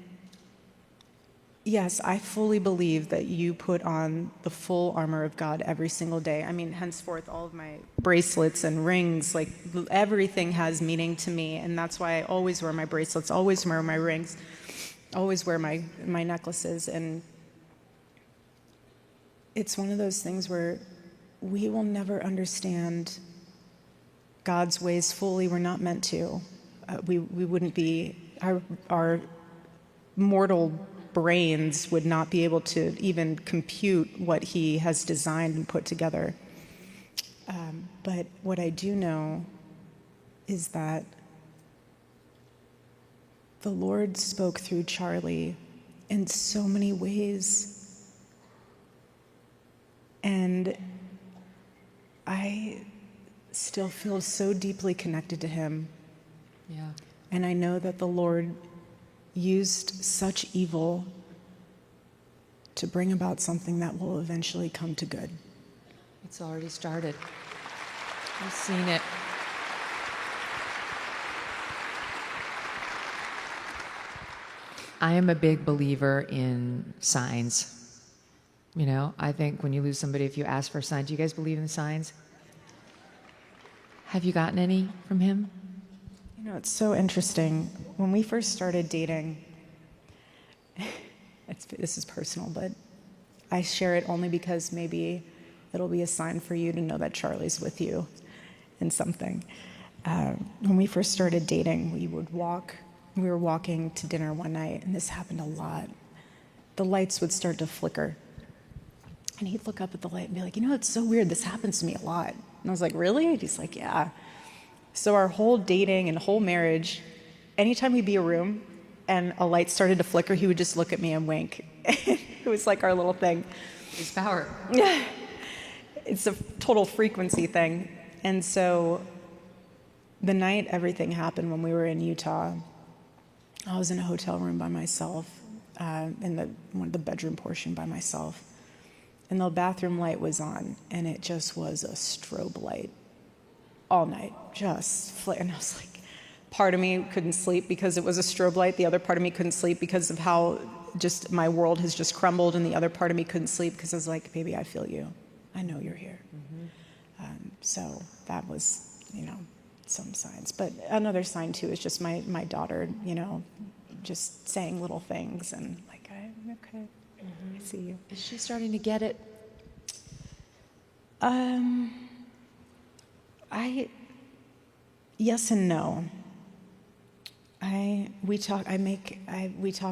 yes, I fully believe that you put on the full armor of God every single day. I mean, henceforth, all of my bracelets and rings, like everything has meaning to me. And that's why I always wear my bracelets, always wear my rings, always wear my necklaces. And it's one of those things where we will never understand God's ways fully. We're not meant to. We wouldn't be, our mortal brains would not be able to even compute what He has designed and put together. But what I do know is that the Lord spoke through Charlie in so many ways. And I still feel so deeply connected to him. Yeah. And I know that the Lord used such evil to bring about something that will eventually come to good. It's already started. I've seen it. I am a big believer in signs. You know, I think when you lose somebody, if you ask for a sign, do you guys believe in signs? Have you gotten any from him? You know, it's so interesting. When we first started dating, this is personal, but I share it only because maybe it'll be a sign for you to know that Charlie's with you in something. When we first started dating, we were walking to dinner one night, and this happened a lot. The lights would start to flicker. And he'd look up at the light and be like, you know, it's so weird. This happens to me a lot. And I was like, really? And he's like, yeah. So our whole dating and whole marriage, anytime we'd be in a room and a light started to flicker, he would just look at me and wink. It was like our little thing. His power. It's a total frequency thing. And so the night everything happened when we were in Utah, I was in a hotel room by myself, in the bedroom portion by myself. And the bathroom light was on, and it just was a strobe light all night, and I was like, part of me couldn't sleep because it was a strobe light. The other part of me couldn't sleep because of how just my world has just crumbled, and the other part of me couldn't sleep because I was like, baby, I feel you. I know you're here. Mm-hmm. So that was, some signs. But another sign, too, is just my daughter, just saying little things, and like, I'm okay. I see you. Is she starting to get it? Yes and no. We talk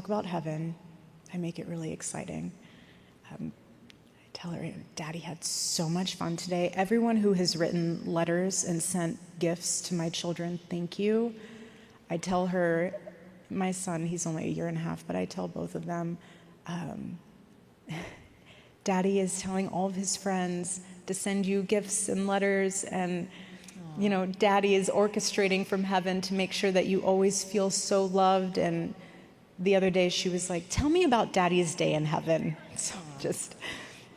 about heaven. I make it really exciting. I tell her, Daddy had so much fun today. Everyone who has written letters and sent gifts to my children, thank you. I tell her, my son, he's only 1.5 years, but I tell both of them, Daddy is telling all of his friends to send you gifts and letters, and Daddy is orchestrating from heaven to make sure that you always feel so loved. And the other day she was like, tell me about Daddy's day in heaven. So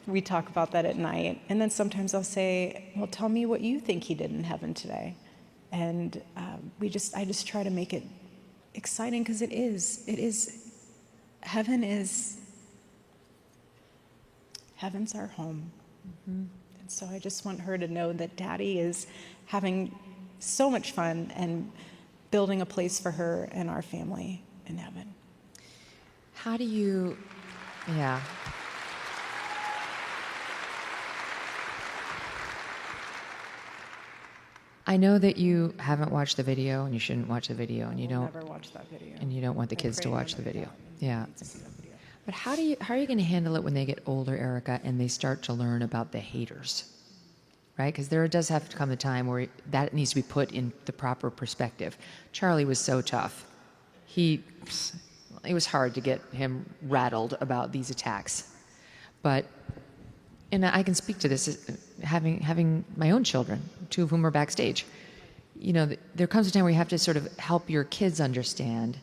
we talk about that at night. And then sometimes I'll say, well, tell me what you think he did in heaven today. And I just try to make it exciting, because heaven's our home. Mm-hmm. And so I just want her to know that Daddy is having so much fun and building a place for her and our family in heaven. How do you, yeah. I know that you haven't watched the video, and you shouldn't watch the video, and you don't Never watch that video. and you don't want the I kids to pray watch the never video. happen. Yeah. To see that video. But how are you going to handle it when they get older, Erika, and they start to learn about the haters? Right? Because there does have to come a time where that needs to be put in the proper perspective. Charlie was so tough. It was hard to get him rattled about these attacks. But, and I can speak to this, having my own children, 2 of whom are backstage. You know, there comes a time where you have to sort of help your kids understand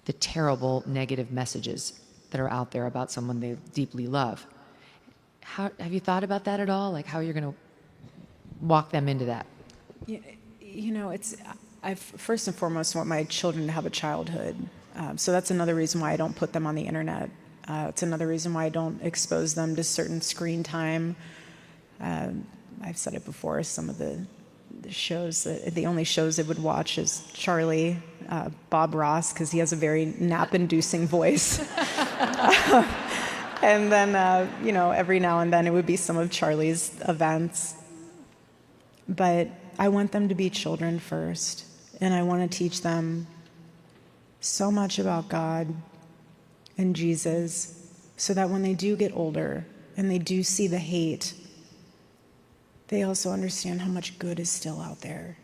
the terrible negative messages that are out there about someone they deeply love. Have you thought about that at all? Like how you're going to walk them into that? You know, I first and foremost want my children to have a childhood. So that's another reason why I don't put them on the internet. It's another reason why I don't expose them to certain screen time. I've said it before, some of the shows, the only shows they would watch is Charlie, Bob Ross, because he has a very nap-inducing voice. And then, you know, every now and then it would be some of Charlie's events. But I want them to be children first, and I want to teach them so much about God and Jesus so that when they do get older and they do see the hate, they also understand how much good is still out there.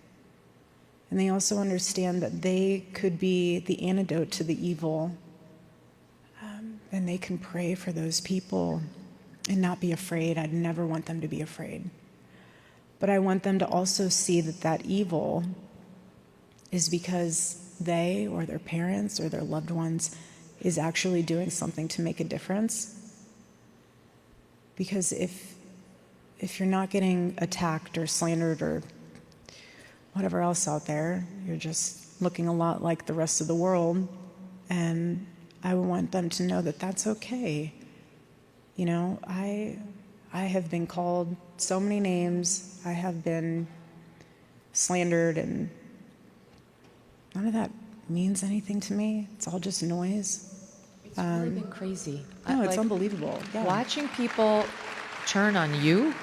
And they also understand that they could be the antidote to the evil. And they can pray for those people and not be afraid. I'd never want them to be afraid. But I want them to also see that that evil is because they or their parents or their loved ones is actually doing something to make a difference. Because if you're not getting attacked or slandered or whatever else out there, you're just looking a lot like the rest of the world. And I want them to know that that's okay. You know, I have been called so many names. I have been slandered, and none of that means anything to me. It's all just noise. It's really been crazy. No, it's unbelievable. Yeah. Watching people turn on you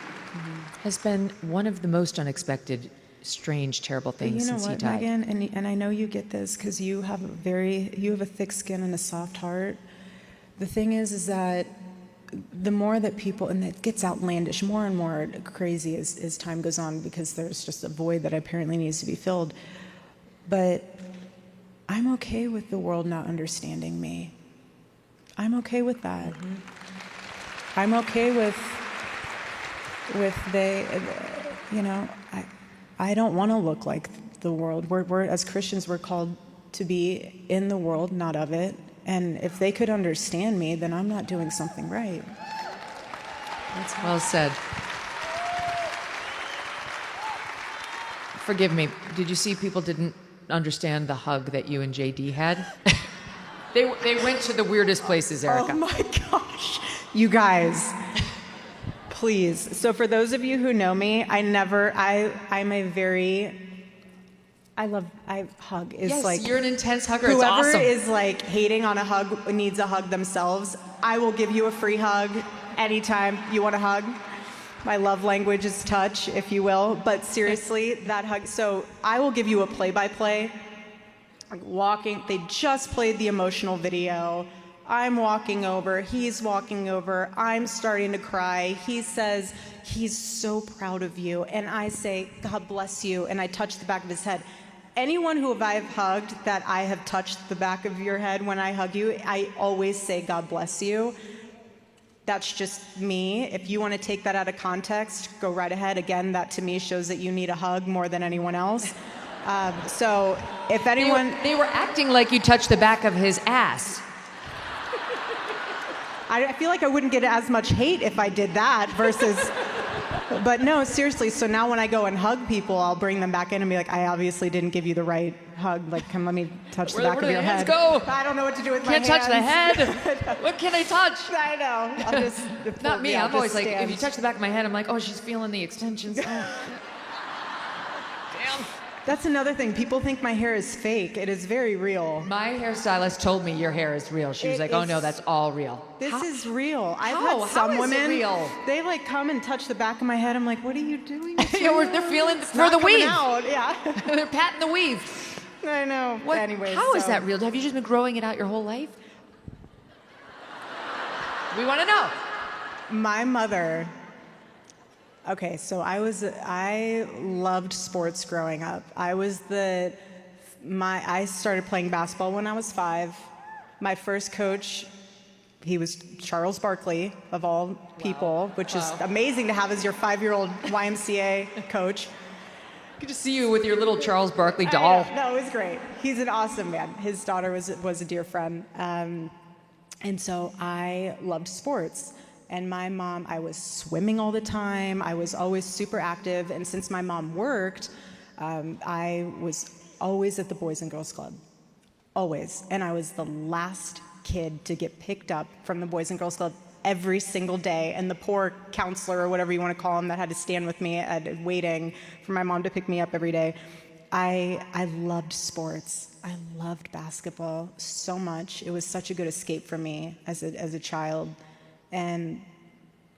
has been one of the most unexpected, strange, terrible things You know since what, he died. Megyn, and I know you get this because you have a thick skin and a soft heart. The thing is that the more that people, and it gets outlandish, more and more crazy as time goes on, because there's just a void that apparently needs to be filled. But I'm okay with the world not understanding me. I'm okay with that. I'm okay with you know, I don't want to look like the world. We're as Christians, we're called to be in the world, not of it. And if they could understand me, then I'm not doing something right. That's well said. Forgive me. Did you see people didn't understand the hug that you and JD had? They went to the weirdest places, Erika. Oh my gosh. You guys, please. So for those of you who know me, I hug is Yes, like, you're an intense hugger. It's whoever awesome. is like hating on a hug needs a hug themselves. I will give you a free hug anytime you want a hug. My love language is touch, if you will. But seriously, that hug. So I will give you a play-by-play. Walking, they just played the emotional video. I'm walking over, he's walking over, I'm starting to cry. He says, he's so proud of you. And I say, God bless you. And I touch the back of his head. Anyone who I've hugged that I have touched the back of your head when I hug you, I always say, God bless you. That's just me. If you want to take that out of context, go right ahead. Again, that to me shows that you need a hug more than anyone else. So if anyone... They were acting like you touched the back of his ass. I feel like I wouldn't get as much hate if I did that versus But no, seriously, so now when I go and hug people, I'll bring them back in and be like, I obviously didn't give you the right hug. Like, come, let me touch the back of your head. Go? I don't know what to do with my hands. hands. Can't touch the head. What can I touch? I know. I'll just... Not me. Yeah, I'm always like, stand. if you touch the back of my head, I'm like, oh, she's feeling the extensions. Oh. Damn. That's another thing. People think my hair is fake. It is very real. My hairstylist told me your hair is real. She was like, oh no, that's all real. This is real. I've How? had some How is it women. real? They like come and touch the back of my head. I'm like, what are you doing? They're feeling It's for not the coming weave. out. Yeah. They're patting the weave. I know. What? Anyways, How is that real? Have you just been growing it out your whole life? We want to know. My mother. Okay, so I loved sports growing up. I started playing basketball when I was 5. My first coach, he was Charles Barkley, of all people, which is amazing to have as your 5-year-old YMCA coach. Good to see you with your little Charles Barkley doll. No, it was great. He's an awesome man. His daughter was a dear friend. And so I loved sports. And my mom, I was swimming all the time. I was always super active. And since my mom worked, I was always at the Boys and Girls Club. Always. And I was the last kid to get picked up from the Boys and Girls Club every single day. And the poor counselor, or whatever you want to call him, that had to stand with me waiting for my mom to pick me up every day. I loved sports. I loved basketball so much. It was such a good escape for me as a child. And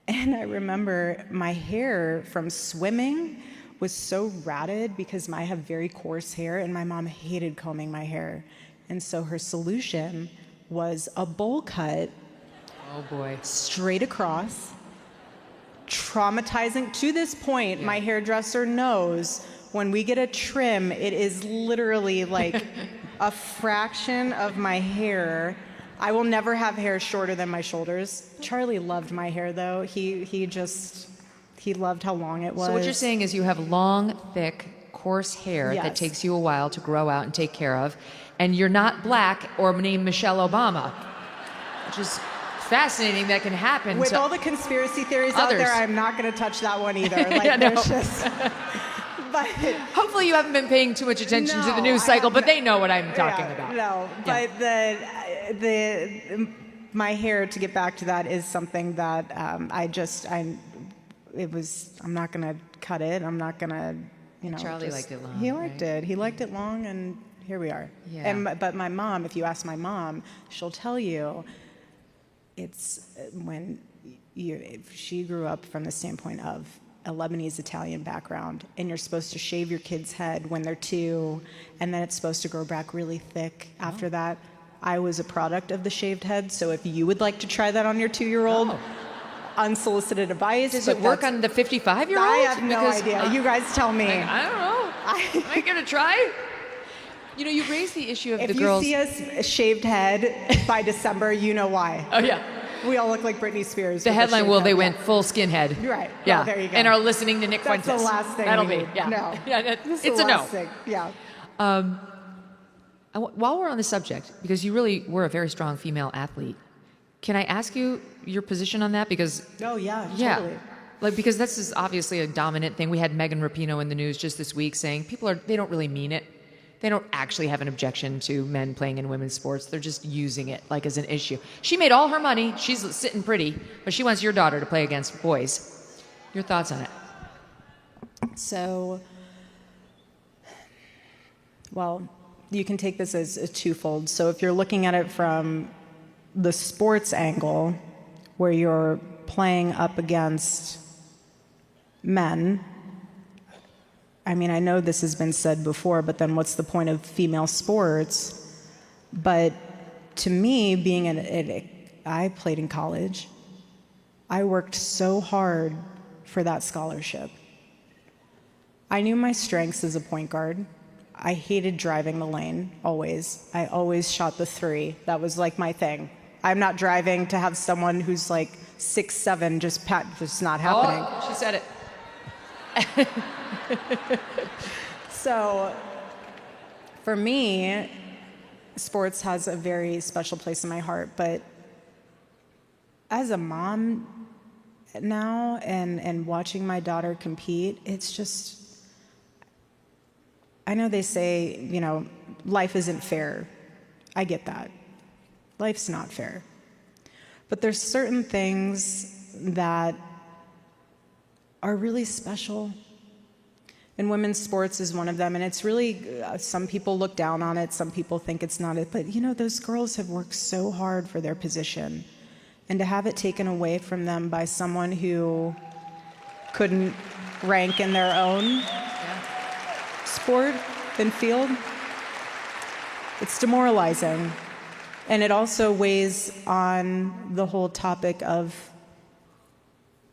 I remember my hair from swimming was so ratted because I have very coarse hair, and my mom hated combing my hair. And so her solution was a bowl cut. Oh boy. Straight across. Traumatizing. To this point, my hairdresser knows when we get a trim, it is literally like a fraction of my hair. I will never have hair shorter than my shoulders. Charlie loved my hair, though. He loved how long it was. So what you're saying is you have long, thick, coarse hair that Yes. takes you a while to grow out and take care of, and you're not black or named Michelle Obama, which is fascinating. That can happen. With to all the conspiracy theories others. out there, I'm not going to touch that one either. Like, Yeah, no. there's just... But hopefully you haven't been paying too much attention to the No, news I cycle, have but no- they know what I'm talking yeah, about. No, but my hair, to get back to that, is something that I'm not going to cut it. I'm not going to, Charlie liked it long, He liked right? it. He liked it long, and here we are. Yeah. But my mom, if you ask my mom, she'll tell you it's if she grew up from the standpoint of a Lebanese Italian background, and you're supposed to shave your kid's head when they're 2, and then it's supposed to grow back really thick after that. I was a product of the shaved head, so if you would like to try that on your 2-year-old, unsolicited advice. Does it work on the 55-year-old? I have no idea. You guys tell me. I don't know. Am I going to try? You raised the issue of If the you girls. see us shaved head by December, you know why. Oh, yeah. We all look like Britney Spears. The with a headline shaved will head. they Yeah. went full skinhead. Right. Yeah. Oh, there you go. And are listening to Nick That's Fuentes. the last thing That'll we be. need. Yeah. No. Yeah. This is It's the a no. last thing. Yeah. While we're on the subject, because you really were a very strong female athlete, can I ask you your position on that? Because Oh, yeah, totally. Because this is obviously a dominant thing. We had Megan Rapinoe in the news just this week saying they don't really mean it. They don't actually have an objection to men playing in women's sports. They're just using it like as an issue. She made all her money. She's sitting pretty, but she wants your daughter to play against boys. Your thoughts on it? So, well, you can take this as a twofold. So if you're looking at it from the sports angle, where you're playing up against men, I mean, I know this has been said before, but then what's the point of female sports? But to me, I played in college. I worked so hard for that scholarship. I knew my strengths as a point guard. I hated driving the lane, always. I always shot the 3. That was like my thing. I'm not driving to have someone who's like 6'7" just not happening. Oh, she said it. So, for me, sports has a very special place in my heart. But as a mom, now, and watching my daughter compete, it's just, I know they say, you know, life isn't fair. I get that. Life's not fair. But there's certain things that are really special. And women's sports is one of them. And it's really, some people look down on it. Some people think it's not it. But, you know, those girls have worked so hard for their position. And to have it taken away from them by someone who couldn't rank in their own sport and field, it's demoralizing. And it also weighs on the whole topic of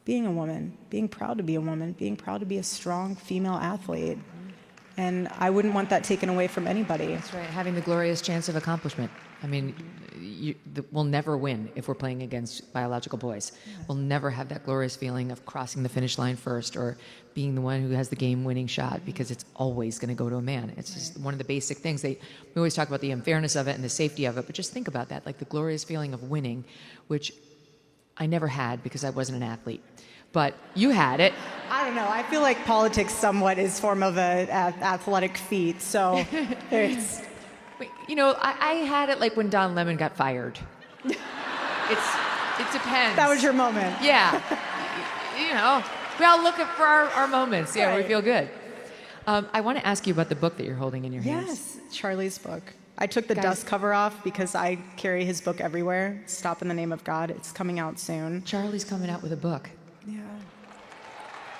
being a woman, being proud to be a woman, being proud to be a strong female athlete. And I wouldn't want that taken away from anybody. That's right, having the glorious chance of accomplishment. I mean, we'll never win if we're playing against biological boys. We'll never have that glorious feeling of crossing the finish line first or being the one who has the game-winning shot, because it's always going to go to a man. It's just one of the basic things. We always talk about the unfairness of it and the safety of it, but just think about that, like the glorious feeling of winning, which I never had because I wasn't an athlete. But you had it. I don't know. I feel like politics somewhat is form of an athletic feat. So it's... You know, I had it like when Don Lemon got fired. It depends. That was your moment. Yeah. You know, we all look for our moments. Yeah, right. We feel good. I want to ask you about the book that you're holding in your hands. Yes, Charlie's book. I took the dust cover off because I carry his book everywhere. Stop in the Name of God. It's coming out soon. Charlie's coming out with a book. Yeah.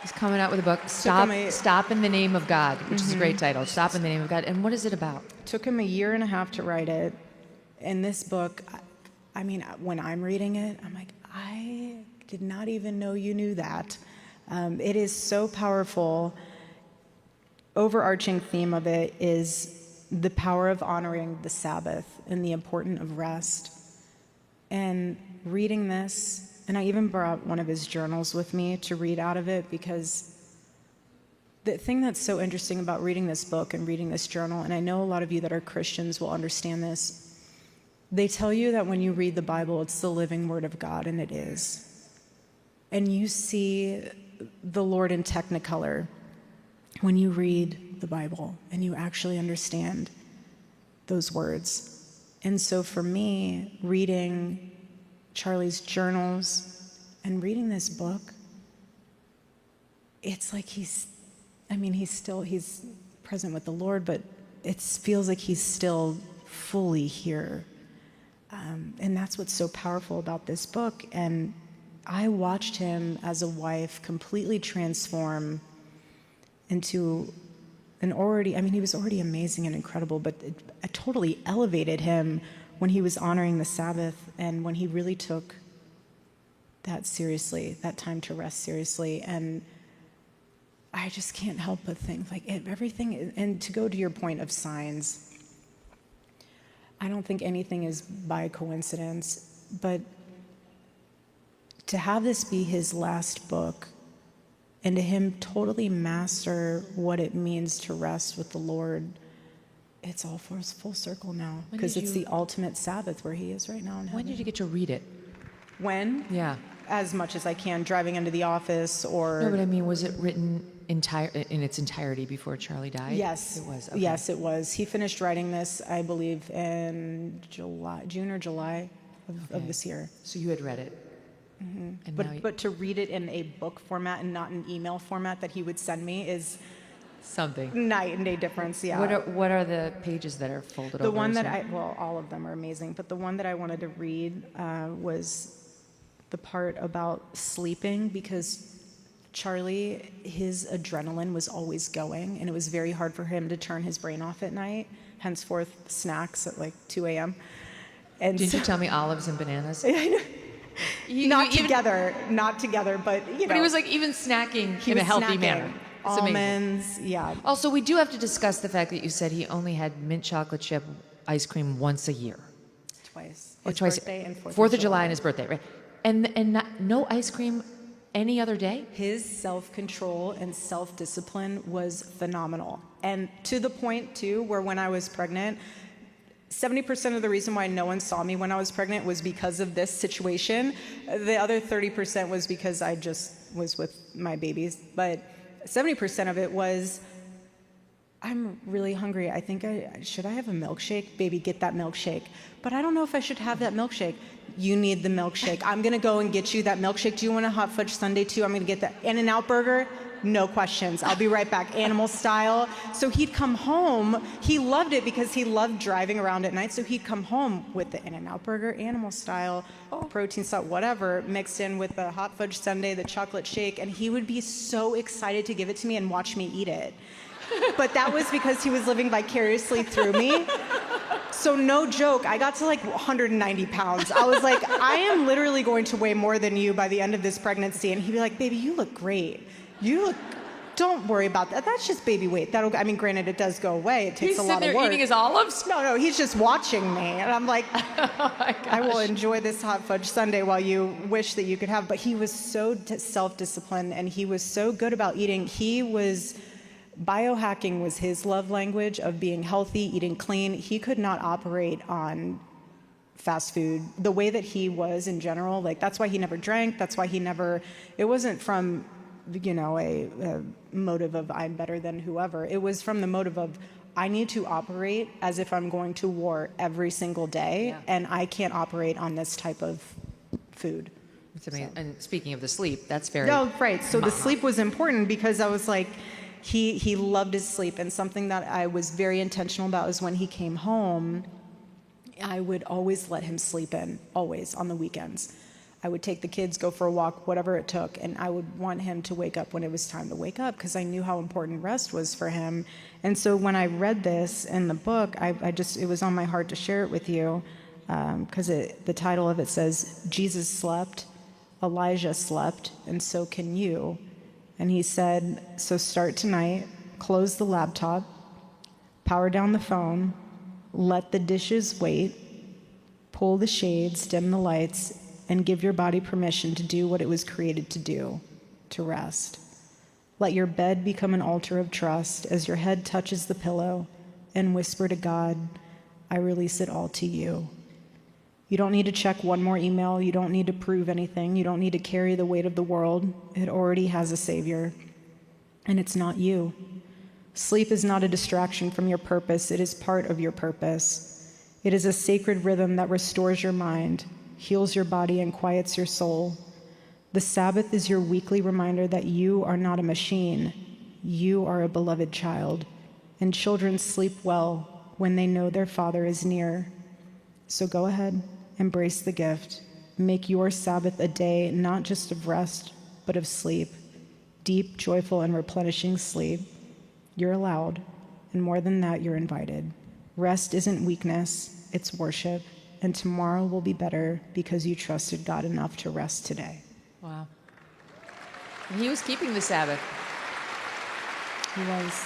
He's coming out with a book, Stop in the Name of God, which is a great title. Stop in the Name of God. And what is it about? Took him 1.5 years to write it. And this book, I mean, when I'm reading it, I'm like, I did not even know you knew that. It is so powerful. Overarching theme of it is the power of honoring the Sabbath and the importance of rest. And reading this, and I even brought one of his journals with me to read out of it, because the thing that's so interesting about reading this book and reading this journal, and I know a lot of you that are Christians will understand this, they tell you that when you read the Bible, it's the living Word of God, and it is. And you see the Lord in Technicolor when you read the Bible and you actually understand those words. And so for me, reading Charlie's journals and reading this book, it's like he's present with the Lord, but it feels like he's still fully here. And that's what's so powerful about this book. And I watched him as a wife completely transform into he was already amazing and incredible, but it totally elevated him when he was honoring the Sabbath and when he really took that seriously, that time to rest seriously. And I just can't help but think, like, everything, and to go to your point of signs, I don't think anything is by coincidence, but to have this be his last book and to him totally master what it means to rest with the Lord, it's all full circle now, because it's the ultimate Sabbath where he is right now in heaven. When did you get to read it? When? Yeah. As much as I can, driving into the office or... No, but I mean, was it written in its entirety before Charlie died? Yes. It was. Okay. Yes, it was. He finished writing this, I believe, in June or July of this year. So you had read it. Mm-hmm. But to read it in a book format and not an email format that he would send me is... something. Night and day difference, yeah. What are the pages that are folded over? The one that all of them are amazing, but the one that I wanted to read was the part about sleeping, because Charlie, his adrenaline was always going, and it was very hard for him to turn his brain off at night, henceforth snacks at like 2 a.m. And Didn't you tell me olives and bananas? Not together, but you know. But he was like even snacking in a healthy manner. It's almonds, amazing. Yeah. Also, we do have to discuss the fact that you said he only had mint chocolate chip ice cream once a year. Twice. His birthday and 4th of July and his birthday, right? And no ice cream any other day? His self-control and self-discipline was phenomenal. And to the point, too, where when I was pregnant, 70% of the reason why no one saw me when I was pregnant was because of this situation. The other 30% was because I just was with my babies. But 70% of it was, I'm really hungry. I think should I have a milkshake? Baby, get that milkshake. But I don't know if I should have that milkshake. You need the milkshake. I'm gonna go and get you that milkshake. Do you want a hot fudge sundae too? I'm gonna get that In-N-Out burger. No questions. I'll be right back, animal style. So he'd come home. He loved it because he loved driving around at night. So he'd come home with the In-N-Out burger, animal style, protein salt, whatever, mixed in with the hot fudge sundae, the chocolate shake, and he would be so excited to give it to me and watch me eat it. But that was because he was living vicariously through me. So no joke, I got to like 190 pounds. I was like, I am literally going to weigh more than you by the end of this pregnancy. And he'd be like, baby, you look great. Don't worry about that. That's just baby weight. Granted, it does go away. It takes a lot of work. He's sitting there eating his olives? No, he's just watching me. And I'm like, Oh my gosh. I will enjoy this hot fudge sundae while you wish that you could have. But he was so self-disciplined and he was so good about eating. Biohacking was his love language of being healthy, eating clean. He could not operate on fast food the way that he was in general. Like, that's why he never drank. That's why it wasn't from, a motive of I'm better than whoever. It was from the motive of I need to operate as if I'm going to war every single day, and I can't operate on this type of food. It's amazing. So. And speaking of the sleep, that's very... No, right. So the sleep was important because I was like, he loved his sleep, and something that I was very intentional about is when he came home, I would always let him sleep in, always, on the weekends. I would take the kids, go for a walk, whatever it took, and I would want him to wake up when it was time to wake up because I knew how important rest was for him. And so when I read this in the book, it was on my heart to share it with you because the title of it says, Jesus slept, Elijah slept, and so can you. And he said, so start tonight, close the laptop, power down the phone, let the dishes wait, pull the shades, dim the lights, and give your body permission to do what it was created to do, to rest. Let your bed become an altar of trust as your head touches the pillow and whisper to God, I release it all to you. You don't need to check one more email. You don't need to prove anything. You don't need to carry the weight of the world. It already has a savior, and it's not you. Sleep is not a distraction from your purpose. It is part of your purpose. It is a sacred rhythm that restores your mind, heals your body, and quiets your soul. The Sabbath is your weekly reminder that you are not a machine. You are a beloved child, and children sleep well when they know their Father is near. So go ahead, embrace the gift. Make your Sabbath a day not just of rest, but of sleep. Deep, joyful, and replenishing sleep. You're allowed, and more than that, you're invited. Rest isn't weakness, it's worship. And tomorrow will be better because you trusted God enough to rest today. Wow. And he was keeping the Sabbath. He was.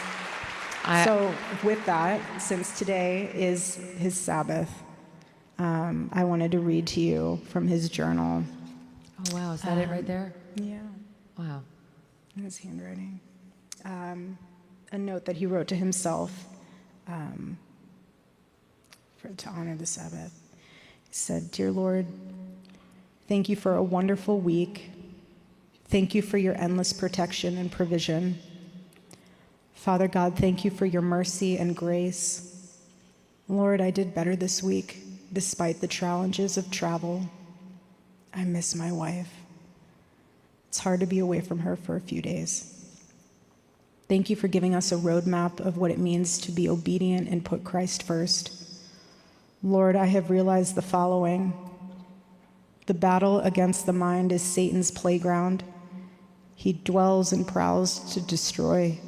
So with that, since today is his Sabbath, I wanted to read to you from his journal. Oh, wow. Is that it right there? Yeah. Wow. In his handwriting. A note that he wrote to himself to honor the Sabbath. He said, Dear Lord, thank you for a wonderful week. Thank you for your endless protection and provision. Father God, thank you for your mercy and grace. Lord, I did better this week, despite the challenges of travel. I miss my wife. It's hard to be away from her for a few days. Thank you for giving us a roadmap of what it means to be obedient and put Christ first. Lord, I have realized the following. The battle against the mind is Satan's playground. He dwells and prowls to destroy.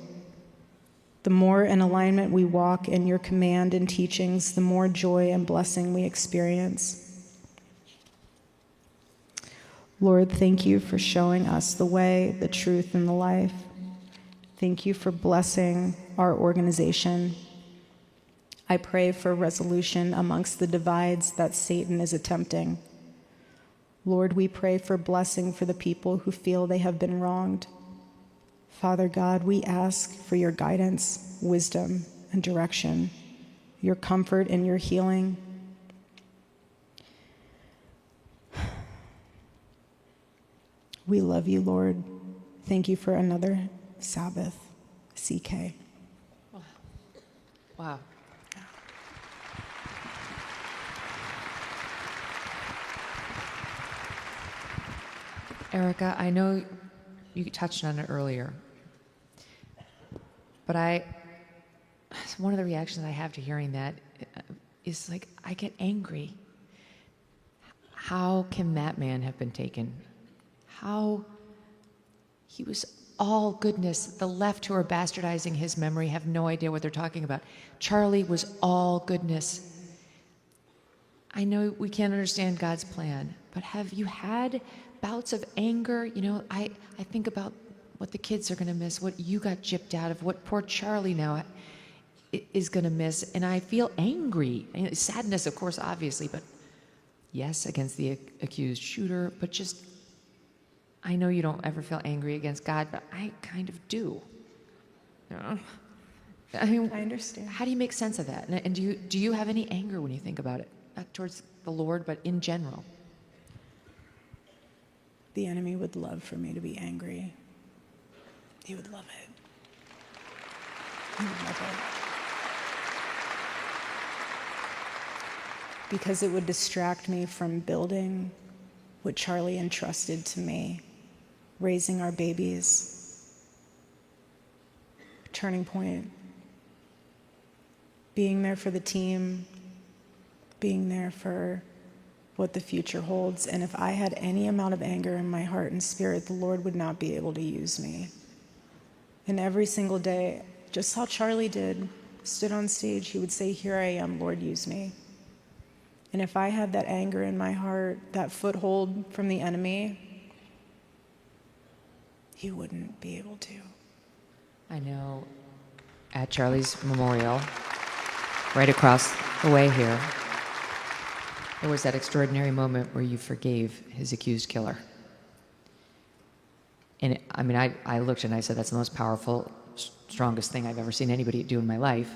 The more in alignment we walk in your command and teachings, the more joy and blessing we experience. Lord, thank you for showing us the way, the truth, and the life. Thank you for blessing our organization. I pray for resolution amongst the divides that Satan is attempting. Lord, we pray for blessing for the people who feel they have been wronged. Father God, we ask for your guidance, wisdom, and direction. your comfort and your healing. We love you, Lord. Thank you for another Sabbath, CK. Wow. Erika, I know you touched on it earlier, but one of the reactions I have to hearing that is like, I get angry. How can that man have been taken? How he was all goodness. The left who are bastardizing his memory have no idea what they're talking about. Charlie was all goodness. I know we can't understand God's plan, but have you had bouts of anger? You know, I think about what the kids are going to miss, what you got gypped out of, what poor Charlie now is going to miss, and I feel angry. Sadness, of course, obviously, but yes, against the accused shooter, but just, I know you don't ever feel angry against God, but I kind of do. I mean, I understand. How do you make sense of that? And do you have any anger when you think about it? Not towards the Lord, but in general. The enemy would love for me to be angry. He would love it. He would love it. Because it would distract me from building what Charlie entrusted to me, raising our babies, turning point, being there for the team, being there for what the future holds. And if I had any amount of anger in my heart and spirit, the Lord would not be able to use me. And every single day, just how Charlie did, stood on stage, he would say, "Here I am, Lord, use me." And if I had that anger in my heart, that foothold from the enemy, he wouldn't be able to. I know at Charlie's memorial, right across the way here, there was that extraordinary moment where you forgave his accused killer. And I looked and I said, that's the most powerful, strongest thing I've ever seen anybody do in my life.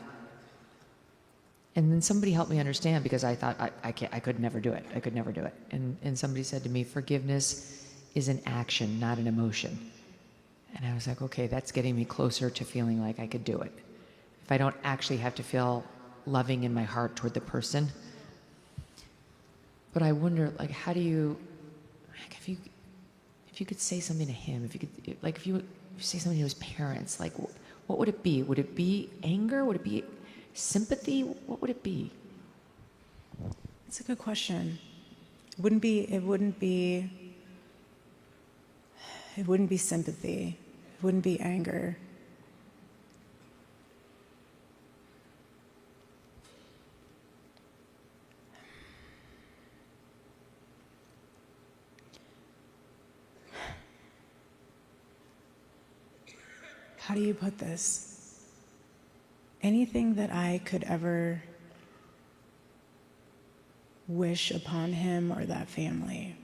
And then somebody helped me understand, because I thought I could never do it. I could never do it. And somebody said to me, forgiveness is an action, not an emotion. And I was like, okay, that's getting me closer to feeling like I could do it. If I don't actually have to feel loving in my heart toward the person. But I wonder, like, how do you, like, if you could say something to him, if you say something to his parents, like, what would it be? Would it be anger? Would it be sympathy? What would it be? That's a good question. It wouldn't be sympathy. It wouldn't be anger. How do you put this? Anything that I could ever wish upon him or that family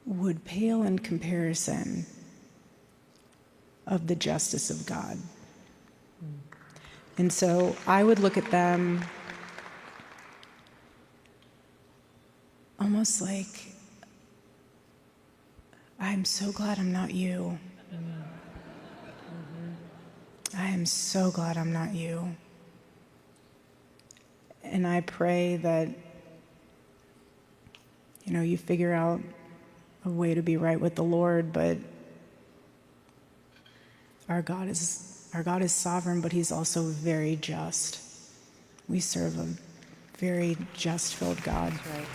would pale in comparison of the justice of God. And so I would look at them almost like, I'm so glad I'm not you. I am so glad I'm not you. And I pray that, you figure out a way to be right with the Lord, but our God is sovereign, but he's also very just. We serve a very just-filled God. That's right.